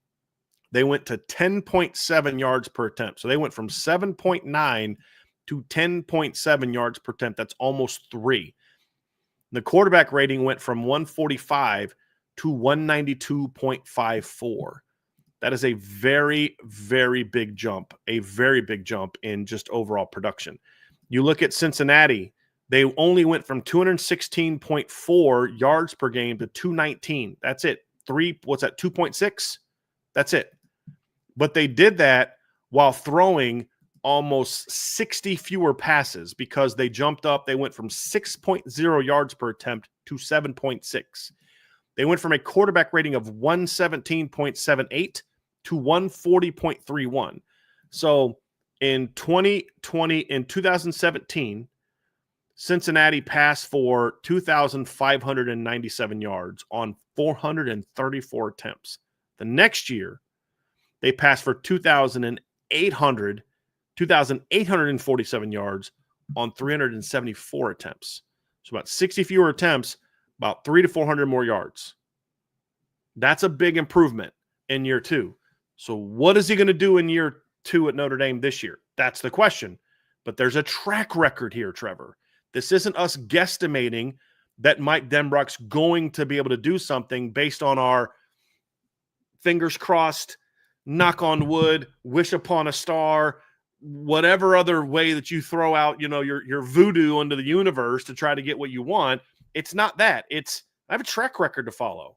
they went to 10.7 yards per attempt. So they went from 7.9 to 10.7 yards per attempt. That's almost 3. The quarterback rating went from 145 to 192.54. That is a very, very big jump, in just overall production. You look at Cincinnati, they only went from 216.4 yards per game to 219. That's it. 2.6? That's it. But they did that while throwing almost 60 fewer passes because they jumped up. They went from 6.0 yards per attempt to 7.6. They went from a quarterback rating of 117.78 to 140.31. So in 2017, Cincinnati passed for 2,597 yards on 434 attempts. The next year, they passed for 2,847 yards on 374 attempts. So about 60 fewer attempts, about 300 to 400 more yards. That's a big improvement in year 2. So what is he going to do in year 2 at Notre Dame this year? That's the question. But there's a track record here, Trevor. This isn't us guesstimating that Mike Denbrock's going to be able to do something based on our fingers crossed, knock on wood, wish upon a star, whatever other way that you throw out, your voodoo into the universe to try to get what you want. It's not that. It's, I have a track record to follow.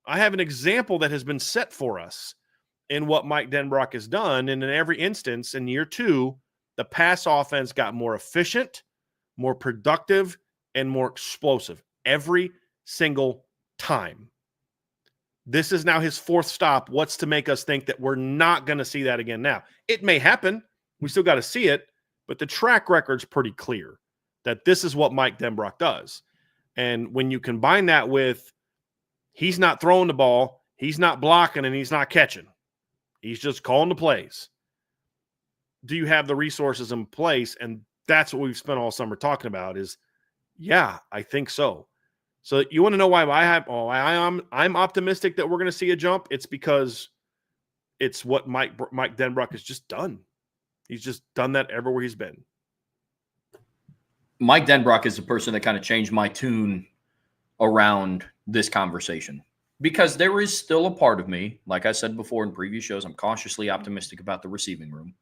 I have an example that has been set for us in what Mike Denbrock has done. And in every instance in year 2, the pass offense got more efficient, more productive, and more explosive every single time. This is now his 4th stop. What's to make us think that we're not going to see that again now? It may happen. We still got to see it, but the track record's pretty clear that this is what Mike Denbrock does. And when you combine that with he's not throwing the ball, he's not blocking, and he's not catching. He's just calling the plays. Do you have the resources in place? And that's what we've spent all summer talking about is, yeah, I think so. So you want to know why I'm optimistic that we're going to see a jump? It's because it's what Mike Denbrock has just done. He's just done that everywhere he's been. Mike Denbrock is the person that kind of changed my tune around this conversation because there is still a part of me, like I said before in previous shows, I'm cautiously optimistic about the receiving room.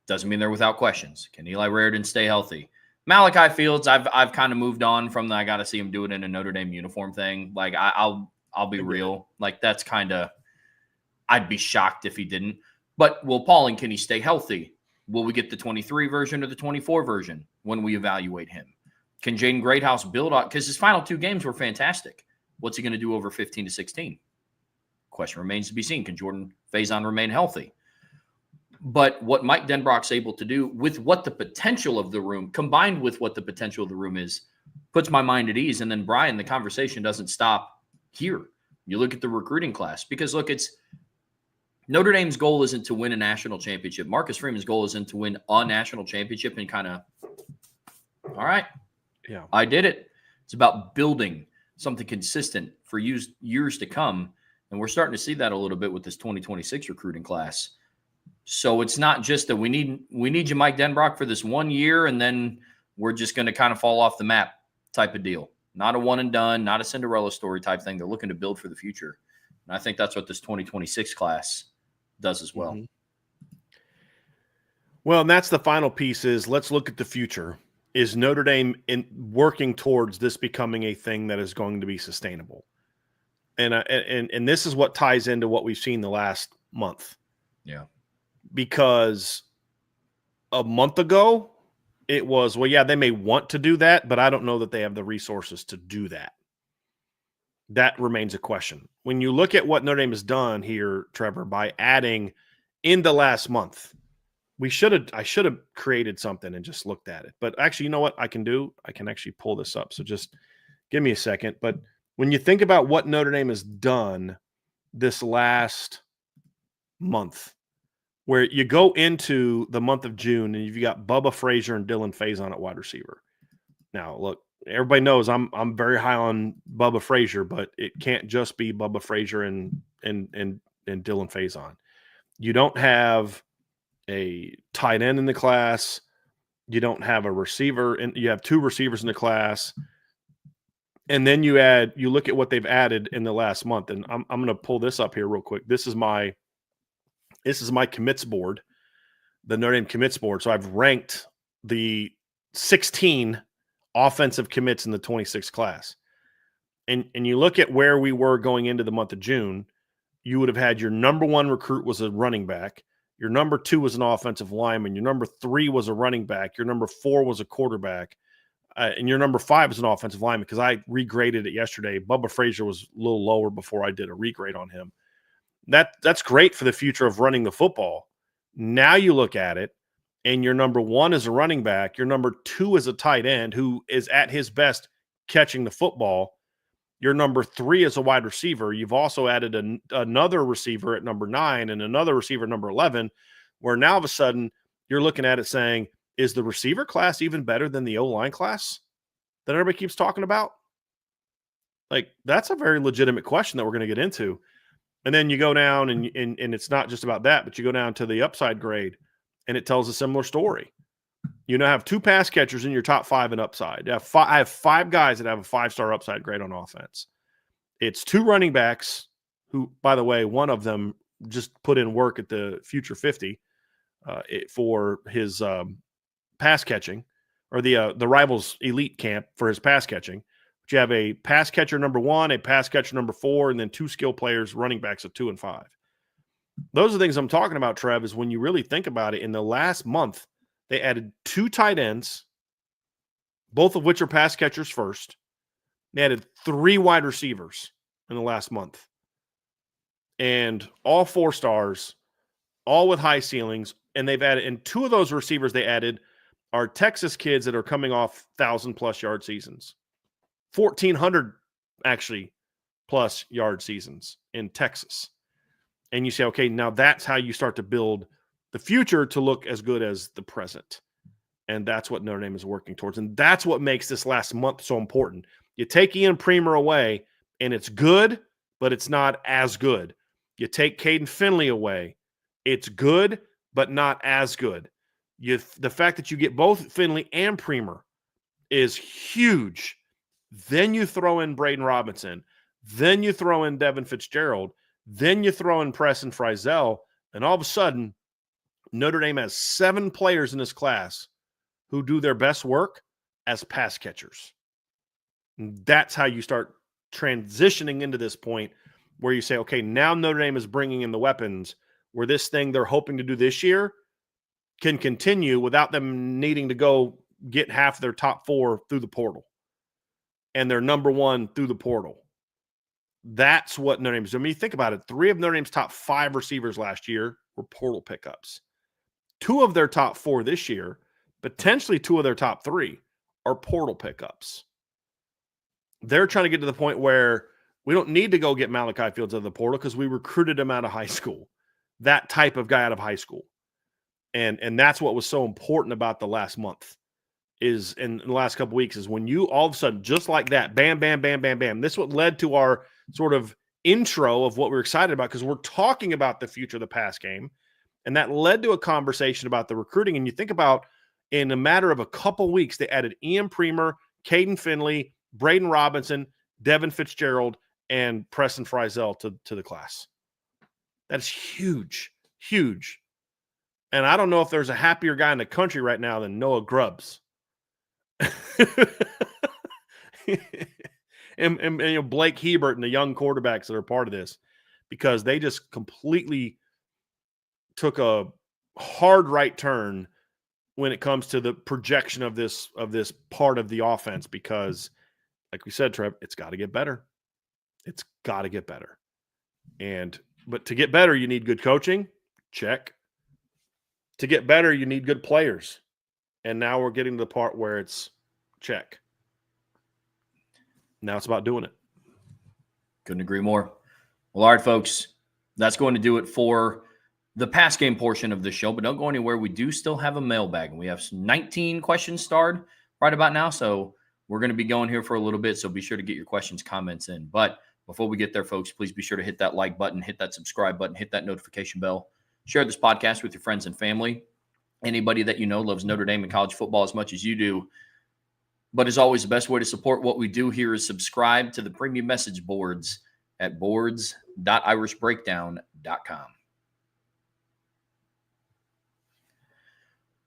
Doesn't mean they're without questions. Can Eli Raridon stay healthy? Malachi Fields, I've kind of moved on from the I got to see him do it in a Notre Dame uniform thing. Like I'll be real. Like that's kind of, I'd be shocked if he didn't. But Will Pauling, can he stay healthy? Will we get the 23 version or the 24 version when we evaluate him? Can Jaden Greathouse build on? Because his final 2 games were fantastic. What's he going to do over 15 to 16? Question remains to be seen. Can Jordan Faison remain healthy? But what Mike Denbrock's able to do with what the potential of the room, combined with what the potential of the room is, puts my mind at ease. And then, Brian, the conversation doesn't stop here. You look at the recruiting class. Because, look, it's Notre Dame's goal isn't to win a national championship. Marcus Freeman's goal isn't to win a national championship and kind of, all right, yeah, I did it. It's about building something consistent for years to come. And we're starting to see that a little bit with this 2026 recruiting class. So it's not just that we need you, Mike Denbrock, for this 1 year, and then we're just going to kind of fall off the map type of deal. Not a one and done, not a Cinderella story type thing. They're looking to build for the future. And I think that's what this 2026 class does as well. Mm-hmm. Well, and that's the final piece is let's look at the future. Is Notre Dame working towards this becoming a thing that is going to be sustainable? And this is what ties into what we've seen the last month. Yeah. Because a month ago, it was, well, yeah, they may want to do that, but I don't know that they have the resources to do that. That remains a question. When you look at what Notre Dame has done here, Trevor, by adding in the last month, I should have created something and just looked at it. But actually, you know what I can do? I can actually pull this up. So just give me a second. But when you think about what Notre Dame has done this last month, where you go into the month of June and you've got Bubba Frazier and Dylan Faison at wide receiver. Now, look, everybody knows I'm very high on Bubba Frazier, but it can't just be Bubba Frazier and Dylan Faison. You don't have a tight end in the class. You don't have a receiver, and you have 2 receivers in the class. And then you look at what they've added in the last month. And I'm going to pull this up here real quick. This is my commits board, the Notre Dame commits board. So I've ranked the 16 offensive commits in the 26 class. And you look at where we were going into the month of June, you would have had your number 1 recruit was a running back. Your number 2 was an offensive lineman. Your number 3 was a running back. Your number 4 was a quarterback. And your number 5 is an offensive lineman because I regraded it yesterday. Bubba Frazier was a little lower before I did a regrade on him. That's great for the future of running the football. Now you look at it, and your number 1 is a running back. Your number 2 is a tight end who is at his best catching the football. Your number 3 is a wide receiver. You've also added another receiver at number 9 and another receiver at number 11, where now all of a sudden you're looking at it saying, is the receiver class even better than the O-line class that everybody keeps talking about? Like, that's a very legitimate question that we're going to get into. And then you go down and it's not just about that, but you go down to the upside grade and it tells a similar story. You now have 2 pass catchers in your top 5 and upside. I have 5 guys that have a 5-star upside grade on offense. It's 2 running backs who, by the way, one of them just put in work at the Future 50 for his pass catching, or the Rivals Elite camp for his pass catching. But you have a pass catcher number 1, a pass catcher number 4, and then 2 skill players, running backs at 2 and 5. Those are the things I'm talking about, Trev, is when you really think about it, in the last month, they added 2 tight ends, both of which are pass catchers first. They added 3 wide receivers in the last month. And all 4 stars, all with high ceilings. And they've added, and 2 of those receivers they added are Texas kids that are coming off 1,000+ yard seasons. 1,400 actually plus yard seasons in Texas. And you say, okay, now that's how you start to build the future to look as good as the present. And that's what Notre Dame is working towards. And that's what makes this last month so important. You take Ian Premer away, and it's good, but it's not as good. You take Caden Finley away, it's good, but not as good. The fact that you get both Finley and Premer is huge. Then you throw in Braden Robinson. Then you throw in Devin Fitzgerald. Then you throw in Preston Frizzell. And all of a sudden, Notre Dame has 7 players in this class who do their best work as pass catchers. And that's how you start transitioning into this point where you say, okay, now Notre Dame is bringing in the weapons where this thing they're hoping to do this year can continue without them needing to go get half their top 4 through the portal and their number 1 through the portal. That's what Notre Dame is doing. I mean, you think about it. 3 of Notre Dame's top 5 receivers last year were portal pickups. 2 of their top 4 this year, potentially 2 of their top 3 are portal pickups. They're trying to get to the point where we don't need to go get Malachi Fields out of the portal because we recruited him out of high school. That type of guy out of high school. And that's what was so important about the last month is in the last couple of weeks is when you all of a sudden, just like that, bam, bam, bam, bam, bam. This is what led to our sort of intro of what we're excited about because we're talking about the future of the pass game. And that led to a conversation about the recruiting. And you think about in a matter of a couple weeks, they added Ian Premer, Caden Finley, Braden Robinson, Devin Fitzgerald, and Preston Frizzell to the class. That's huge, huge. And I don't know if there's a happier guy in the country right now than Noah Grubbs. and you know, Blake Hebert and the young quarterbacks that are part of this, because they just completely took a hard right turn when it comes to the projection of this part of the offense. Because, like we said, Trev, it's got to get better. It's got to get better. But to get better, you need good coaching. Check. To get better, you need good players. And now we're getting to the part where it's check. Now it's about doing it. Couldn't agree more. Well, all right, folks, that's going to do it for the pass game portion of the show. But don't go anywhere. We do still have a mailbag, and we have 19 questions starred right about now. So we're going to be going here for a little bit. So be sure to get your questions, comments in. But before we get there, folks, please be sure to hit that like button, hit that subscribe button, hit that notification bell. Share this podcast with your friends and family. Anybody that you know loves Notre Dame and college football as much as you do. But as always, the best way to support what we do here is subscribe to the premium message boards at boards.irishbreakdown.com.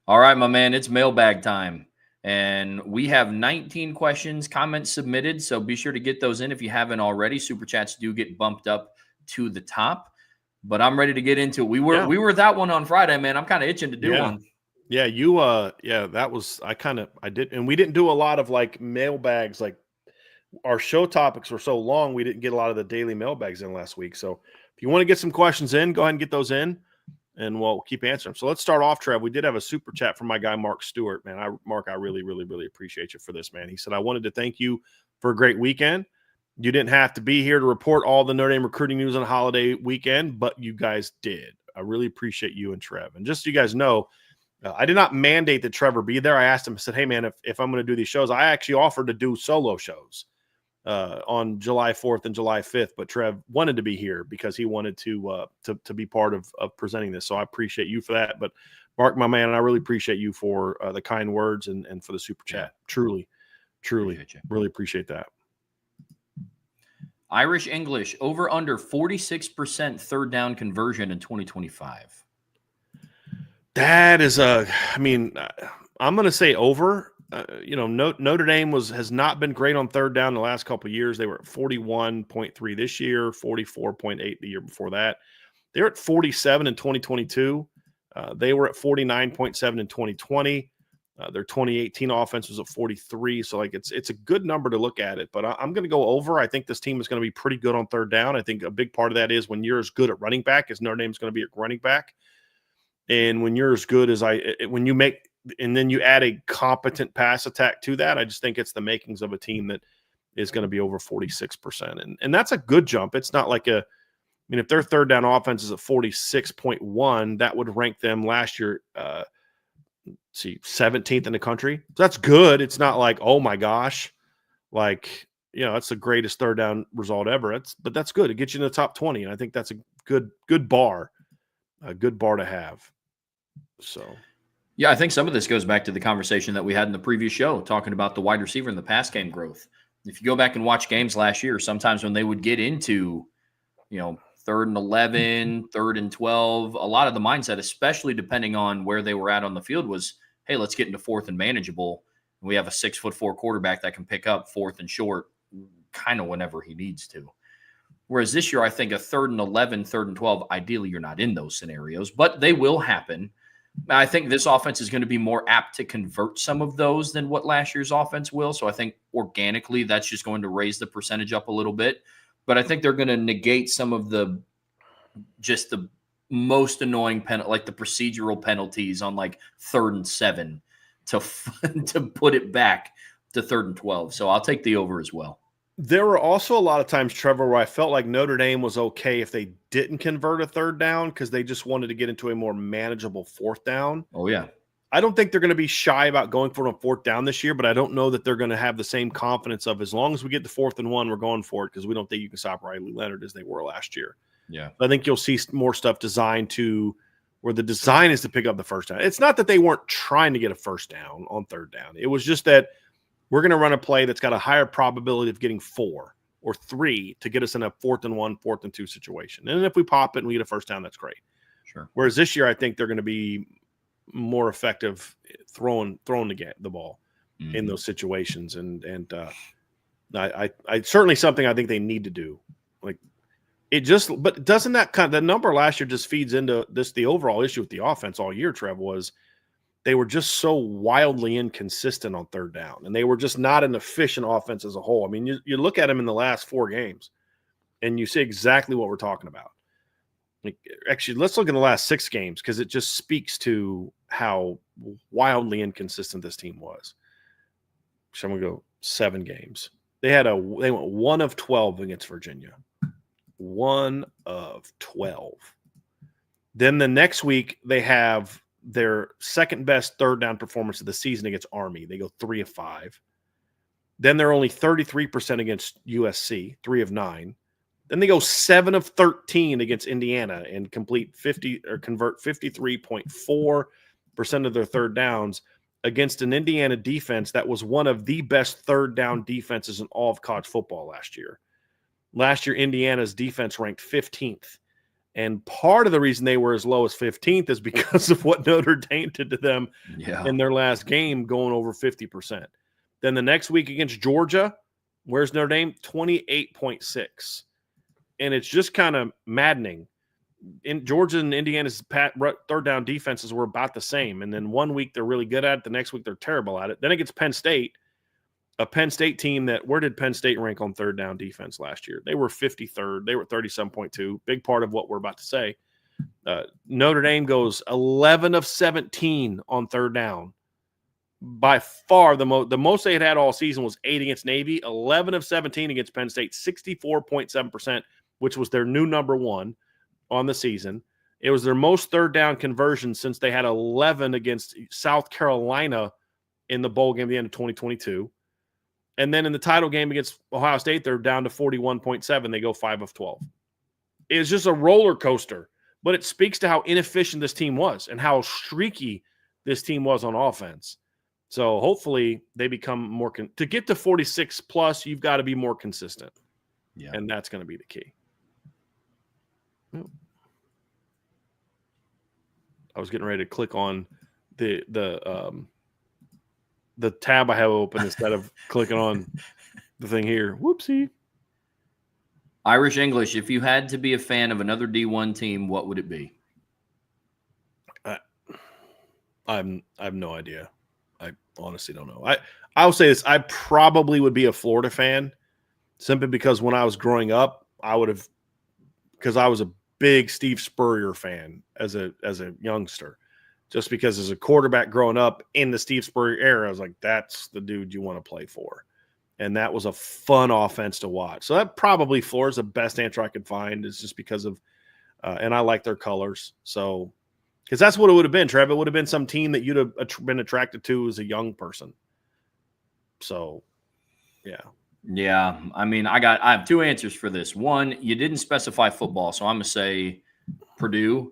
All right, my man, it's mailbag time. And we have 19 questions, comments submitted. So be sure to get those in if you haven't already. Super chats do get bumped up to the top. But I'm ready to get into it. We were that one on Friday, man. I'm kind of itching to do one. Yeah, that was I did, and we didn't do a lot of like mailbags. Like our show topics were so long, we didn't get a lot of the daily mailbags in last week. So if you want to get some questions in, go ahead and get those in, and we'll keep answering them. So let's start off, Trev. We did have a super chat from my guy Mark Stewart, man. Mark, I really, really, really appreciate you for this, man. He said, I wanted to thank you for a great weekend. You didn't have to be here to report all the Notre Dame recruiting news on a holiday weekend, but you guys did. I really appreciate you and Trev. And just so you guys know, I did not mandate that Trevor be there. I asked him, I said, hey, man, if I'm going to do these shows, I actually offered to do solo shows on July 4th and July 5th, but Trev wanted to be here because he wanted to be part of presenting this. So I appreciate you for that. But Mark, my man, I really appreciate you for the kind words and for the super chat. Truly, really appreciate that. Irish English, over under 46% third down conversion in 2025. That is I'm going to say over. Notre Dame has not been great on third down the last couple of years. They were at 41.3 this year, 44.8 the year before that. They're at 47 in 2022. They were at 49.7 in 2020. Their 2018 offense was at 43. So it's a good number to look at it, but I'm going to go over. I think this team is going to be pretty good on third down. I think a big part of that is when you're as good at running back as Notre Dame's going to be at running back. And when you're as good as when you make, and then you add a competent pass attack to that, I just think it's the makings of a team that is going to be over 46%. And that's a good jump. It's not like if their third down offense is at 46.1, that would rank them last year, 17th in the country. So that's good. It's not like, oh my gosh, it's the greatest third down result ever. But that's good. It gets you in the top 20. And I think that's a good bar, to have. So, yeah, I think some of this goes back to the conversation that we had in the previous show, talking about the wide receiver and the pass game growth. If you go back and watch games last year, sometimes when they would get into, 3rd and 11, 3rd and 12, a lot of the mindset, especially depending on where they were at on the field, was, hey, let's get into 4th and manageable. We have a 6'4" quarterback that can pick up 4th and short kind of whenever he needs to. Whereas this year, I think a 3rd and 11, 3rd and 12, ideally you're not in those scenarios, but they will happen. I think this offense is going to be more apt to convert some of those than what last year's offense will. So I think organically that's just going to raise the percentage up a little bit. But I think they're going to negate some of the most annoying like the procedural penalties on 3rd and 7 to put it back to 3rd and 12. So I'll take the over as well. There were also a lot of times, Trevor, where I felt like Notre Dame was okay if they didn't convert a third down because they just wanted to get into a more manageable 4th down. Oh, yeah. I don't think they're going to be shy about going for it on 4th down this year, but I don't know that they're going to have the same confidence of as long as we get to 4th and 1, we're going for it because we don't think you can stop Riley Leonard as they were last year. Yeah. I think you'll see more stuff designed to where the design is to pick up the first down. It's not that they weren't trying to get a first down on 3rd down. It was just that we're going to run a play that's got a higher probability of getting 4 or 3 to get us in a 4th and 1, 4th and 2 situation. And if we pop it and we get a first down, that's great. Sure. Whereas this year, I think they're going to be more effective throwing the ball in those situations. And I certainly something I think they need to do. But doesn't that the number last year just feeds into the overall issue with the offense all year, Trev, was they were just so wildly inconsistent on 3rd down, and they were just not an efficient offense as a whole. I mean, you look at them in the last 4 games, and you see exactly what we're talking about. Actually, let's look at the last 6 games because it just speaks to how wildly inconsistent this team was. So I'm going to go 7 games. They went 1 of 12 against Virginia. 1 of 12. Then the next week, they have their second best 3rd down performance of the season against Army. They go 3 of 5. Then they're only 33% against USC, 3 of 9. Then they go 7 of 13 against Indiana and convert 53.4% of their 3rd downs against an Indiana defense that was one of the best 3rd down defenses in all of college football last year. Last year, Indiana's defense ranked 15th. And part of the reason they were as low as 15th is because of what Notre Dame did to them in their last game, going over 50%. Then the next week against Georgia, where's Notre Dame? 28.6. And it's just kind of maddening. In Georgia and Indiana's 3rd down defenses were about the same. And then one week they're really good at it. The next week they're terrible at it. Then it gets Penn State. A Penn State team where did Penn State rank on 3rd down defense last year? They were 53rd. They were 37.2. Big part of what we're about to say. Notre Dame goes 11 of 17 on 3rd down. By far, the most they had all season was 8 against Navy. 11 of 17 against Penn State, 64.7%, which was their new number 1 on the season. It was their most 3rd down conversion since they had 11 against South Carolina in the bowl game at the end of 2022. And then in the title game against Ohio State, they're down to 41.7. They go 5 of 12. It's just a roller coaster, but it speaks to how inefficient this team was and how streaky this team was on offense. So hopefully they become more to get to 46 plus, you've got to be more consistent. Yeah. And that's going to be the key. I was getting ready to click on the tab I have open instead of clicking on the thing here. Whoopsie. Irish English, if you had to be a fan of another D1 team, what would it be? I have no idea. I honestly don't know. I'll say this. I probably would be a Florida fan simply because when I was growing up, because I was a big Steve Spurrier fan as a youngster. Just because as a quarterback growing up in the Steve Spurrier era, I was like, that's the dude you want to play for. And that was a fun offense to watch. So that probably Florida's the best answer I could find is just because of and I like their colors. So because that's what it would have been, Trev. It would have been some team that you'd have been attracted to as a young person. So, yeah. Yeah. I mean, I have two answers for this. One, you didn't specify football, so I'm going to say Purdue.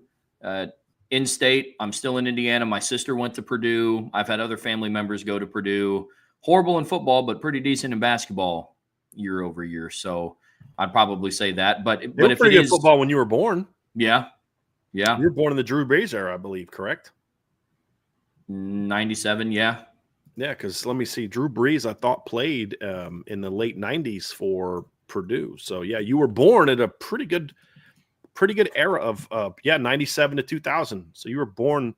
In-state, I'm still in Indiana. My sister went to Purdue. I've had other family members go to Purdue. Horrible in football, but pretty decent in basketball year over year. So I'd probably say that. But if pretty it good is football when you were born. Yeah. You were born in the Drew Brees era, I believe, correct? 97, yeah. Yeah, because let me see. Drew Brees, I thought, played in the late 90s for Purdue. So, yeah, you were born at a pretty good era of 97 to 2000. So you were born,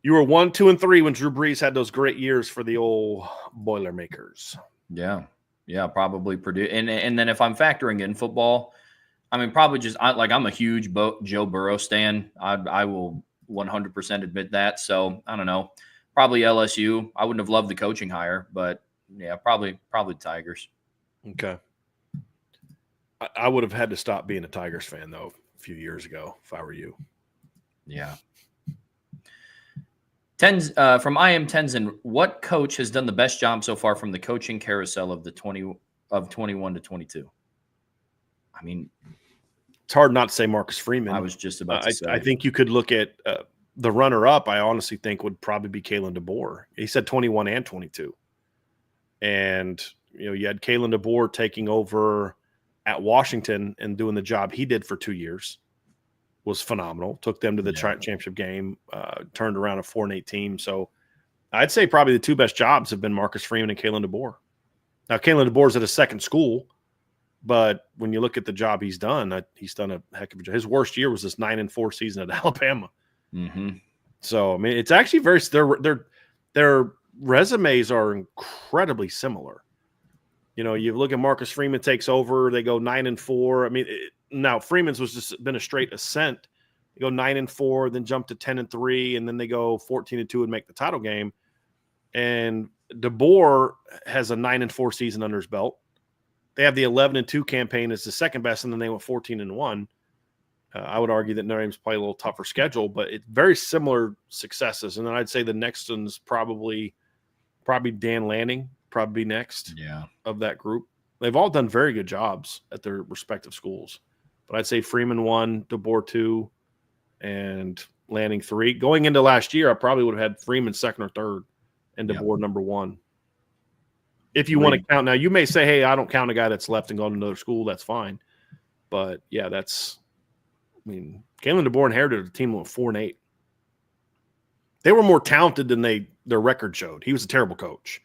you were 1, 2, and 3 when Drew Brees had those great years for the old Boilermakers. Yeah, probably Purdue. And then if I'm factoring in football, I mean, probably just I'm a huge Joe Burrow stan. I will 100% admit that. So I don't know, probably LSU. I wouldn't have loved the coaching hire, but yeah, probably Tigers. Okay. I would have had to stop being a Tigers fan, though, a few years ago, if I were you. Yeah. From IM Tenzin, what coach has done the best job so far from the coaching carousel of 21 to 22? I mean, it's hard not to say Marcus Freeman. I was just about to say. I think you could look at the runner-up, I honestly think would probably be Kalen DeBoer. He said 21 and 22. And, you had Kalen DeBoer taking over at Washington and doing the job he did for 2 years. Was phenomenal. Took them to the championship game, turned around a 4-8 team. So I'd say probably the two best jobs have been Marcus Freeman and Kalen DeBoer. Now, Kalen DeBoer's at a second school, but when you look at the job he's done a heck of a job. His worst year was this 9-4 season at Alabama. Mm-hmm. So, I mean, it's actually their resumes are incredibly similar. You look at Marcus Freeman takes over, they go 9-4. I mean, now Freeman's was just been a straight ascent. They go 9-4, then jump to 10-3, and then they go 14-2 and make the title game. And DeBoer has a 9-4 season under his belt. They have the 11-2 campaign as the second best, and then they went 14-1. I would argue that Notre Dame's played a little tougher schedule, but it's very similar successes. And then I'd say the next one's probably Dan Lanning, probably next of that group. They've all done very good jobs at their respective schools. But I'd say Freeman 1, DeBoer 2, and Lanning 3. Going into last year, I probably would have had Freeman 2nd or 3rd and DeBoer number 1. If you want to count. Now, you may say, hey, I don't count a guy that's left and gone to another school. That's fine. But, yeah, Kalen DeBoer inherited a team with 4-8. They were more talented than their record showed. He was a terrible coach.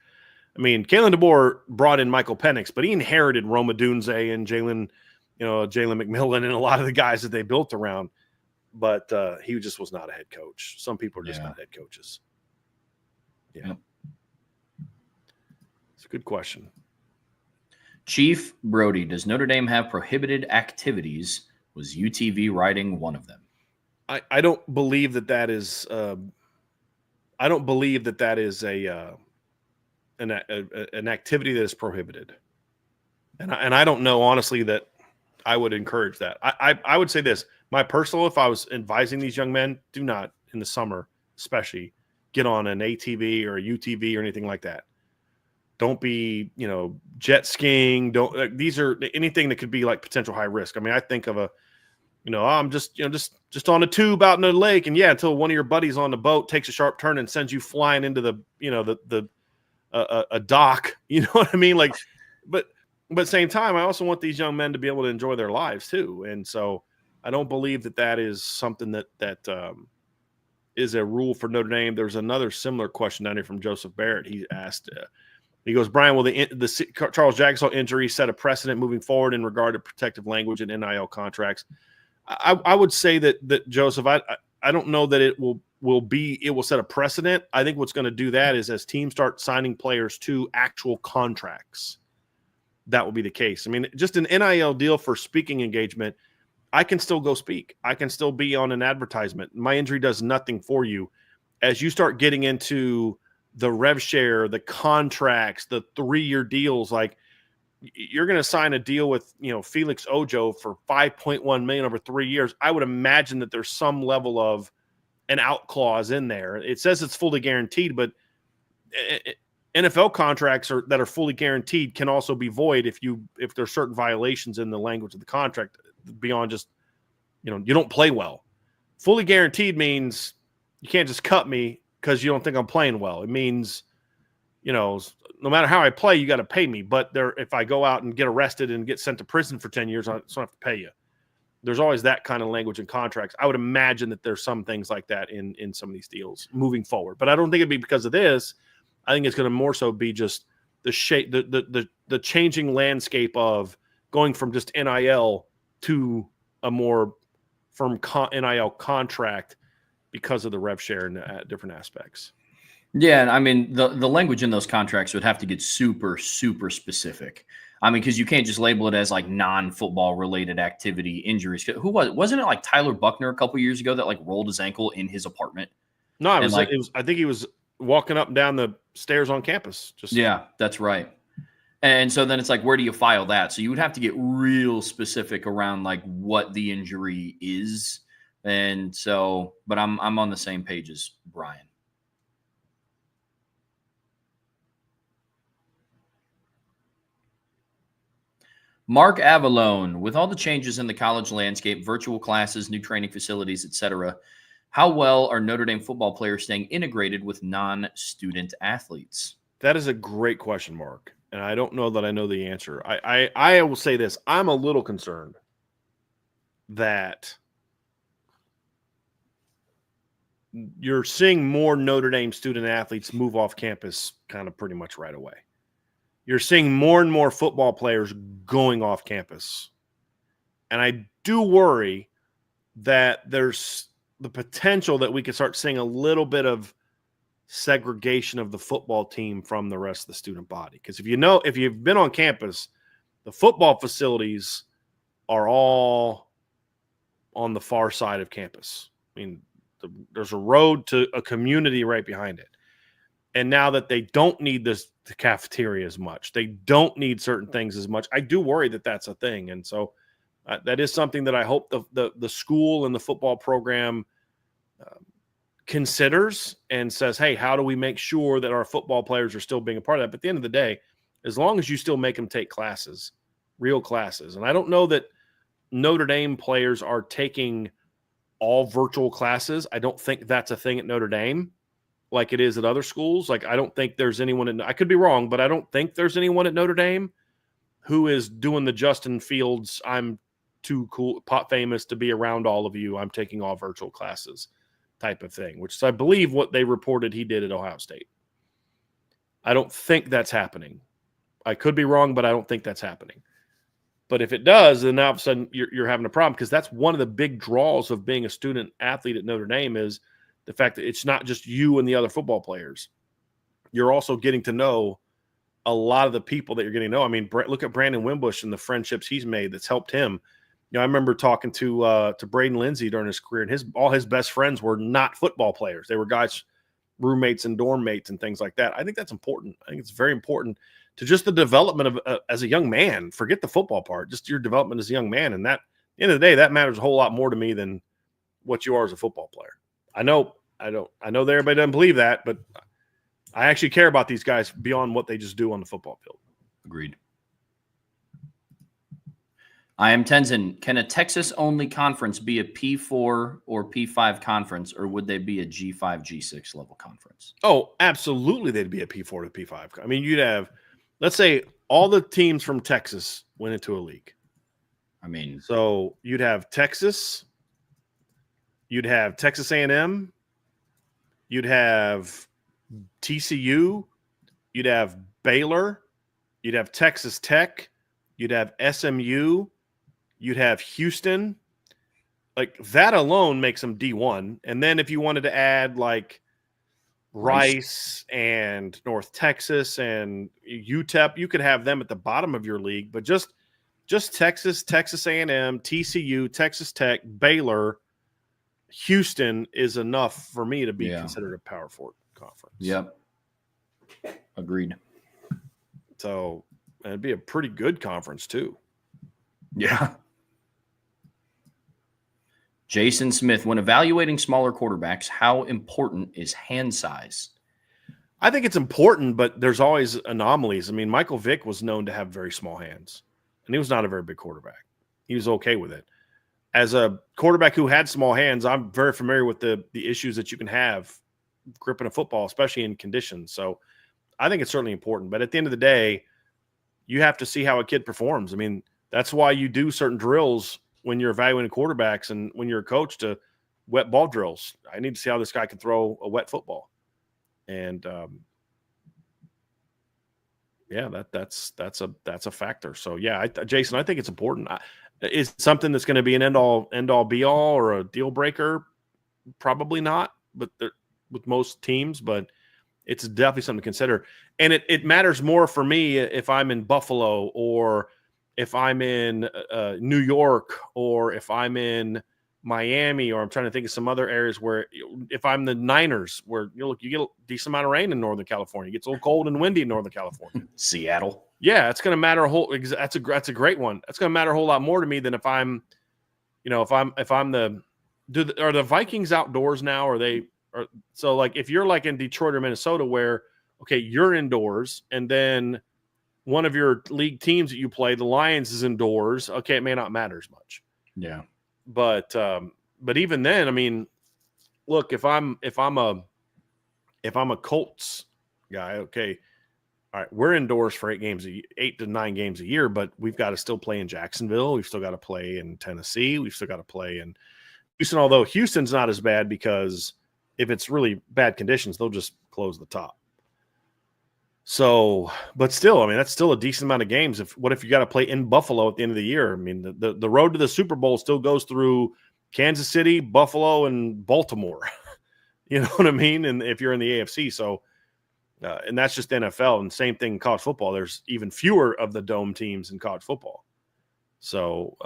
I mean, Kalen DeBoer brought in Michael Penix, but he inherited Roma Dunze and Jalen McMillan and a lot of the guys that they built around. But he just was not a head coach. Some people are just not head coaches. Yeah. Yep. It's a good question. Chief Brody, does Notre Dame have prohibited activities? Was UTV riding one of them? I don't believe that is. I don't believe that is an activity that is prohibited, and I don't know honestly that I would encourage that. I would say this: my personal, if I was advising these young men, do not in the summer, especially, get on an ATV or a UTV or anything like that. Don't be, jet skiing. These are anything that could be like potential high risk. I mean, I think of I'm just on a tube out in the lake, and until one of your buddies on the boat takes a sharp turn and sends you flying into the a dock. You know what I mean? Like, but But at the same time, I also want these young men to be able to enjoy their lives too. And so I don't believe that is something that is a rule for Notre Dame. There's another similar question down here from Joseph Barrett. He asked, he goes, Brian, will the Charles Jagusah injury set a precedent moving forward in regard to protective language and NIL contracts? I would say that Joseph, I don't know that it will set a precedent. I think what's going to do that is as teams start signing players to actual contracts, that will be the case. I mean, just an NIL deal for speaking engagement, I can still go speak. I can still be on an advertisement. My injury does nothing for you. As you start getting into the rev share, the contracts, the 3-year deals, like you're going to sign a deal with, Felix Ojo for $5.1 million over 3 years. I would imagine that there's some level of an out clause in there. It says it's fully guaranteed, but NFL contracts that are fully guaranteed can also be void if there's certain violations in the language of the contract beyond just, you don't play well. Fully guaranteed means you can't just cut me because you don't think I'm playing well. It means, no matter how I play, you got to pay me. But if I go out and get arrested and get sent to prison for 10 years, I don't have to pay you. There's always that kind of language in contracts. I would imagine that there's some things like that in some of these deals moving forward. But I don't think it'd be because of this. I think it's going to more so be just the shape, the changing landscape of going from just NIL to a more firm NIL contract because of the rev share and different aspects. Yeah, and I mean the language in those contracts would have to get super, super specific. I mean, because you can't just label it as like non-football related activity injuries. Who wasn't it like Tyler Buckner a couple years ago that like rolled his ankle in his apartment? No, it was. I think he was walking up and down the stairs on campus. Yeah, that's right. And so then it's like, where do you file that? So you would have to get real specific around like what the injury is. And so, but I'm on the same page as Brian. Mark Avalone, with all the changes in the college landscape, virtual classes, new training facilities, etc., how well are Notre Dame football players staying integrated with non-student athletes? That is a great question, Mark. And I don't know that I know the answer. I will say this. I'm a little concerned that you're seeing more Notre Dame student athletes move off campus kind of pretty much right away. You're seeing more and more football players going off campus. And I do worry that there's the potential that we could start seeing a little bit of segregation of the football team from the rest of the student body. Because if you've been on campus, the football facilities are all on the far side of campus. I mean, there's a road to a community right behind it. And now that they don't need the cafeteria as much, they don't need certain things as much, I do worry that that's a thing. And so that is something that I hope the school and the football program considers and says, hey, how do we make sure that our football players are still being a part of that? But at the end of the day, as long as you still make them take classes, real classes. And I don't know that Notre Dame players are taking all virtual classes. I don't think that's a thing at Notre Dame like it is at other schools. Like, I don't think there's anyone I could be wrong, but I don't think there's anyone at Notre Dame who is doing the Justin Fields, I'm too cool, pop famous to be around all of you, I'm taking all virtual classes type of thing, which is, I believe, what they reported he did at Ohio State. I don't think that's happening. I could be wrong, but I don't think that's happening. But if it does, then all of a sudden you're having a problem, because that's one of the big draws of being a student athlete at Notre Dame is the fact that it's not just you and the other football players. You're also getting to know a lot of the people that you're getting to know. I mean, look at Brandon Wimbush and the friendships he's made that's helped him. I remember talking to Braden Lindsay during his career, and all his best friends were not football players. They were guys, roommates and dorm mates and things like that. I think that's important. I think it's very important to just the development of as a young man. Forget the football part, just your development as a young man. And that, at the end of the day, that matters a whole lot more to me than what you are as a football player. I know that everybody doesn't believe that, but I actually care about these guys beyond what they just do on the football field. Agreed. I am Tenzin. Can a Texas-only conference be a P4 or P5 conference, or would they be a G5, G6 level conference? Oh, absolutely, they'd be a P4 to P5. I mean, you'd have, let's say all the teams from Texas went into a league. I mean, so you'd have Texas, you'd have Texas A&M, you'd have TCU, you'd have Baylor, you'd have Texas Tech, you'd have SMU, you'd have Houston. Like that alone makes them D1. And then if you wanted to add like Rice and North Texas and UTEP, you could have them at the bottom of your league. But just Texas, Texas A&M, TCU, Texas Tech, Baylor, Houston is enough for me to be considered a Power Four conference. Yep. Agreed. So it'd be a pretty good conference too. Yeah. Jason Smith, when evaluating smaller quarterbacks, how important is hand size? I think it's important, but there's always anomalies. I mean, Michael Vick was known to have very small hands, and he was not a very big quarterback. He was okay with it. As a quarterback who had small hands, I'm very familiar with the issues that you can have gripping a football, especially in conditions. So I think it's certainly important. But at the end of the day, you have to see how a kid performs. I mean, that's why you do certain drills when you're evaluating quarterbacks and when you're a coach to wet ball drills. I need to see how this guy can throw a wet football. And that's a factor. So yeah, Jason, I think it's important. Is something that's going to be an end all be all or a deal breaker? Probably not, but with most teams, but it's definitely something to consider. And it matters more for me if I'm in Buffalo or if I'm in New York or if I'm in Miami, or I'm trying to think of some other areas where if I'm the Niners, where you get a decent amount of rain in Northern California, it gets a little cold and windy in Northern California. Seattle. Yeah, it's going to matter a whole. That's a great one. That's going to matter a whole lot more to me than if I'm, are the Vikings outdoors now? So like if you're like in Detroit or Minnesota, where okay, you're indoors, and then one of your league teams that you play, the Lions, is indoors. Okay, it may not matter as much. Yeah. But even then, I mean, look, if I'm a Colts guy, okay, all right, we're indoors for 8 to 9 games a year, but we've got to still play in Jacksonville. We've still got to play in Tennessee. We've still got to play in Houston, although Houston's not as bad because if it's really bad conditions, they'll just close the top. So, but still, I mean, that's still a decent amount of games. What if you got to play in Buffalo at the end of the year? I mean, the road to the Super Bowl still goes through Kansas City, Buffalo, and Baltimore. You know what I mean? And if you're in the AFC, so and that's just NFL. And same thing in college football. There's even fewer of the dome teams in college football. So,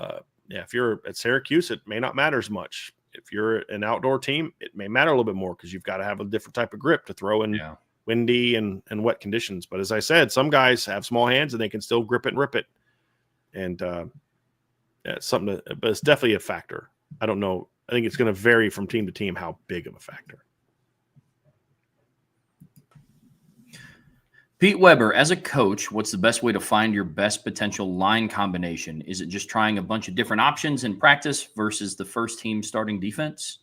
if you're at Syracuse, it may not matter as much. If you're an outdoor team, it may matter a little bit more because you've got to have a different type of grip to throw in. Yeah. Windy and wet conditions. But as I said, some guys have small hands and they can still grip it and rip it. And it's something but it's definitely a factor. I don't know. I think it's going to vary from team to team how big of a factor. Pete Weber, as a coach, what's the best way to find your best potential line combination? Is it just trying a bunch of different options in practice versus the first team starting defense?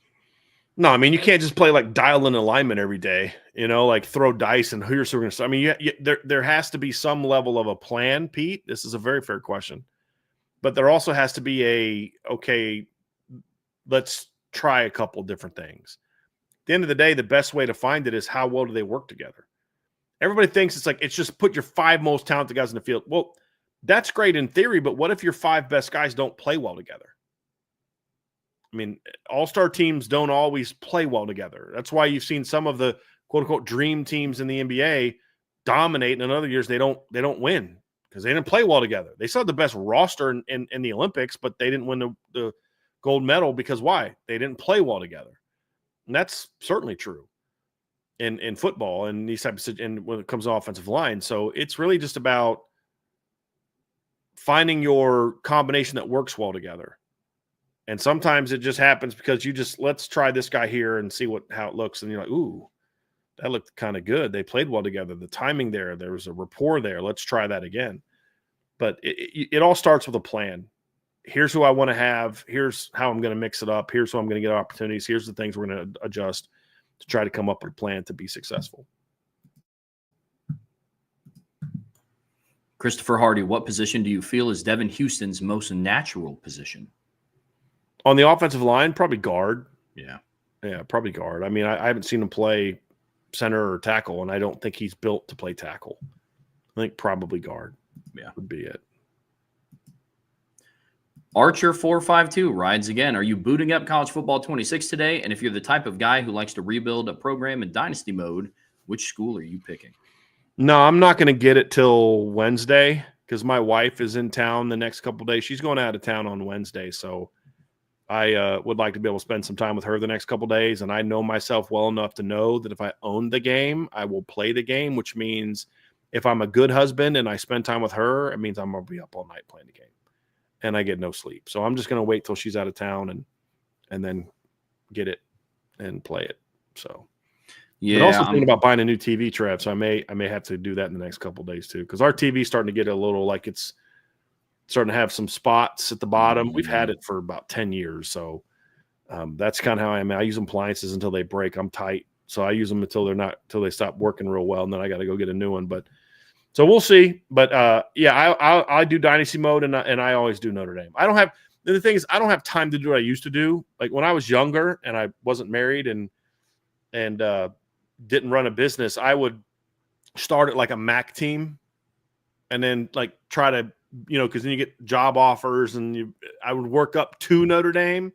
No, I mean, you can't just play like dial in alignment every day, like throw dice and here's who we're going to start. I mean, there has to be some level of a plan, Pete. This is a very fair question. But there also has to be okay, let's try a couple different things. At the end of the day, the best way to find it is how well do they work together? Everybody thinks it's just put your 5 most talented guys in the field. Well, that's great in theory, but what if your 5 best guys don't play well together? I mean, all-star teams don't always play well together. That's why you've seen some of the quote-unquote dream teams in the NBA dominate, and in other years they don't win because they didn't play well together. They still had the best roster in the Olympics, but they didn't win the gold medal because why? They didn't play well together. And that's certainly true in football and these types of and when it comes to offensive line. So it's really just about finding your combination that works well together. And sometimes it just happens because let's try this guy here and see how it looks. And you're like, ooh, that looked kind of good. They played well together. The timing there was a rapport there. Let's try that again. But it all starts with a plan. Here's who I want to have. Here's how I'm going to mix it up. Here's how I'm going to get opportunities. Here's the things we're going to adjust to try to come up with a plan to be successful. Christopher Hardy, what position do you feel is Devin Houston's most natural position? On the offensive line, probably guard. Yeah. Yeah, probably guard. I mean, I haven't seen him play center or tackle, and I don't think he's built to play tackle. I think probably guard. Yeah. Would be it. Archer 452 rides again. Are you booting up College Football 26 today? And if you're the type of guy who likes to rebuild a program in dynasty mode, which school are you picking? No, I'm not going to get it till Wednesday because my wife is in town the next couple of days. She's going out of town on Wednesday, so I would like to be able to spend some time with her the next couple of days. And I know myself well enough to know that if I own the game, I will play the game, which means if I'm a good husband and I spend time with her, it means I'm going to be up all night playing the game. And I get no sleep. So I'm just going to wait till she's out of town and then get it and play it. So yeah, but also thinking about buying a new TV, Trev. So I may have to do that in the next couple of days too, because our TV's starting to get a little like it's starting to have some spots at the bottom. We've had it for about 10 years, so that's kind of how I am. I use appliances until they break. I'm tight, so I use them until they stop working real well, and then I got to go get a new one. But so we'll see. But yeah, I do dynasty mode, and I always do Notre Dame. I don't have the thing is I don't have time to do what I used to do. Like when I was younger and I wasn't married and didn't run a business, I would start at like a MAC team and then like try to, because then you get job offers and I would work up to Notre Dame.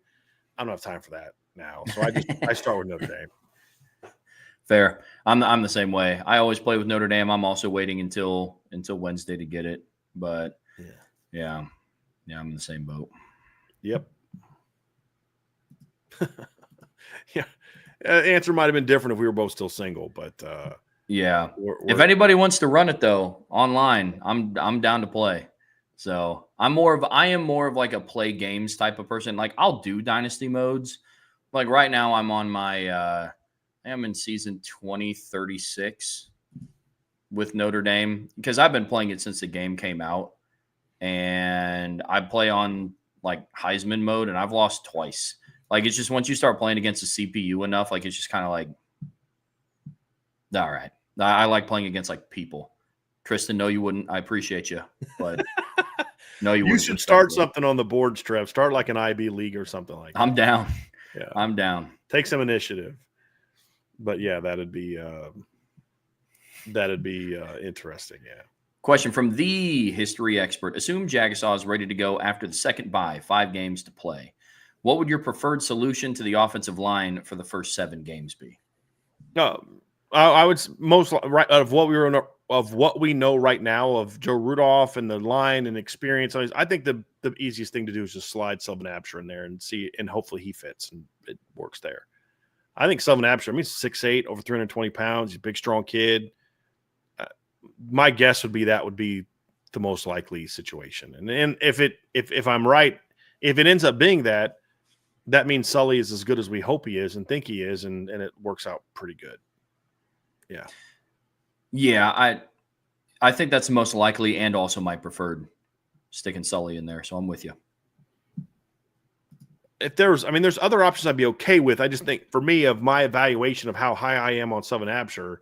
I don't have time for that now. So I start with Notre Dame. Fair. I'm the same way. I always play with Notre Dame. I'm also waiting until Wednesday to get it. But yeah, I'm in the same boat. Yep. Yeah. Answer might have been different if we were both still single, but yeah. If anybody wants to run it though online, I'm down to play. So I am more of like a play games type of person. Like I'll do dynasty modes. Like right now I'm on my I'm in season 2036 with Notre Dame because I've been playing it since the game came out, and I play on like Heisman mode, and I've lost twice. Like, it's just once you start playing against a CPU enough, like, it's just kind of like, all right. I like playing against, like, people. Tristan, no, you wouldn't. I appreciate you, but no, you wouldn't. You should start something on the boards, Trev. Start like an IB league or something like that. I'm down. Yeah. I'm down. Take some initiative. But, yeah, that'd be interesting, yeah. Question from the history expert. Assume Jagusaw is ready to go after the second bye, 5 games to play. What would your preferred solution to the offensive line for the first 7 games be? No, I would most right of what we know right now of Joe Rudolph and the line and experience. I think the easiest thing to do is just slide Sylvan Absher in there and see, and hopefully he fits and it works there. I think Sylvan Absher, he's 6'8", over 320 pounds. He's a big, strong kid. My guess would be that would be the most likely situation. And if I'm right, if it ends up being that means Sully is as good as we hope he is and think he is, and it works out pretty good. Yeah. Yeah, I think that's the most likely and also my preferred, sticking Sully in there. So I'm with you. If there's other options I'd be okay with. I just think for me, of my evaluation of how high I am on Sylvan Absher,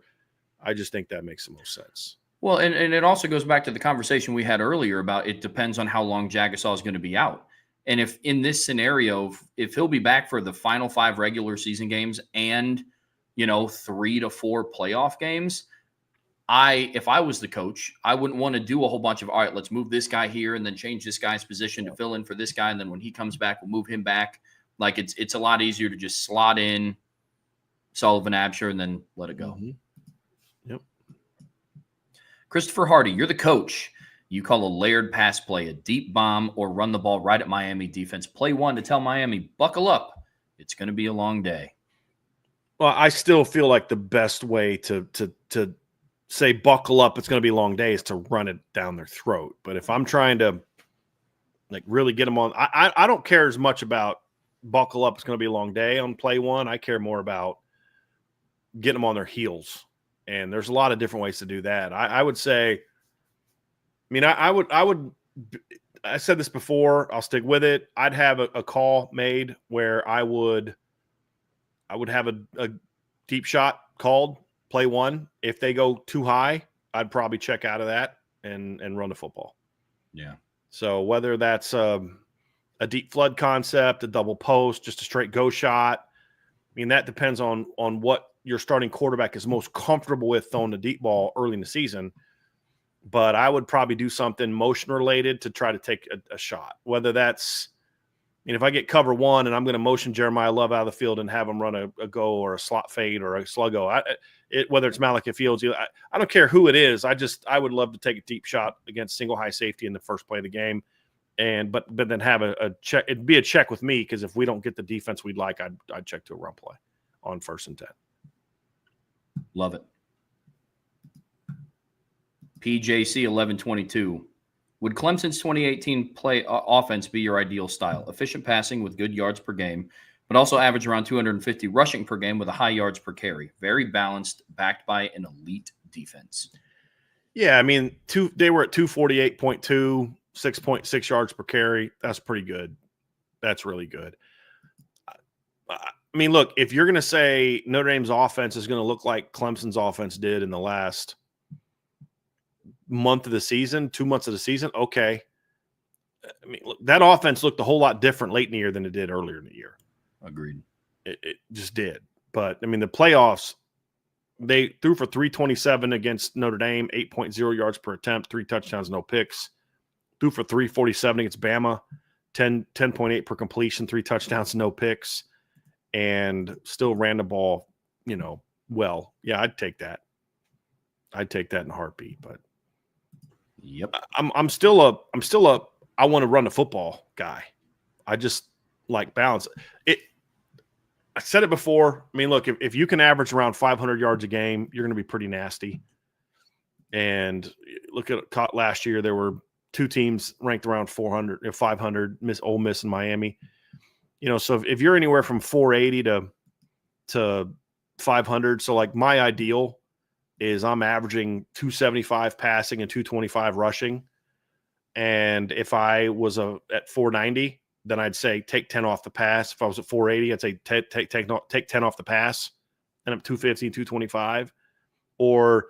I just think that makes the most sense. Well, and it also goes back to the conversation we had earlier about it depends on how long Jagusaw is going to be out. And if in this scenario, if he'll be back for the final 5 regular season games and, 3 to 4 playoff games, if I was the coach, I wouldn't want to do a whole bunch of, all right, let's move this guy here and then change this guy's position to fill in for this guy. And then when he comes back, we'll move him back. Like it's a lot easier to just slot in Sullivan Absher and then let it go. Mm-hmm. Yep. Christopher Hardy, you're the coach. You call a layered pass play, a deep bomb, or run the ball right at Miami defense. Play 1 to tell Miami, buckle up. It's going to be a long day. Well, I still feel like the best way to say buckle up, it's going to be a long day, is to run it down their throat. But if I'm trying to like really get them on, I don't care as much about buckle up, it's going to be a long day on play 1. I care more about getting them on their heels. And there's a lot of different ways to do that. I would say, I said this before, I'll stick with it. I'd have a call made where I would have a deep shot called play 1. If they go too high, I'd probably check out of that and run the football. Yeah. So whether that's a deep flood concept, a double post, just a straight go shot, I mean, that depends on what your starting quarterback is most comfortable with throwing the deep ball early in the season. But I would probably do something motion related to try to take a shot, whether that's, if I get cover one and I'm going to motion Jeremiah Love out of the field and have him run a go or a slot fade or a sluggo, whether it's Malachi Fields, I don't care who it is. I would love to take a deep shot against single high safety in the first play of the game, but then have a check. It'd be a check with me, because if we don't get the defense we'd like, I'd check to a run play on 1st and 10. Love it. PJC 1122. Would Clemson's 2018 offense be your ideal style? Efficient passing with good yards per game, but also average around 250 rushing per game with a high yards per carry. Very balanced, backed by an elite defense. Yeah, I mean, they were at 248.2, 6.6 yards per carry. That's pretty good. That's really good. I mean, look, if you're going to say Notre Dame's offense is going to look like Clemson's offense did in the last month of the season, 2 months of the season, okay. I mean, look, that offense looked a whole lot different late in the year than it did earlier in the year. Agreed. It just did. But, I mean, the playoffs, they threw for 327 against Notre Dame, 8.0 yards per attempt, 3 touchdowns, no picks. Threw for 347 against Bama, 10.8 per completion, 3 touchdowns, no picks, and still ran the ball, well. Yeah, I'd take that. I'd take that in a heartbeat. But yep, I'm still a I want to run the football guy. I just like balance. I said it before. I mean, look, if you can average around 500 yards a game, you're going to be pretty nasty. And look at last year, there were 2 teams ranked around 400, 500, Ole Miss and Miami. So if you're anywhere from 480 to 500, so like my ideal is I'm averaging 275 passing and 225 rushing. And if I was at 490, then I'd say take 10 off the pass. If I was at 480, I'd say take 10 off the pass, and I'm 250 and 225. Or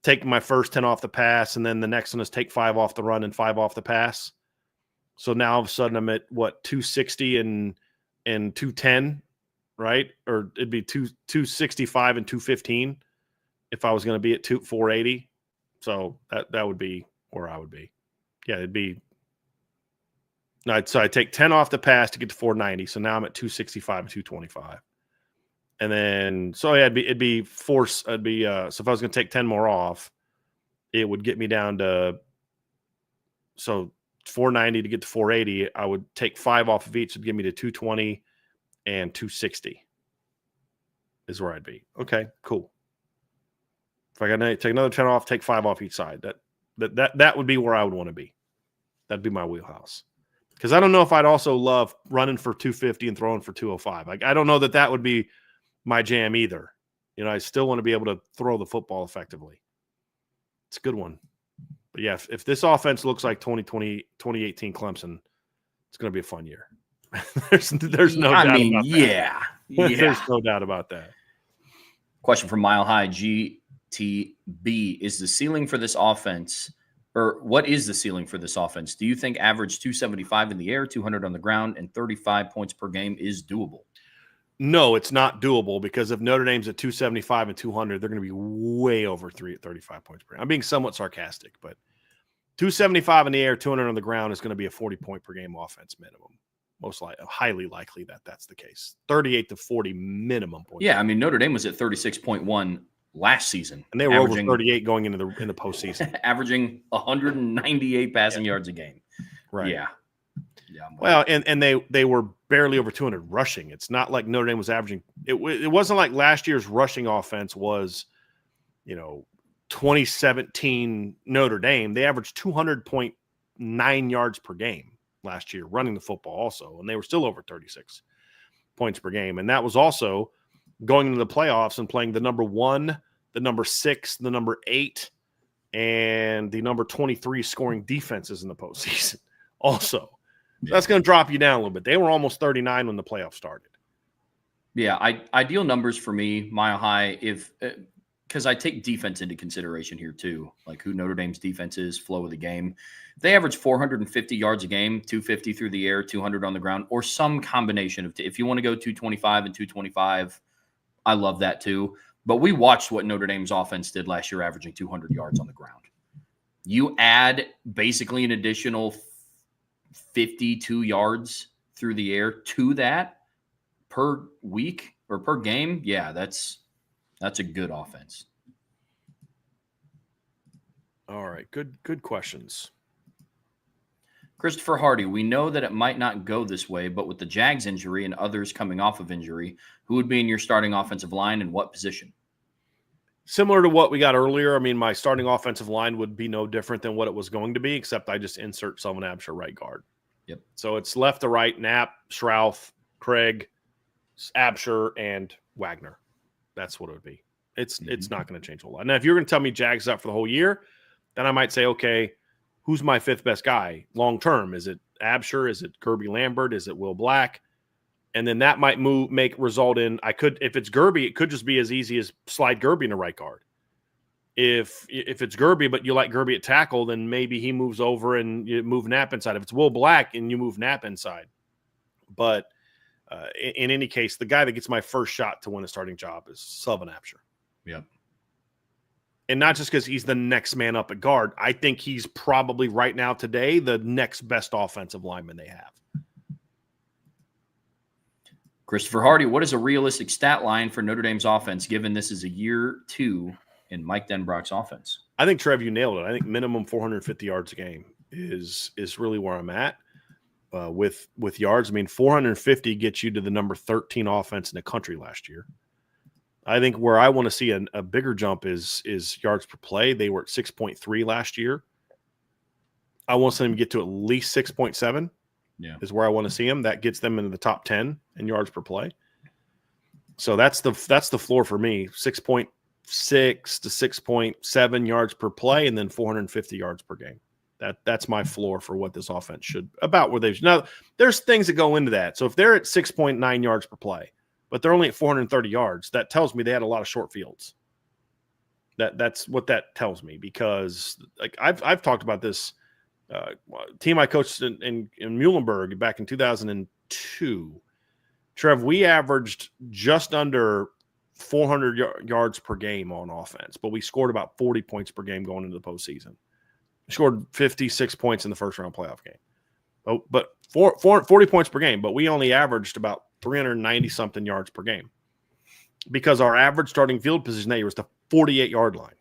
take my first 10 off the pass, and then the next one is take 5 off the run and 5 off the pass. So now all of a sudden I'm at 260 and 210, right? Or it'd be 265 and 215 if I was going to be at 480. So that would be where I would be. Yeah, it'd be. So I take 10 off the pass to get to 490. So now I'm at 265 and 225. And then, so yeah, it'd be force. So if I was going to take 10 more off, it would get me down to, so 490 to get to 480. I would take 5 off of each, would get me to 220 and 260 is where I'd be. Okay, cool. If I got to take another 10 off, take 5 off each side. That would be where I would want to be. That'd be my wheelhouse. Because I don't know if I'd also love running for 250 and throwing for 205. Like, I don't know that would be my jam either. I still want to be able to throw the football effectively. It's a good one. But yeah, if this offense looks like 2018 Clemson, it's going to be a fun year. there's no doubt about that. Yeah. There's no doubt about that. Question from Mile High GTB. Is the ceiling for this offense, or what is the ceiling for this offense? Do you think average 275 in the air, 200 on the ground, and 35 points per game is doable? No, it's not doable, because if Notre Dame's at 275 and 200, they're going to be way over 35 points per game. I'm being somewhat sarcastic, but 275 in the air, 200 on the ground is going to be a 40-point per game offense minimum. Most likely, highly likely that's the case. 38 to 40 minimum points. Yeah, I mean, Notre Dame was at 36.1 last season, and they were over 38 going into the postseason, averaging 198 passing yards a game. Right. Yeah. Well, and they were barely over 200 rushing. It's not like Notre Dame was averaging. It wasn't like last year's rushing offense was, 2017 Notre Dame. They averaged 200.9 yards per game last year running the football also, and they were still over 36 points per game. And that was also going into the playoffs and playing the number 1, the number 6, the number 8, and the number 23 scoring defenses in the postseason also. That's going to drop you down a little bit. They were almost 39 when the playoffs started. Yeah, ideal numbers for me, Mile High. If because I take defense into consideration here too, like who Notre Dame's defense is, flow of the game. They average 450 yards a game, 250 through the air, 200 on the ground, or some combination of. If you want to go 225 and 225, I love that too. But we watched what Notre Dame's offense did last year, averaging 200 yards on the ground. You add basically an additional 52 yards through the air to that per week or per game. Yeah, that's a good offense. All right. Good questions. Christopher Hardy, we know that it might not go this way, but with the Jags injury and others coming off of injury, who would be in your starting offensive line and what position? Similar to what we got earlier. I mean, my starting offensive line would be no different than what it was going to be, except I just insert Sullivan Absher right guard. Yep. So it's left to right, Knapp, Schrouth, Craig, Absher, and Wagner. That's what it would be. It's not going to change a whole lot. Now, if you're going to tell me Jags up for the whole year, then I might say, okay, who's my fifth best guy long term? Is it Absher? Is it Gerby Lambert? Is it Will Black? And then that might result in if it's Gerby, it could just be as easy as slide Gerby in the right guard. If it's Gerby, but you like Gerby at tackle, then maybe he moves over and you move Knapp inside. If it's Will Black and you move Knapp inside. But in any case, the guy that gets my first shot to win a starting job is Sullivan Absher. Yep. And not just because he's the next man up at guard. I think he's probably right now today the next best offensive lineman they have. Christopher Hardy, what is a realistic stat line for Notre Dame's offense, given this is a year 2 in Mike Denbrock's offense? I think, Trev, you nailed it. I think minimum 450 yards a game is really where I'm at with yards. I mean, 450 gets you to the number 13 offense in the country last year. I think where I want to see a bigger jump is yards per play. They were at 6.3 last year. I want them to get to at least 6.7. Yeah, is where I want to see them. That gets them into the top 10 in yards per play. So that's the floor for me, 6.6 to 6.7 yards per play, and then 450 yards per game. That's my floor for what this offense should about where they've now. There's things that go into that. So if they're at 6.9 yards per play, but they're only at 430 yards, that tells me they had a lot of short fields. That's what that tells me, because like I've talked about this. Team I coached in Muhlenberg back in 2002, Trev, we averaged just under 400 yards per game on offense, but we scored about 40 points per game going into the postseason. We scored 56 points in the first round playoff game, but 40 points per game, but we only averaged about 390-something yards per game because our average starting field position that year was the 48-yard line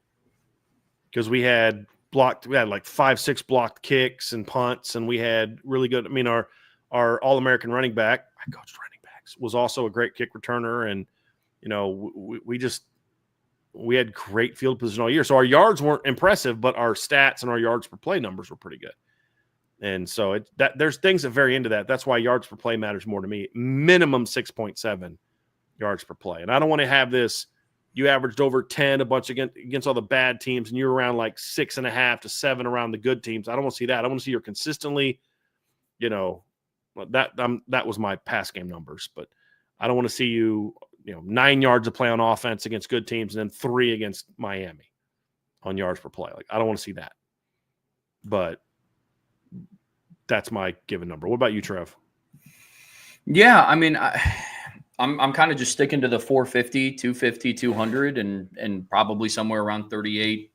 because we had like 5-6 blocked kicks and punts, and we had really good. I mean, our All-American running back, I coached running backs, was also a great kick returner, and we had great field position all year. So our yards weren't impressive, but our stats and our yards per play numbers were pretty good. And so there's things that vary into that. That's why yards per play matters more to me. Minimum 6.7 yards per play, and I don't want to have this. You averaged over 10 a bunch against all the bad teams, and you're around like 6.5 to 7 around the good teams. I don't want to see that. I want to see you're consistently, that was my pass game numbers, but I don't want to see you, 9 yards of play on offense against good teams and then 3 against Miami on yards per play. Like, I don't want to see that. But that's my given number. What about you, Trev? Yeah, I mean, I'm kind of just sticking to the 450, 250, 200, and probably somewhere around 38,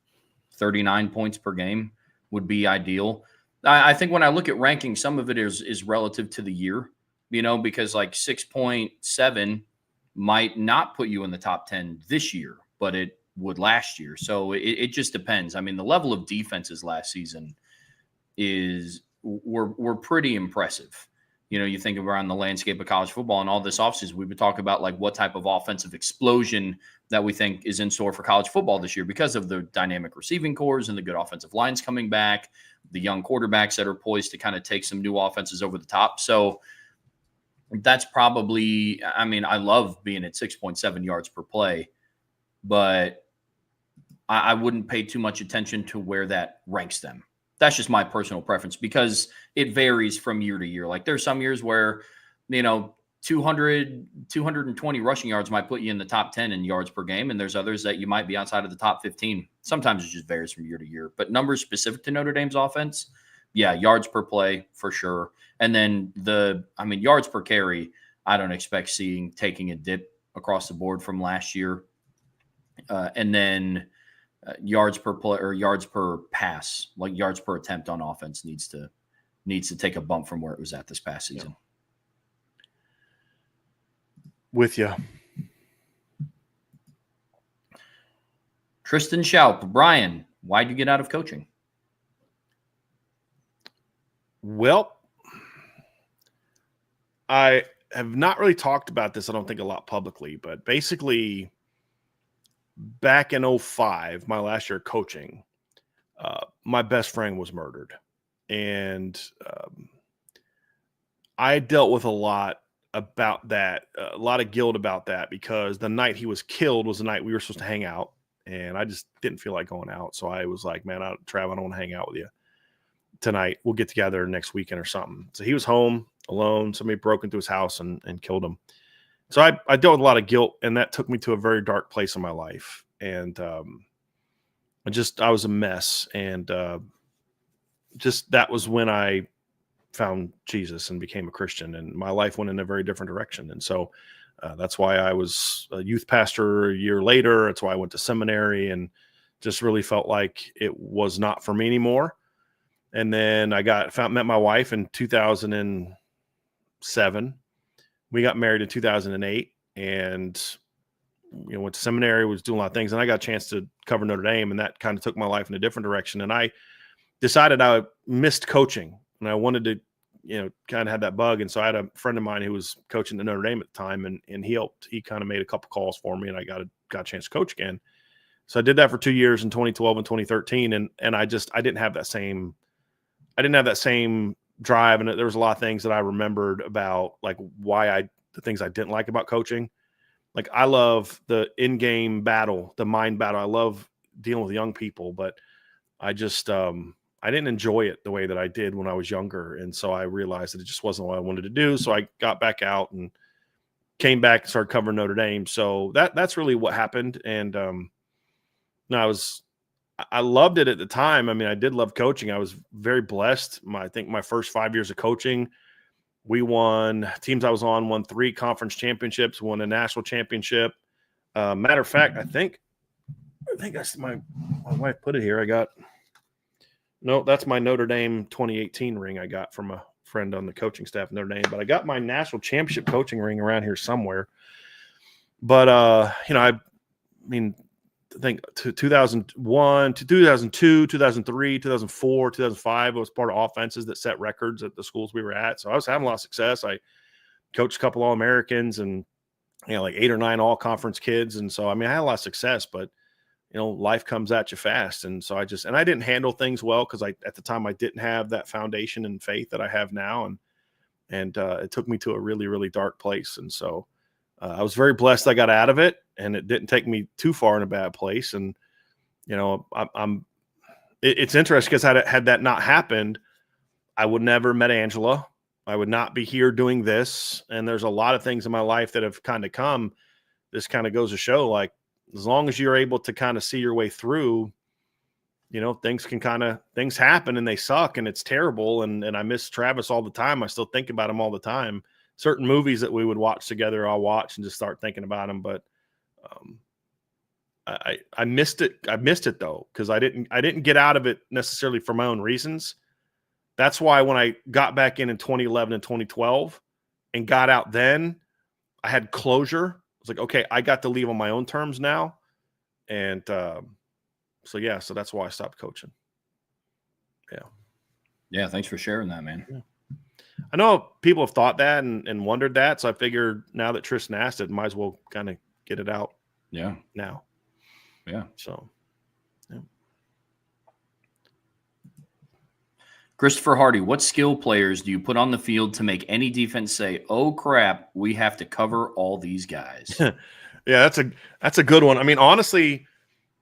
39 points per game would be ideal. I think when I look at ranking, some of it is relative to the year, because like 6.7 might not put you in the top 10 this year, but it would last year. So it just depends. I mean, the level of defenses last season were pretty impressive. You think around the landscape of college football and all this offseason, we've been talking about like what type of offensive explosion that we think is in store for college football this year because of the dynamic receiving cores and the good offensive lines coming back, the young quarterbacks that are poised to kind of take some new offenses over the top. So that's probably, I mean, I love being at 6.7 yards per play, but I wouldn't pay too much attention to where that ranks them. That's just my personal preference because it varies from year to year. Like there's some years where, 220 rushing yards might put you in the top 10 in yards per game. And there's others that you might be outside of the top 15. Sometimes it just varies from year to year. But numbers specific to Notre Dame's offense, yeah, yards per play for sure. And then yards per carry, I don't expect taking a dip across the board from last year. And then yards per play or yards per pass, like yards per attempt on offense needs to take a bump from where it was at this past season. Yeah. With you. Tristan Schaup, Bryan, why'd you get out of coaching? Well, I have not really talked about this, I don't think, a lot publicly, but basically back in 2005, my last year coaching, my best friend was murdered. And I dealt with a lot about that, a lot of guilt about that, because the night he was killed was the night we were supposed to hang out, and I just didn't feel like going out. So I was like, man, Trav, I don't want to hang out with you tonight. We'll get together next weekend or something. So he was home alone. Somebody broke into his house and killed him. So I dealt with a lot of guilt, and that took me to a very dark place in my life. And I was a mess. And just that was when I found Jesus and became a Christian, and my life went in a very different direction. And so that's why I was a youth pastor a year later. That's why I went to seminary and just really felt like it was not for me anymore. And then I met my wife in 2007. We got married in 2008, and went to seminary, was doing a lot of things, and I got a chance to cover Notre Dame, and that kind of took my life in a different direction. And I decided I missed coaching, and I wanted to, kind of had that bug. And so I had a friend of mine who was coaching at Notre Dame at the time, and he helped. He kind of made a couple calls for me, and I got a chance to coach again. So I did that for 2 years in 2012 and 2013, and I didn't have that same drive, and there was a lot of things that I remembered about, like the things I didn't like about coaching. Like, I love the in-game battle, the mind battle. I love dealing with young people, but I just I didn't enjoy it the way that I did when I was younger. And so I realized that it just wasn't what I wanted to do. So I got back out and came back and started covering Notre Dame. So that's really what happened. And I loved it at the time. I mean, I did love coaching. I was very blessed. I think my first 5 years of coaching, teams I was on won 3 conference championships, won a national championship. Matter of fact, I think that's my wife put it here. That's my Notre Dame 2018 ring I got from a friend on the coaching staff of Notre Dame. But I got my national championship coaching ring around here somewhere. But, I think 2001 to 2002, 2003, 2004, 2005, I was part of offenses that set records at the schools we were at. So I was having a lot of success. I coached a couple All-Americans and, like 8 or 9 all-conference kids. And so, I had a lot of success, but, life comes at you fast. And so I didn't handle things well, because at the time I didn't have that foundation and faith that I have now. And it took me to a really, really dark place. And so I was very blessed I got out of it, and it didn't take me too far in a bad place. And, it's interesting, because had that not happened, I would never met Angela. I would not be here doing this. And there's a lot of things in my life that have kind of come. This kind of goes to show, like, as long as you're able to kind of see your way through, things happen and they suck and it's terrible. And I miss Travis all the time. I still think about him all the time. Certain movies that we would watch together, I'll watch and just start thinking about him. But I missed it. I missed it though, because I didn't get out of it necessarily for my own reasons. That's why when I got back in 2011 and 2012 and got out then, I had closure. I was like, okay, I got to leave on my own terms now. And so that's why I stopped coaching. Yeah. Yeah, thanks for sharing that, man. Yeah. I know people have thought that and wondered that. So I figured now that Tristan asked it, might as well kind of get it out. Yeah. Now. Yeah. So, yeah. Christopher Hardy, what skill players do you put on the field to make any defense say, "Oh crap, we have to cover all these guys"? Yeah, that's a good one. Honestly,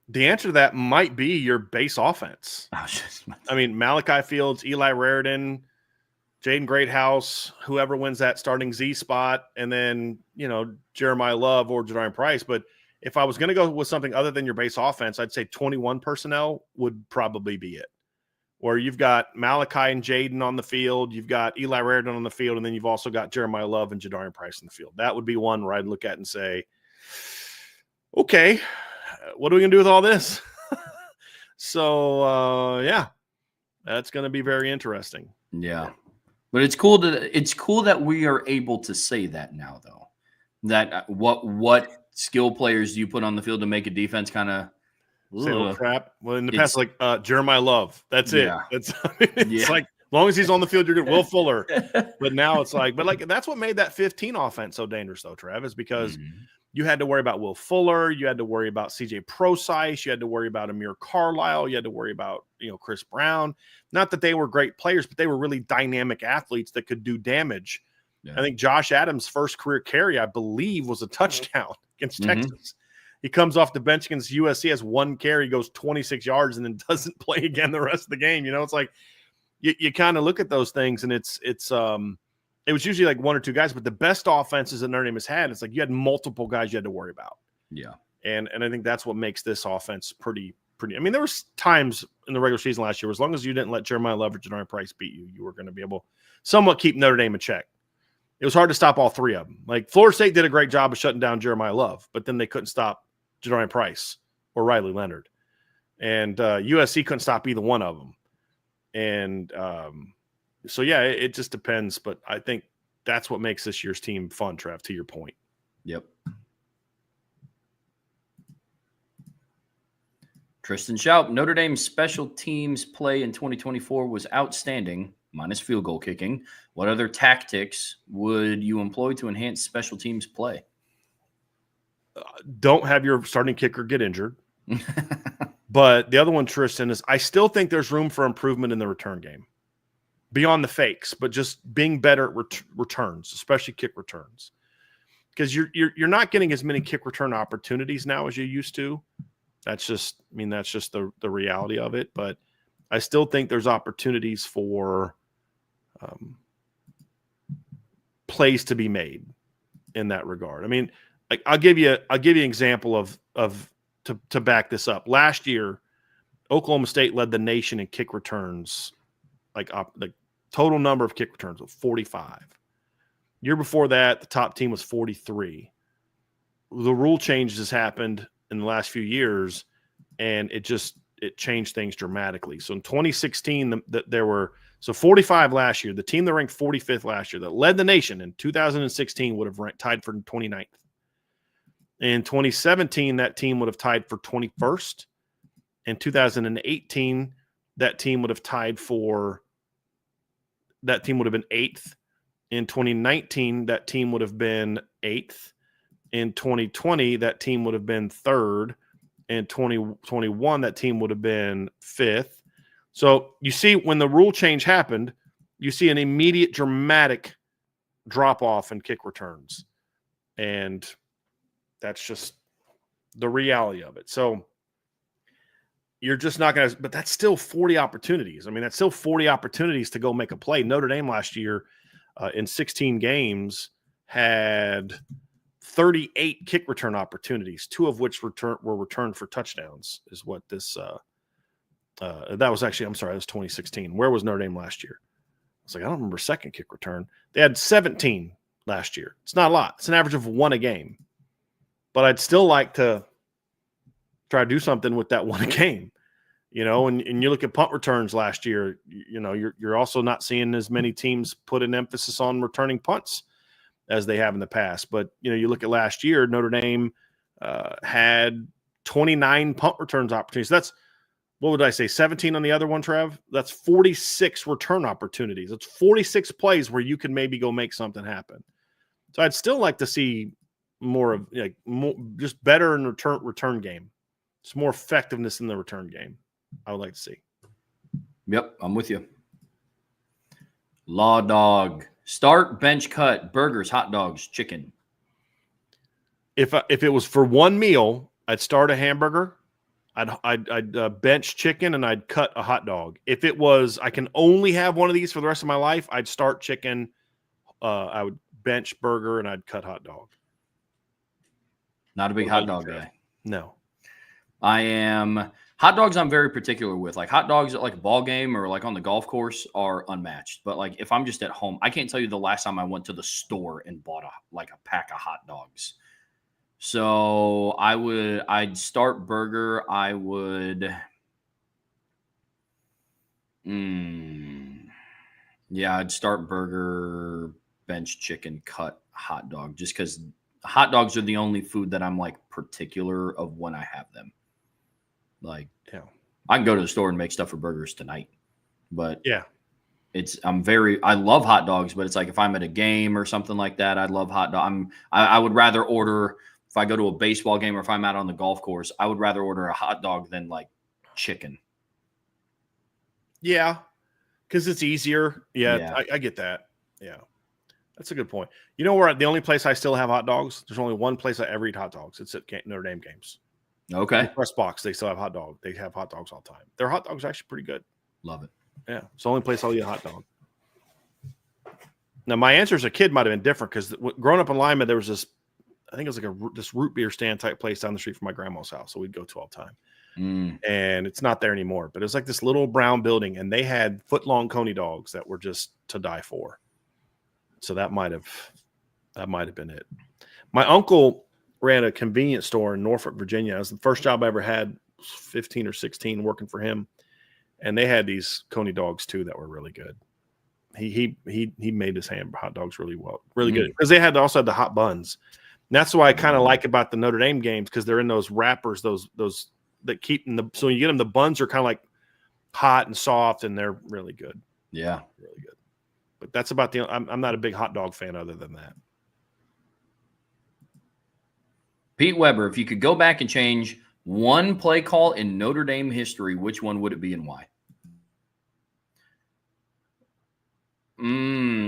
the answer to that might be your base offense. Malachi Fields, Eli Raridan, Jaden Greathouse, whoever wins that starting Z spot, and then, Jeremiah Love or Jadarian Price. But if I was going to go with something other than your base offense, I'd say 21 personnel would probably be it. Where you've got Malachi and Jaden on the field, you've got Eli Raridan on the field, and then you've also got Jeremiah Love and Jadarian Price on the field. That would be one where I'd look at and say, okay, what are we going to do with all this? So, that's going to be very interesting. Yeah. But it's cool that we are able to say that now, though. That what skill players do you put on the field to make a defense kind of trap? Well, in the past, like Jeremiah Love. That's it. Yeah. It's like, as long as he's on the field, you're good. Will Fuller. But now it's like, that's what made that 15 offense so dangerous, though, Trev, is because you had to worry about Will Fuller, you had to worry about CJ Prosise, you had to worry about Amir Carlisle, you had to worry about Chris Brown. Not that they were great players, but they were really dynamic athletes that could do damage. Yeah. I think Josh Adams' first career carry, I believe, was a touchdown against Texas. He comes off the bench against USC, has one carry, goes 26 yards, and then doesn't play again the rest of the game. It's like you kind of look at those things, and it was usually like one or two guys, but the best offenses that Notre Dame has had, it's like you had multiple guys you had to worry about. Yeah. And I think that's what makes this offense pretty. I mean, there was times in the regular season last year, as long as you didn't let Jeremiah Love or Jadarian Price beat you, you were going to be able somewhat keep Notre Dame in check. It was hard to stop all three of them. Like Florida State did a great job of shutting down Jeremiah Love, but then they couldn't stop Jadarian Price or Riley Leonard. And USC couldn't stop either one of them. And so, it just depends. But I think that's what makes this year's team fun, Trev, to your point. Yep. Tristan Schaup, Notre Dame's special teams play in 2024 was outstanding, minus field goal kicking. What other tactics would you employ to enhance special teams play? Don't have your starting kicker get injured. But the other one, Tristan, is I still think there's room for improvement in the return game. Beyond the fakes, but just being better at returns, especially kick returns. Because you're not getting as many kick return opportunities now as you used to. That's just the reality of it. But I still think there's opportunities for plays to be made in that regard. I mean, like I'll give you an example of to back this up. Last year, Oklahoma State led the nation in kick returns, like total number of kick returns of 45. Year before that, the top team was 43. The rule changes happened in the last few years, and it changed things dramatically. So in 2016, there were 45 last year. The team that ranked 45th last year that led the nation in 2016 would have tied for 29th. In 2017, that team would have tied for 21st. In 2018, that team would have been 8th. In 2019, that team would have been 8th. In 2020, that team would have been 3rd. In 2021, that team would have been 5th. So you see, when the rule change happened, you see an immediate dramatic drop-off in kick returns. And that's just the reality of it. So you're just not going to – but that's still 40 opportunities. I mean, that's still 40 opportunities to go make a play. Notre Dame last year in 16 games had 38 kick return opportunities, 2 of which were returned for touchdowns is what this that was actually – I'm sorry, that was 2016. Where was Notre Dame last year? I was like, I don't remember second kick return. They had 17 last year. It's not a lot. It's an average of 1 a game. But I'd still like to try to do something with that 1 a game, and you look at punt returns last year, you're also not seeing as many teams put an emphasis on returning punts as they have in the past. But, you look at last year, Notre Dame had 29 punt returns opportunities. That's, what would I say, 17 on the other one, Trev? That's 46 return opportunities. It's 46 plays where you can maybe go make something happen. So I'd still like to see more of just better in return game. It's more effectiveness in the return game. I would like to see. Yep, I'm with you. Law Dog. Start, bench, cut, burgers, hot dogs, chicken. If it was for one meal, I'd start a hamburger. I'd bench chicken and I'd cut a hot dog. If it was I can only have one of these for the rest of my life, I'd start chicken. I would bench burger and I'd cut hot dog. Not a big hot dog guy. No. I am. Hot dogs I'm very particular with. Like hot dogs at like a ball game or like on the golf course are unmatched. But like if I'm just at home, I can't tell you the last time I went to the store and bought a pack of hot dogs. So I'd start burger. I would, I'd start burger, bench chicken, cut hot dog, just because hot dogs are the only food that I'm like particular of when I have them. Like, yeah, I can go to the store and make stuff for burgers tonight, but yeah, I love hot dogs, but it's like if I'm at a game or something like that, I'd love hot dog. I would rather order. If I go to a baseball game or if I'm out on the golf course, I would rather order a hot dog than like chicken. Yeah, because it's easier. Yeah. I get that. Yeah, that's a good point. You know where the only place I still have hot dogs? There's only one place I ever eat hot dogs. It's at Notre Dame games. Okay. Press box. They still have hot dog. They have hot dogs all the time. Their hot dogs are actually pretty good. Love it. Yeah, it's the only place I'll eat a hot dog. Now, my answer as a kid might have been different because growing up in Lima, there was this. I think it was like this root beer stand type place down the street from my grandma's house. So we'd go to all the time. And it's not there anymore. But it was like this little brown building, and they had foot-long coney dogs that were just to die for. So that might have been it. My uncle ran a convenience store in Norfolk, Virginia. It was the first job I ever had, 15 or 16, working for him. And they had these coney dogs too that were really good. He made his hot dogs really well, really good because they also had the hot buns. And that's why I kind of like about the Notre Dame games because they're in those wrappers, those that keep in so when you get them, the buns are kind of like hot and soft, and they're really good. Yeah, really good. But that's about I'm not a big hot dog fan other than that. Pete Weber, if you could go back and change one play call in Notre Dame history, which one would it be and why?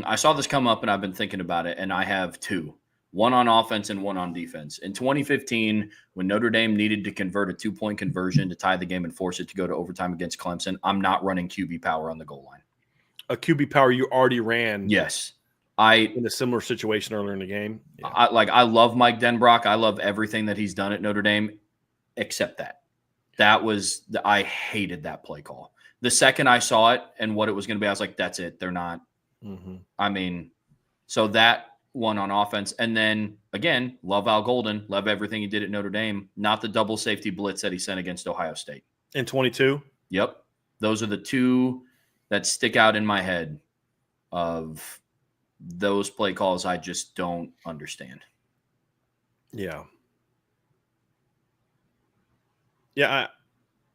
I saw this come up and I've been thinking about it, and I have two. One on offense and one on defense. In 2015, when Notre Dame needed to convert a 2-point conversion to tie the game and force it to go to overtime against Clemson, I'm not running QB power on the goal line. A QB power you already ran? Yes. In a similar situation earlier in the game? Yeah. I love Mike Denbrock. I love everything that he's done at Notre Dame, except that. I hated that play call. The second I saw it and what it was going to be, I was like, that's it. They're not. I mean, so that one on offense. And then, again, love Al Golden. Love everything he did at Notre Dame. Not the double safety blitz that he sent against Ohio State. In 22? Yep. Those are the two that stick out in my head of those play calls I just don't understand. Yeah. Yeah,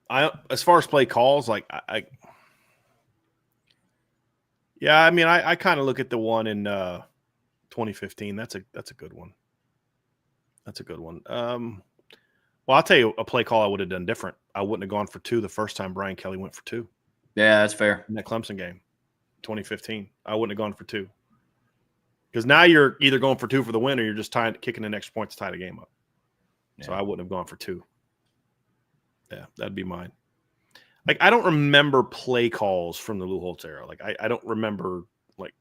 I as far as play calls, like I kind of look at the one in 2015. That's a good one. That's a good one. Well, I'll tell you a play call I would have done different. I wouldn't have gone for 2 the first time Brian Kelly went for 2. Yeah, that's fair. In that Clemson game, 2015, I wouldn't have gone for 2. Because now you're either going for 2 for the win or you're just kicking an extra point to tie the game up. Yeah. So I wouldn't have gone for 2. Yeah, that'd be mine. Like, I don't remember play calls from the Lou Holtz era. Like, I don't remember, like,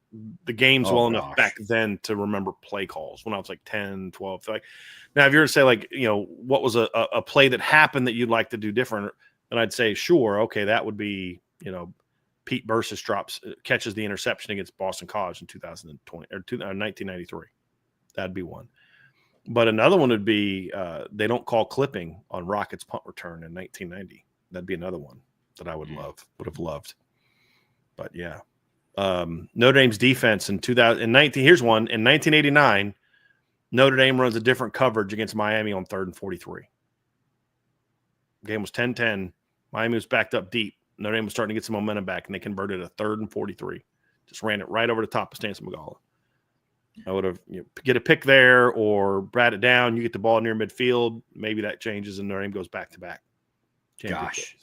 the games enough back then to remember play calls when I was, like, 10, 12. Like, now, if you were to say, like, what was a play that happened that you'd like to do different, then I'd say, sure, okay, that would be, Pete Bursis catches the interception against Boston College in 2020 or 1993. That'd be one. But another one would be they don't call clipping on Rockets punt return in 1990. That'd be another one that I would have loved. But yeah, Notre Dame's defense in 2019. Here's one in 1989. Notre Dame runs a different coverage against Miami on 3rd and 43. Game was 10-10. Miami was backed up deep. Notre Dame was starting to get some momentum back, and they converted a 3rd and 43. Just ran it right over the top of Stanson Magala. I would have get a pick there or brat it down. You get the ball near midfield. Maybe that changes, and Notre Dame goes back to back. Gosh.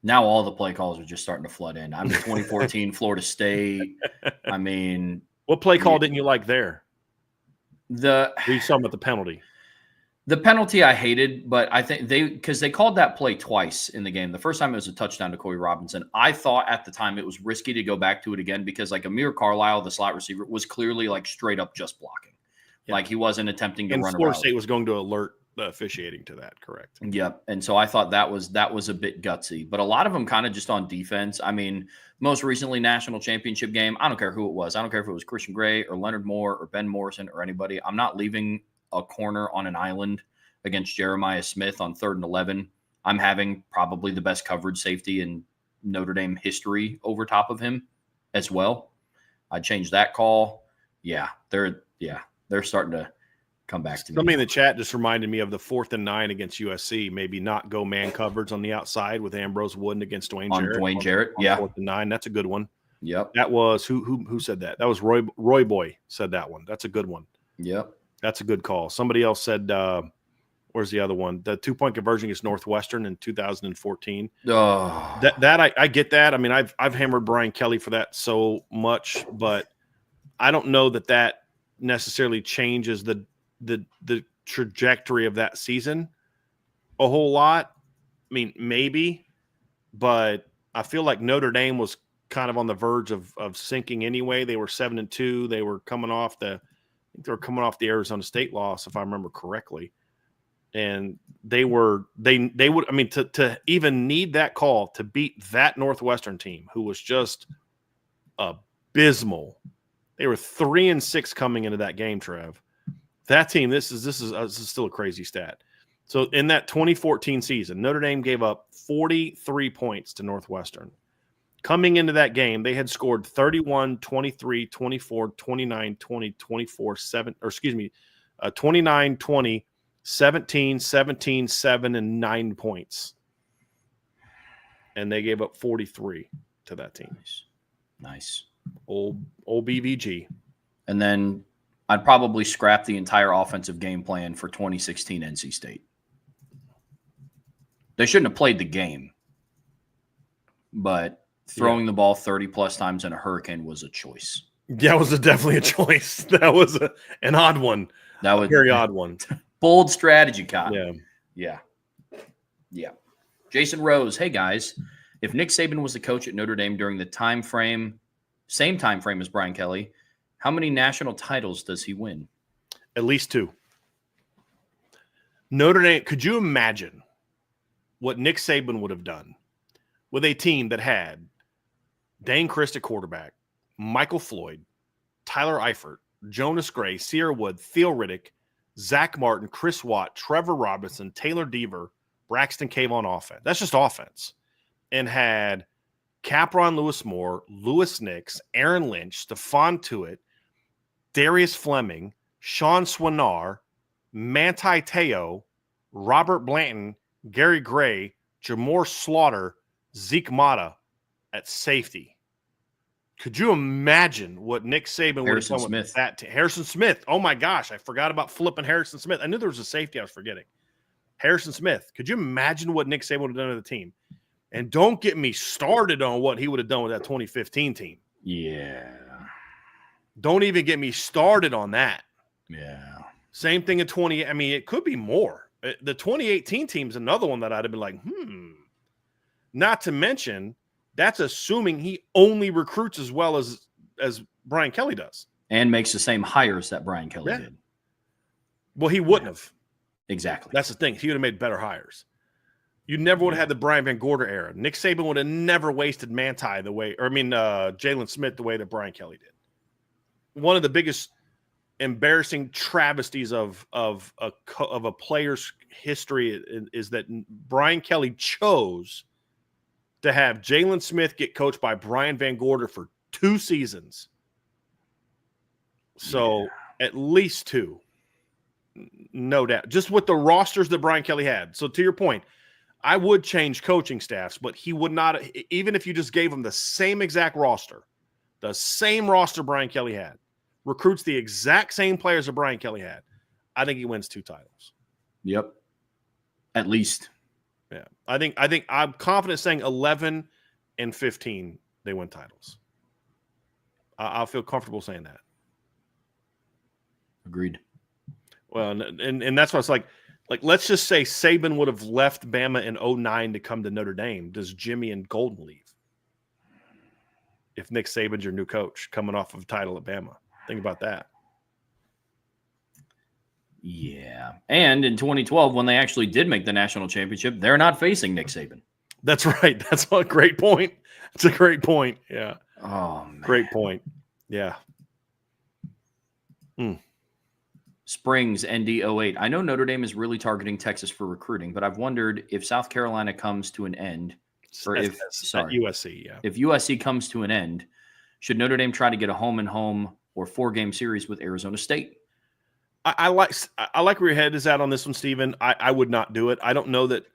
Now all the play calls are just starting to flood in. I'm in 2014 Florida State. I mean. What play call didn't you like there? We saw about the penalty. The penalty I hated, but I think because they called that play twice in the game. The first time it was a touchdown to Corey Robinson. I thought at the time it was risky to go back to it again because like Amir Carlisle, the slot receiver, was clearly like straight up just blocking. Yeah. Like he wasn't attempting to run a route. Florida State was going to alert the officiating to that, correct? Yep. And so I thought that was a bit gutsy, but a lot of them kind of just on defense. I mean, most recently national championship game, I don't care who it was. I don't care if it was Christian Gray or Leonard Moore or Ben Morrison or anybody. I'm not leaving a corner on an island against Jeremiah Smith on 3rd and 11. I'm having probably the best coverage safety in Notre Dame history over top of him as well. I changed that call. Yeah, they're starting to come back to me. Somebody in the chat just reminded me of the 4th and 9 against USC. Maybe not go man coverage on the outside with Ambrose Wooden against Dwayne Jarrett. Dwayne Jarrett, yeah. 4th and 9. That's a good one. Yep. That was who said that? That was Roy Boy said that one. That's a good one. Yep. That's a good call. Somebody else said, where's the other one? The 2-point conversion against Northwestern in 2014. Oh. That I get that. I mean, I've hammered Brian Kelly for that so much, but I don't know that necessarily changes the trajectory of that season a whole lot. I mean, maybe, but I feel like Notre Dame was kind of on the verge of sinking anyway. They were 7-2. They were coming off the Arizona State loss, if I remember correctly. And they would, I mean, to even need that call to beat that Northwestern team, who was just abysmal. They were 3-6 coming into that game, Trev. That team, this is still a crazy stat. So in that 2014 season, Notre Dame gave up 43 points to Northwestern. Coming into that game, they had scored 31, 23, 24, 29, 20, 24, 7, or excuse me, 29, 20, 17, 17, 7, and 9 points. And they gave up 43 to that team. Nice. Old BVG. And then I'd probably scrap the entire offensive game plan for 2016 NC State. They shouldn't have played the game, but throwing the ball 30-plus times in a hurricane was a choice. Yeah, it was definitely a choice. That was an odd one. That was a very odd one. Bold strategy, Kyle. Yeah. Jason Rose, hey, guys. If Nick Saban was the coach at Notre Dame during the same time frame as Brian Kelly, how many national titles does he win? At least 2. Notre Dame, could you imagine what Nick Saban would have done with a team that had Dane Christ at quarterback, Michael Floyd, Tyler Eifert, Jonas Gray, Sierra Wood, Theo Riddick, Zach Martin, Chris Watt, Trevor Robinson, Taylor Deaver, Braxton Cave on offense. That's just offense. And had Capron Lewis Moore, Lewis Nix, Aaron Lynch, Stephon Tuitt, Darius Fleming, Sean Swinar, Manti Te'o, Robert Blanton, Gary Gray, Jamore Slaughter, Zeke Mata at safety. Could you imagine what Nick Saban would have done with that team? Harrison Smith. Oh, my gosh. I forgot about flipping Harrison Smith. I knew there was a safety I was forgetting. Harrison Smith. Could you imagine what Nick Saban would have done to the team? And don't get me started on what he would have done with that 2015 team. Yeah. Don't even get me started on that. Yeah. Same thing in 20. I mean, it could be more. The 2018 team is another one that I'd have been like, Not to mention, that's assuming he only recruits as well as Brian Kelly does. And makes the same hires that Brian Kelly did. Well, he wouldn't have. Exactly. That's the thing. He would have made better hires. You never would have had the Brian Van Gorder era. Nick Saban would have never wasted Jalen Smith the way that Brian Kelly did. One of the biggest embarrassing travesties of a player's history is that Brian Kelly chose to have Jalen Smith get coached by Brian Van Gorder for 2 seasons. So at least 2. No doubt. Just with the rosters that Brian Kelly had. So to your point, I would change coaching staffs, but he would not, even if you just gave him the same exact roster, the same roster Brian Kelly had, recruits the exact same players that Brian Kelly had, I think he wins 2 titles. Yep. At least. Yeah. I think I'm confident saying 11 and 15, they win titles. I'll feel comfortable saying that. Agreed. Well, and that's why it's like Like, let's just say Saban would have left Bama in 2009 to come to Notre Dame. Does Jimmy and Golden leave? If Nick Saban's your new coach coming off of a title at Bama. Think about that. Yeah. And in 2012, when they actually did make the national championship, they're not facing Nick Saban. That's right. That's a great point. It's a great point. Yeah. Oh, man. Great point. Yeah. Springs ND08. I know Notre Dame is really targeting Texas for recruiting, but I've wondered if South Carolina comes to an end, or if USC, yeah. If USC comes to an end, should Notre Dame try to get a home-and-home or 4-game series with Arizona State? I like where your head is at on this one, Stephen. I would not do it. I don't know that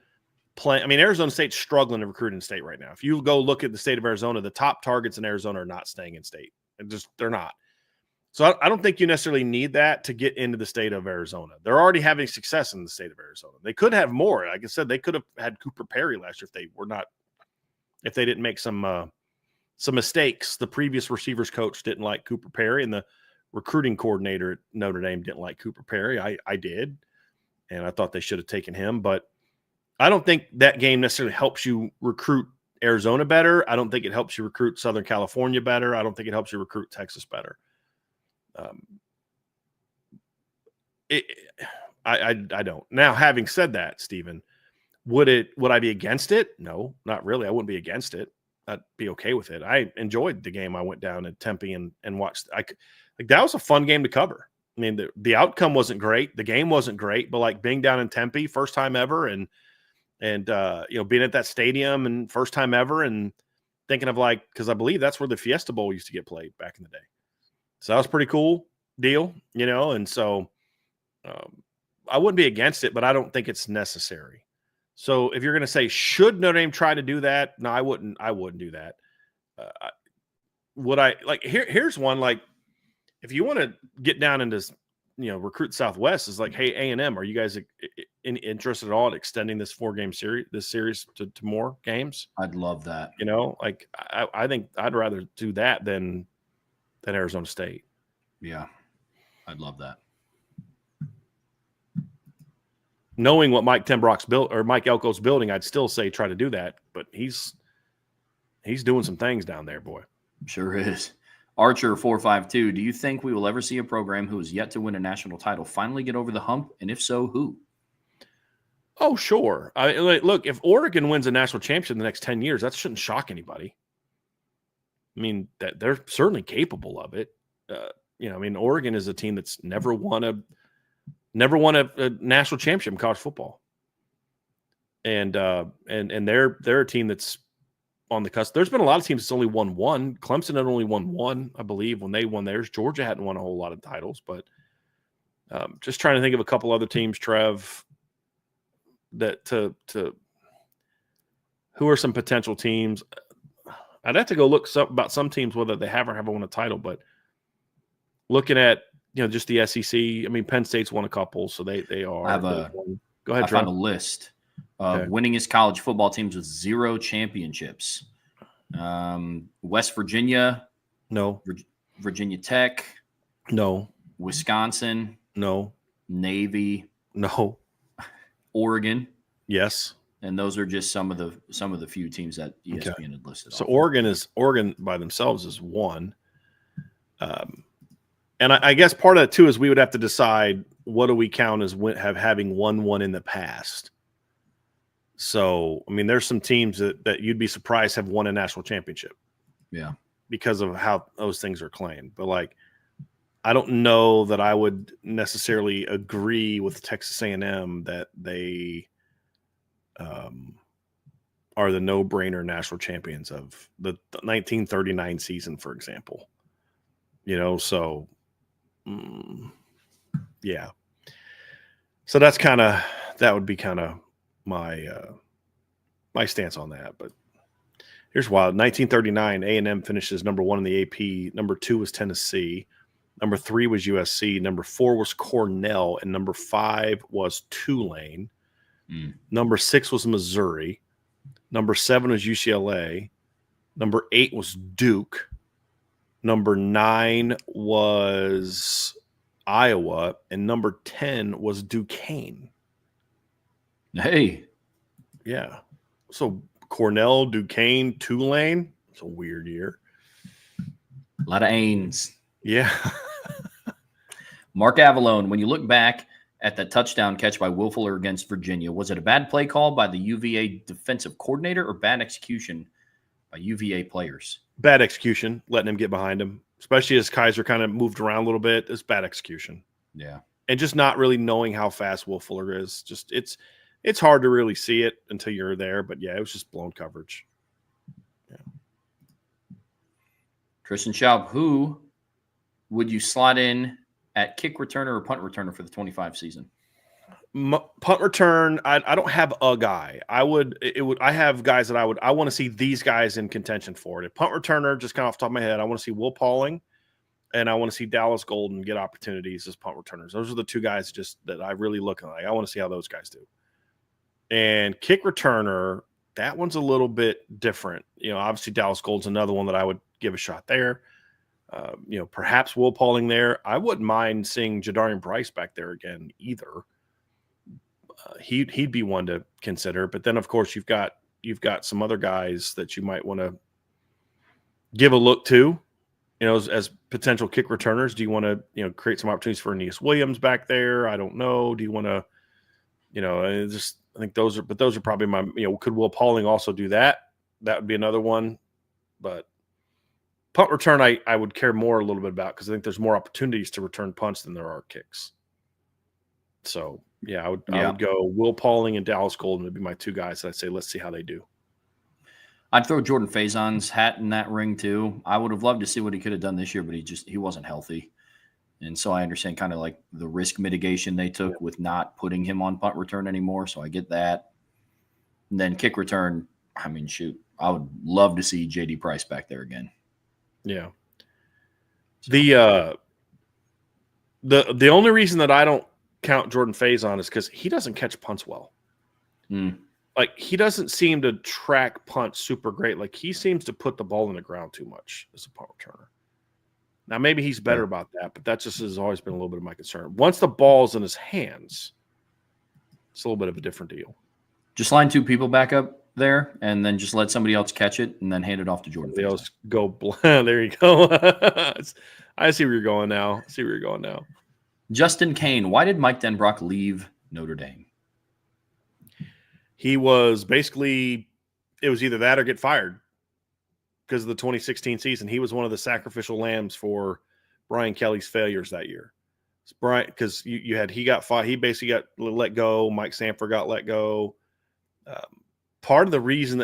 Arizona State's struggling to recruit in state right now. If you go look at the state of Arizona, the top targets in Arizona are not staying in state. They're not. So I don't think you necessarily need that to get into the state of Arizona. They're already having success in the state of Arizona. They could have more. Like I said, they could have had Cooper Perry last year if they didn't make some mistakes. The previous receivers coach didn't like Cooper Perry, and the recruiting coordinator at Notre Dame didn't like Cooper Perry. I did, and I thought they should have taken him. But I don't think that game necessarily helps you recruit Arizona better. I don't think it helps you recruit Southern California better. I don't think it helps you recruit Texas better. I don't. Now, having said that, Stephen, would I be against it? No, not really. I wouldn't be against it. I'd be okay with it. I enjoyed the game. I went down in Tempe and watched. That was a fun game to cover. I mean, the outcome wasn't great. The game wasn't great, but being down in Tempe, first time ever, and being at that stadium and first time ever, and thinking of because I believe that's where the Fiesta Bowl used to get played back in the day. So that was a pretty cool deal, and so I wouldn't be against it, but I don't think it's necessary. So if you're going to say, should Notre Dame try to do that? No, I wouldn't do that. Would I here's one, if you want to get down into, recruit Southwest is hey, A&M, are you guys interested at all in extending this 4-game series to more games? I'd love that. I think I'd rather do that than Arizona State. Yeah. I'd love that. Knowing what Mike Tenbrock's built or Mike Elko's building, I'd still say try to do that, but he's doing some things down there, boy. Sure is. Archer 452. Do you think we will ever see a program who is yet to win a national title finally get over the hump? And if so, who? Oh, sure. Look, if Oregon wins a national championship in the next 10 years, that shouldn't shock anybody. I mean, that they're certainly capable of it. Oregon is a team that's never won a national championship in college football. And they're a team that's on the cusp. There's been a lot of teams that's only won one. Clemson had only won one, I believe, when they won theirs. Georgia hadn't won a whole lot of titles, but just trying to think of a couple other teams, Trev, that to who are some potential teams. I'd have to go look about some teams, whether they have or haven't won a title, but looking at, just the SEC, I mean, Penn State's won a couple, so they are. Go ahead, I found a list of winningest college football teams with 0 championships. West Virginia. No. Virginia Tech. No. Wisconsin. No. Navy. No. Oregon. Yes. And those are just some of the few teams that ESPN had listed. So Oregon by themselves is one. And I guess part of that too is we would have to decide what do we count as having won one in the past. So, I mean, there's some teams that you'd be surprised have won a national championship. Yeah. Because of how those things are claimed. But I don't know that I would necessarily agree with Texas A&M that they are the no-brainer national champions of the 1939 season, for example. So yeah. So that would be kind of my stance on that. But here's wild. 1939, A&M finishes number 1 in the AP. Number 2 was Tennessee. Number 3 was USC. Number 4 was Cornell. And number 5 was Tulane. Number 6 was Missouri. Number 7 was UCLA. Number 8 was Duke. Number 9 was Iowa. And number 10 was Duquesne. Hey. Yeah. So Cornell, Duquesne, Tulane. It's a weird year. A lot of Ains. Yeah. Mark Avalone, when you look back at that touchdown catch by Will Fuller against Virginia, was it a bad play call by the UVA defensive coordinator or bad execution by UVA players? Bad execution, letting him get behind him, especially as Kaiser kind of moved around a little bit. It's bad execution. Yeah. And just not really knowing how fast Will Fuller is. Just it's hard to really see it until you're there. But yeah, it was just blown coverage. Yeah. Tristan Schaub, who would you slot in at kick returner or punt returner for the 25 season? Punt return, I don't have a guy. I have guys that I want to see these guys in contention for it. At punt returner, just kind of off the top of my head, I want to see Will Pauling and I want to see Dallas Golden get opportunities as punt returners. Those are the two guys just that I really look at. I want to see how those guys do. And kick returner, that one's a little bit different. Obviously Dallas Golden's another one that I would give a shot there. Perhaps Will Pauling there. I wouldn't mind seeing Jadarian Bryce back there again either. He'd be one to consider, but then of course you've got some other guys that you might want to give a look to, as potential kick returners. Do you want to, create some opportunities for Aeneas Williams back there? I don't know. Do you want to, I think those are probably my, could Will Pauling also do that? That would be another one, but punt return, I would care more a little bit about because I think there's more opportunities to return punts than there are kicks. So yeah, I would go Will Pauling and Dallas Golden would be my two guys that I'd say, let's see how they do. I'd throw Jordan Faison's hat in that ring too. I would have loved to see what he could have done this year, but he wasn't healthy. And so I understand kind of like the risk mitigation they took with not putting him on punt return anymore. So I get that. And then kick return, I mean, shoot, I would love to see JD Price back there again. Yeah. The only reason that I don't count Jordan Faison is because he doesn't catch punts well. Like he doesn't seem to track punts super great. Like he seems to put the ball in the ground too much as a punt returner. Now maybe he's better about that, but that just has always been a little bit of my concern. Once the ball's in his hands, it's a little bit of a different deal. Just line two people back up there, and then just let somebody else catch it, and then hand it off to Jordan. Somebody else go. There you go. I see where you're going now. Justin Kane, why did Mike Denbrock leave Notre Dame? He was basically, it was either that or get fired because of the 2016 season. He was one of the sacrificial lambs for Brian Kelly's failures that year. Brian, because he got fired. He basically got let go. Mike Sanford got let go. Part of the reason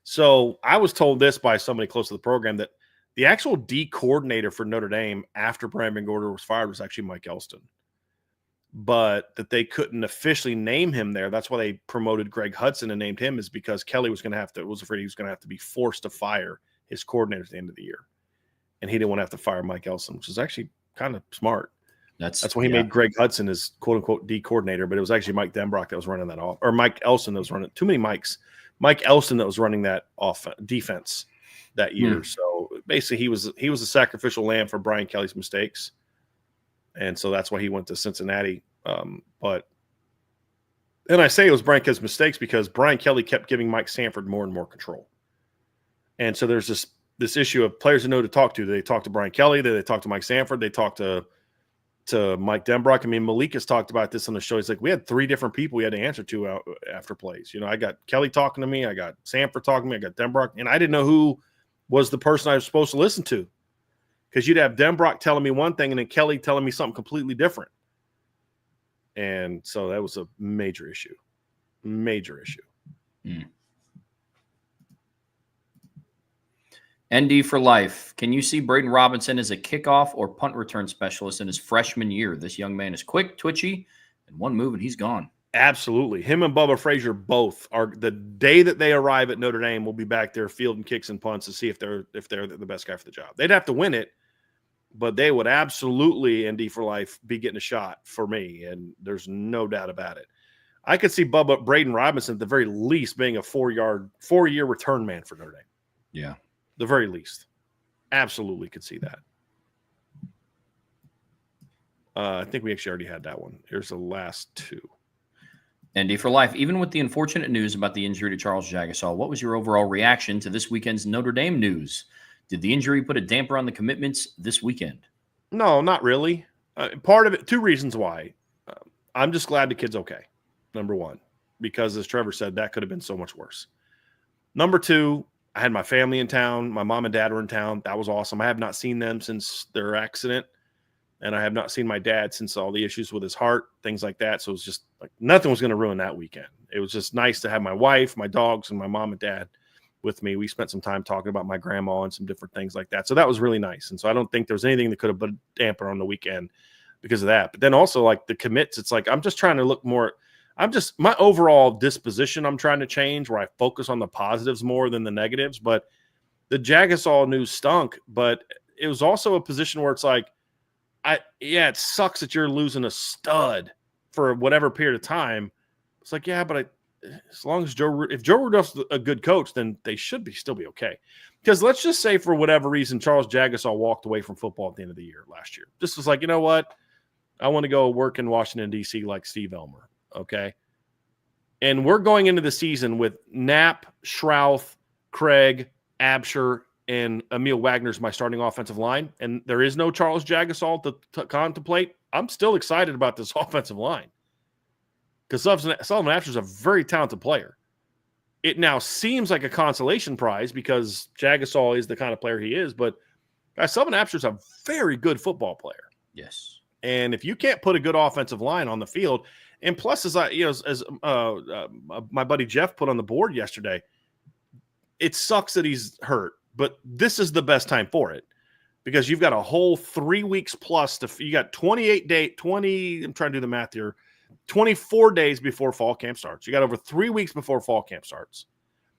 so I was told this by somebody close to the program that the actual D coordinator for Notre Dame after Brian Van Gorder was fired was actually Mike Elston, but that they couldn't officially name him there. That's why they promoted Greg Hudson and named him, is because Kelly was afraid he was going to have to be forced to fire his coordinator at the end of the year. And he didn't want to have to fire Mike Elston, which is actually kind of smart. That's why he made Greg Hudson his quote unquote D coordinator, but it was actually Mike Denbrock that was running that off, or Mike Elston that was running too many Mikes. Mike Elston that was running that defense that year. So basically he was a sacrificial lamb for Brian Kelly's mistakes. And so that's why he went to Cincinnati. And I say it was Brian Kelly's mistakes because Brian Kelly kept giving Mike Sanford more and more control. And so there's this issue of players who know to talk to. They talk to Brian Kelly, they talk to Mike Sanford, they talk to Mike Denbrock. I mean, Malik has talked about this on the show. He's like, we had three different people we had to answer to after plays. I got Kelly talking to me, I got Sanford talking to me, I got Denbrock, and I didn't know who was the person I was supposed to listen to, because you'd have Denbrock telling me one thing and then Kelly telling me something completely different. And so that was a major issue. ND for life. Can you see Braden Robinson as a kickoff or punt return specialist in his freshman year? This young man is quick, twitchy, and one move and he's gone. Absolutely. Him and Bubba Frazier both are, the day that they arrive at Notre Dame, will be back there fielding kicks and punts to see if they're the best guy for the job. They'd have to win it, but they would absolutely, ND for life, be getting a shot for me, and there's no doubt about it. I could see Braden Robinson at the very least being a 4-year return man for Notre Dame. Yeah. The very least. Absolutely could see that. I think we actually already had that one. Here's the last two. ND for life. Even with the unfortunate news about the injury to Charles Jagusah, what was your overall reaction to this weekend's Notre Dame news? Did the injury put a damper on the commitments this weekend? No, not really. Part of it, two reasons why. I'm just glad the kid's okay, number one, because as Trevor said, that could have been so much worse. Number two, I had my family in town. My mom and dad were in town. That was awesome. I have not seen them since their accident, and I have not seen my dad since all the issues with his heart, things like that. So it was just like nothing was going to ruin that weekend. It was just nice to have my wife, my dogs, and my mom and dad with me. We spent some time talking about my grandma and some different things like that. So that was really nice. And so I don't think there was anything that could have put a damper on the weekend because of that. But then also like the commits, it's like I'm just trying to look more. My overall disposition I'm trying to change where I focus on the positives more than the negatives. But the Jagusaw news stunk, but it was also a position where it's like, it sucks that you're losing a stud for whatever period of time. It's like, yeah, but as long as if Joe Rudolph's a good coach, then they should still be okay. Because let's just say for whatever reason, Charles Jagusah walked away from football at the end of the year last year. This was like, you know what? I want to go work in Washington, D.C. like Steve Elmer. Okay. And we're going into the season with Knapp, Schrouth, Craig, Absher, and Emil Wagner's my starting offensive line. And there is no Charles Jagusah to contemplate. I'm still excited about this offensive line because Sullivan Absher is a very talented player. It now seems like a consolation prize because Jagusaw is the kind of player he is, but Sullivan Absher is a very good football player. Yes. And if you can't put a good offensive line on the field, and plus, as my buddy Jeff put on the board yesterday, it sucks that he's hurt, but this is the best time for it because you've got a whole 3 weeks plus you got 20, I'm trying to do the math here, 24 days before fall camp starts. You got over 3 weeks before fall camp starts.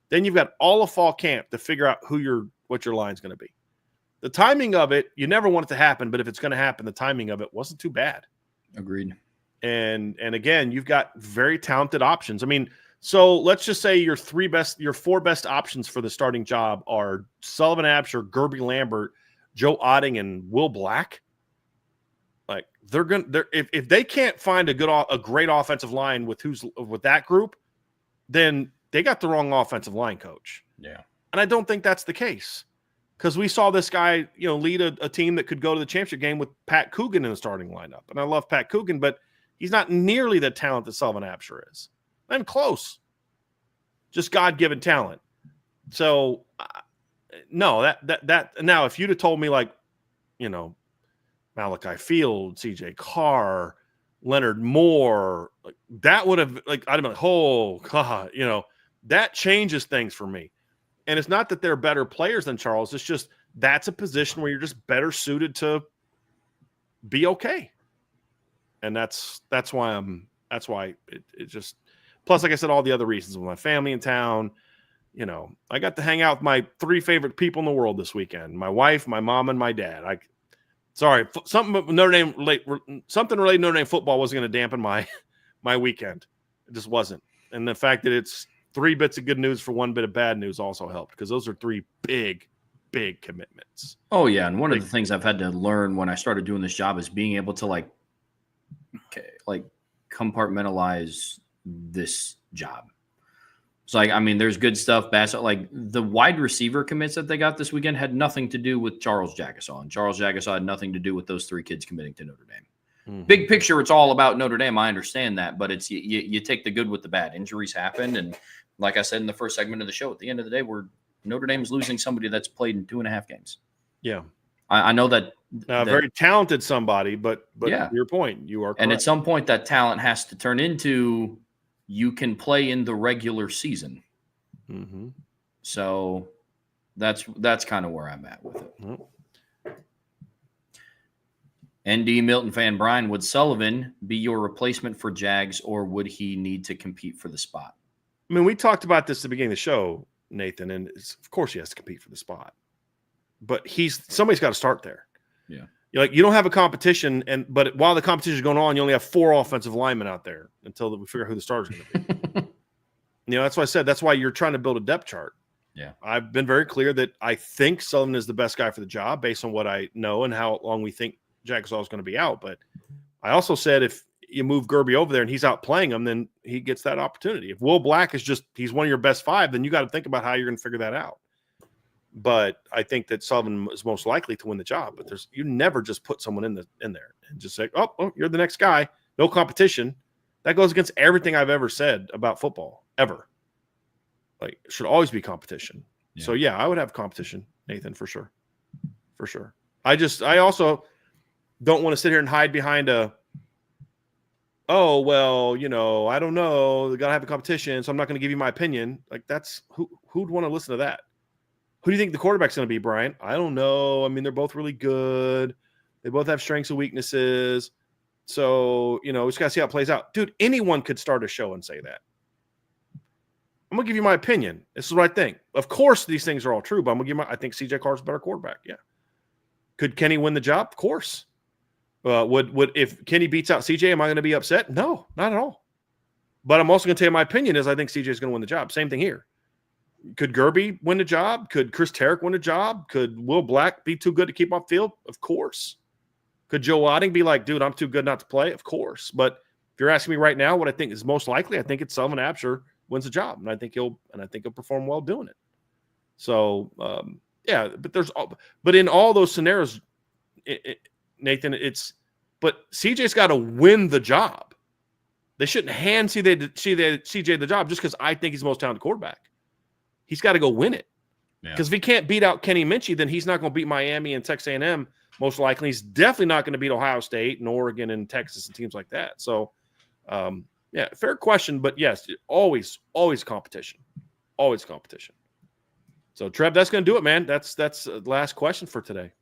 Then you've got all of fall camp to figure out what your line's going to be. The timing of it, you never want it to happen, but if it's going to happen, the timing of it wasn't too bad. Agreed. And again, you've got very talented options. I mean, so let's just say your four best options for the starting job are Sullivan Absher, Gerby Lambert, Joe Otting, and Will Black. Like if they can't find a great offensive line with that group, then they got the wrong offensive line coach. Yeah. And I don't think that's the case. Because we saw this guy, lead a team that could go to the championship game with Pat Coogan in the starting lineup. And I love Pat Coogan, but he's not nearly the talent that Sullivan Absher is. And close. Just God-given talent. So, no, that now, if you'd have told me like, Malachi Field, CJ Carr, Leonard Moore, like that would have, like, I'd have been like, oh, God, that changes things for me. And it's not that they're better players than Charles. It's just that's a position where you're just better suited to be okay. And that's why it just – plus, like I said, all the other reasons with my family in town. I got to hang out with my 3 favorite people in the world this weekend, my wife, my mom, and my dad. Something related to Notre Dame football wasn't going to dampen my weekend. It just wasn't. And the fact that it's 3 bits of good news for 1 bit of bad news also helped because those are 3 big, big commitments. Oh, yeah. And one of the things I've had to learn when I started doing this job is being able to compartmentalize this job. So, there's good stuff, bad stuff. Like the wide receiver commits that they got this weekend had nothing to do with Charles Jagusah. And Charles Jagusah had nothing to do with those 3 kids committing to Notre Dame. Mm-hmm. Big picture, it's all about Notre Dame. I understand that, but it's you take the good with the bad. Injuries happen, and like I said in the first segment of the show, at the end of the day, Notre Dame's losing somebody that's played in 2.5 games. Yeah, I know that. Very talented somebody, but yeah. To your point, you are correct. And at some point, that talent has to turn into you can play in the regular season. Mm-hmm. So that's kind of where I'm at with it. Mm-hmm. ND Milton fan Brian, would Sullivan be your replacement for Jags, or would he need to compete for the spot? I mean, we talked about this at the beginning of the show, Nathan, and of course he has to compete for the spot. But somebody's got to start there. Yeah. You don't have a competition, but while the competition is going on, you only have 4 offensive linemen out there until we figure out who the starter is going to be. That's why I said that's why you're trying to build a depth chart. Yeah. I've been very clear that I think Sullivan is the best guy for the job based on what I know and how long we think Jagusaw is going to be out. But I also said if you move Gerby over there and he's out playing him, then he gets that opportunity. If Will Black is he's one of your best 5, then you got to think about how you're going to figure that out. But I think that Sullivan is most likely to win the job. But you never just put someone in there and just say, oh, you're the next guy. No competition. That goes against everything I've ever said about football, ever. Like, it should always be competition. Yeah. So, yeah, I would have competition, Nathan, for sure. For sure. I also don't want to sit here and hide behind oh, well, I don't know. They got to have a competition, so I'm not going to give you my opinion. Like, that's who'd want to listen to that? Who do you think the quarterback's going to be, Brian? I don't know. I mean, they're both really good. They both have strengths and weaknesses. So, we just got to see how it plays out. Dude, anyone could start a show and say that. I'm going to give you my opinion. This is what I think. Of course, these things are all true, but I'm going to give I think CJ Carr's a better quarterback. Yeah. Could Kenny win the job? Of course. Would if Kenny beats out CJ, am I going to be upset? No, not at all. But I'm also going to tell you my opinion is I think CJ is going to win the job. Same thing here. Could Gerby win the job? Could Chris Tarek win a job? Could Will Black be too good to keep off field? Of course. Could Joe Wadding be like, dude, I'm too good not to play? Of course. But if you're asking me right now what I think is most likely, I think it's Sullivan Absher wins the job, and I think he'll perform well doing it. So yeah, but in all those scenarios, Nathan, but CJ's got to win the job. They shouldn't hand CJ the job just because I think he's the most talented quarterback. He's got to go win it. Because if he can't beat out Kenny Minchie, then he's not going to beat Miami and Texas A&M most likely. He's definitely not going to beat Ohio State and Oregon and Texas and teams like that. So, yeah, fair question. But, yes, always competition. Always competition. So, Trev, that's going to do it, man. That's the last question for today.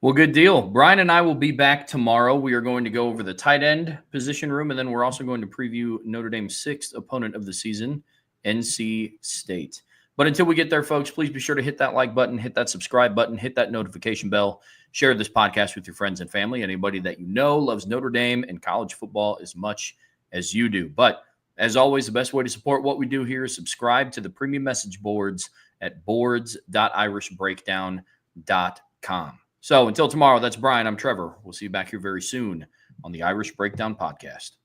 Well, good deal. Bryan and I will be back tomorrow. We are going to go over the tight end position room, and then we're also going to preview Notre Dame's 6th opponent of the season, NC State. But until we get there, folks, please be sure to hit that like button, hit that subscribe button, hit that notification bell, share this podcast with your friends and family, anybody that you know loves Notre Dame and college football as much as you do. But as always, the best way to support what we do here is subscribe to the premium message boards at boards.irishbreakdown.com. So until tomorrow, that's Bryan. I'm Trevor. We'll see you back here very soon on the Irish Breakdown Podcast.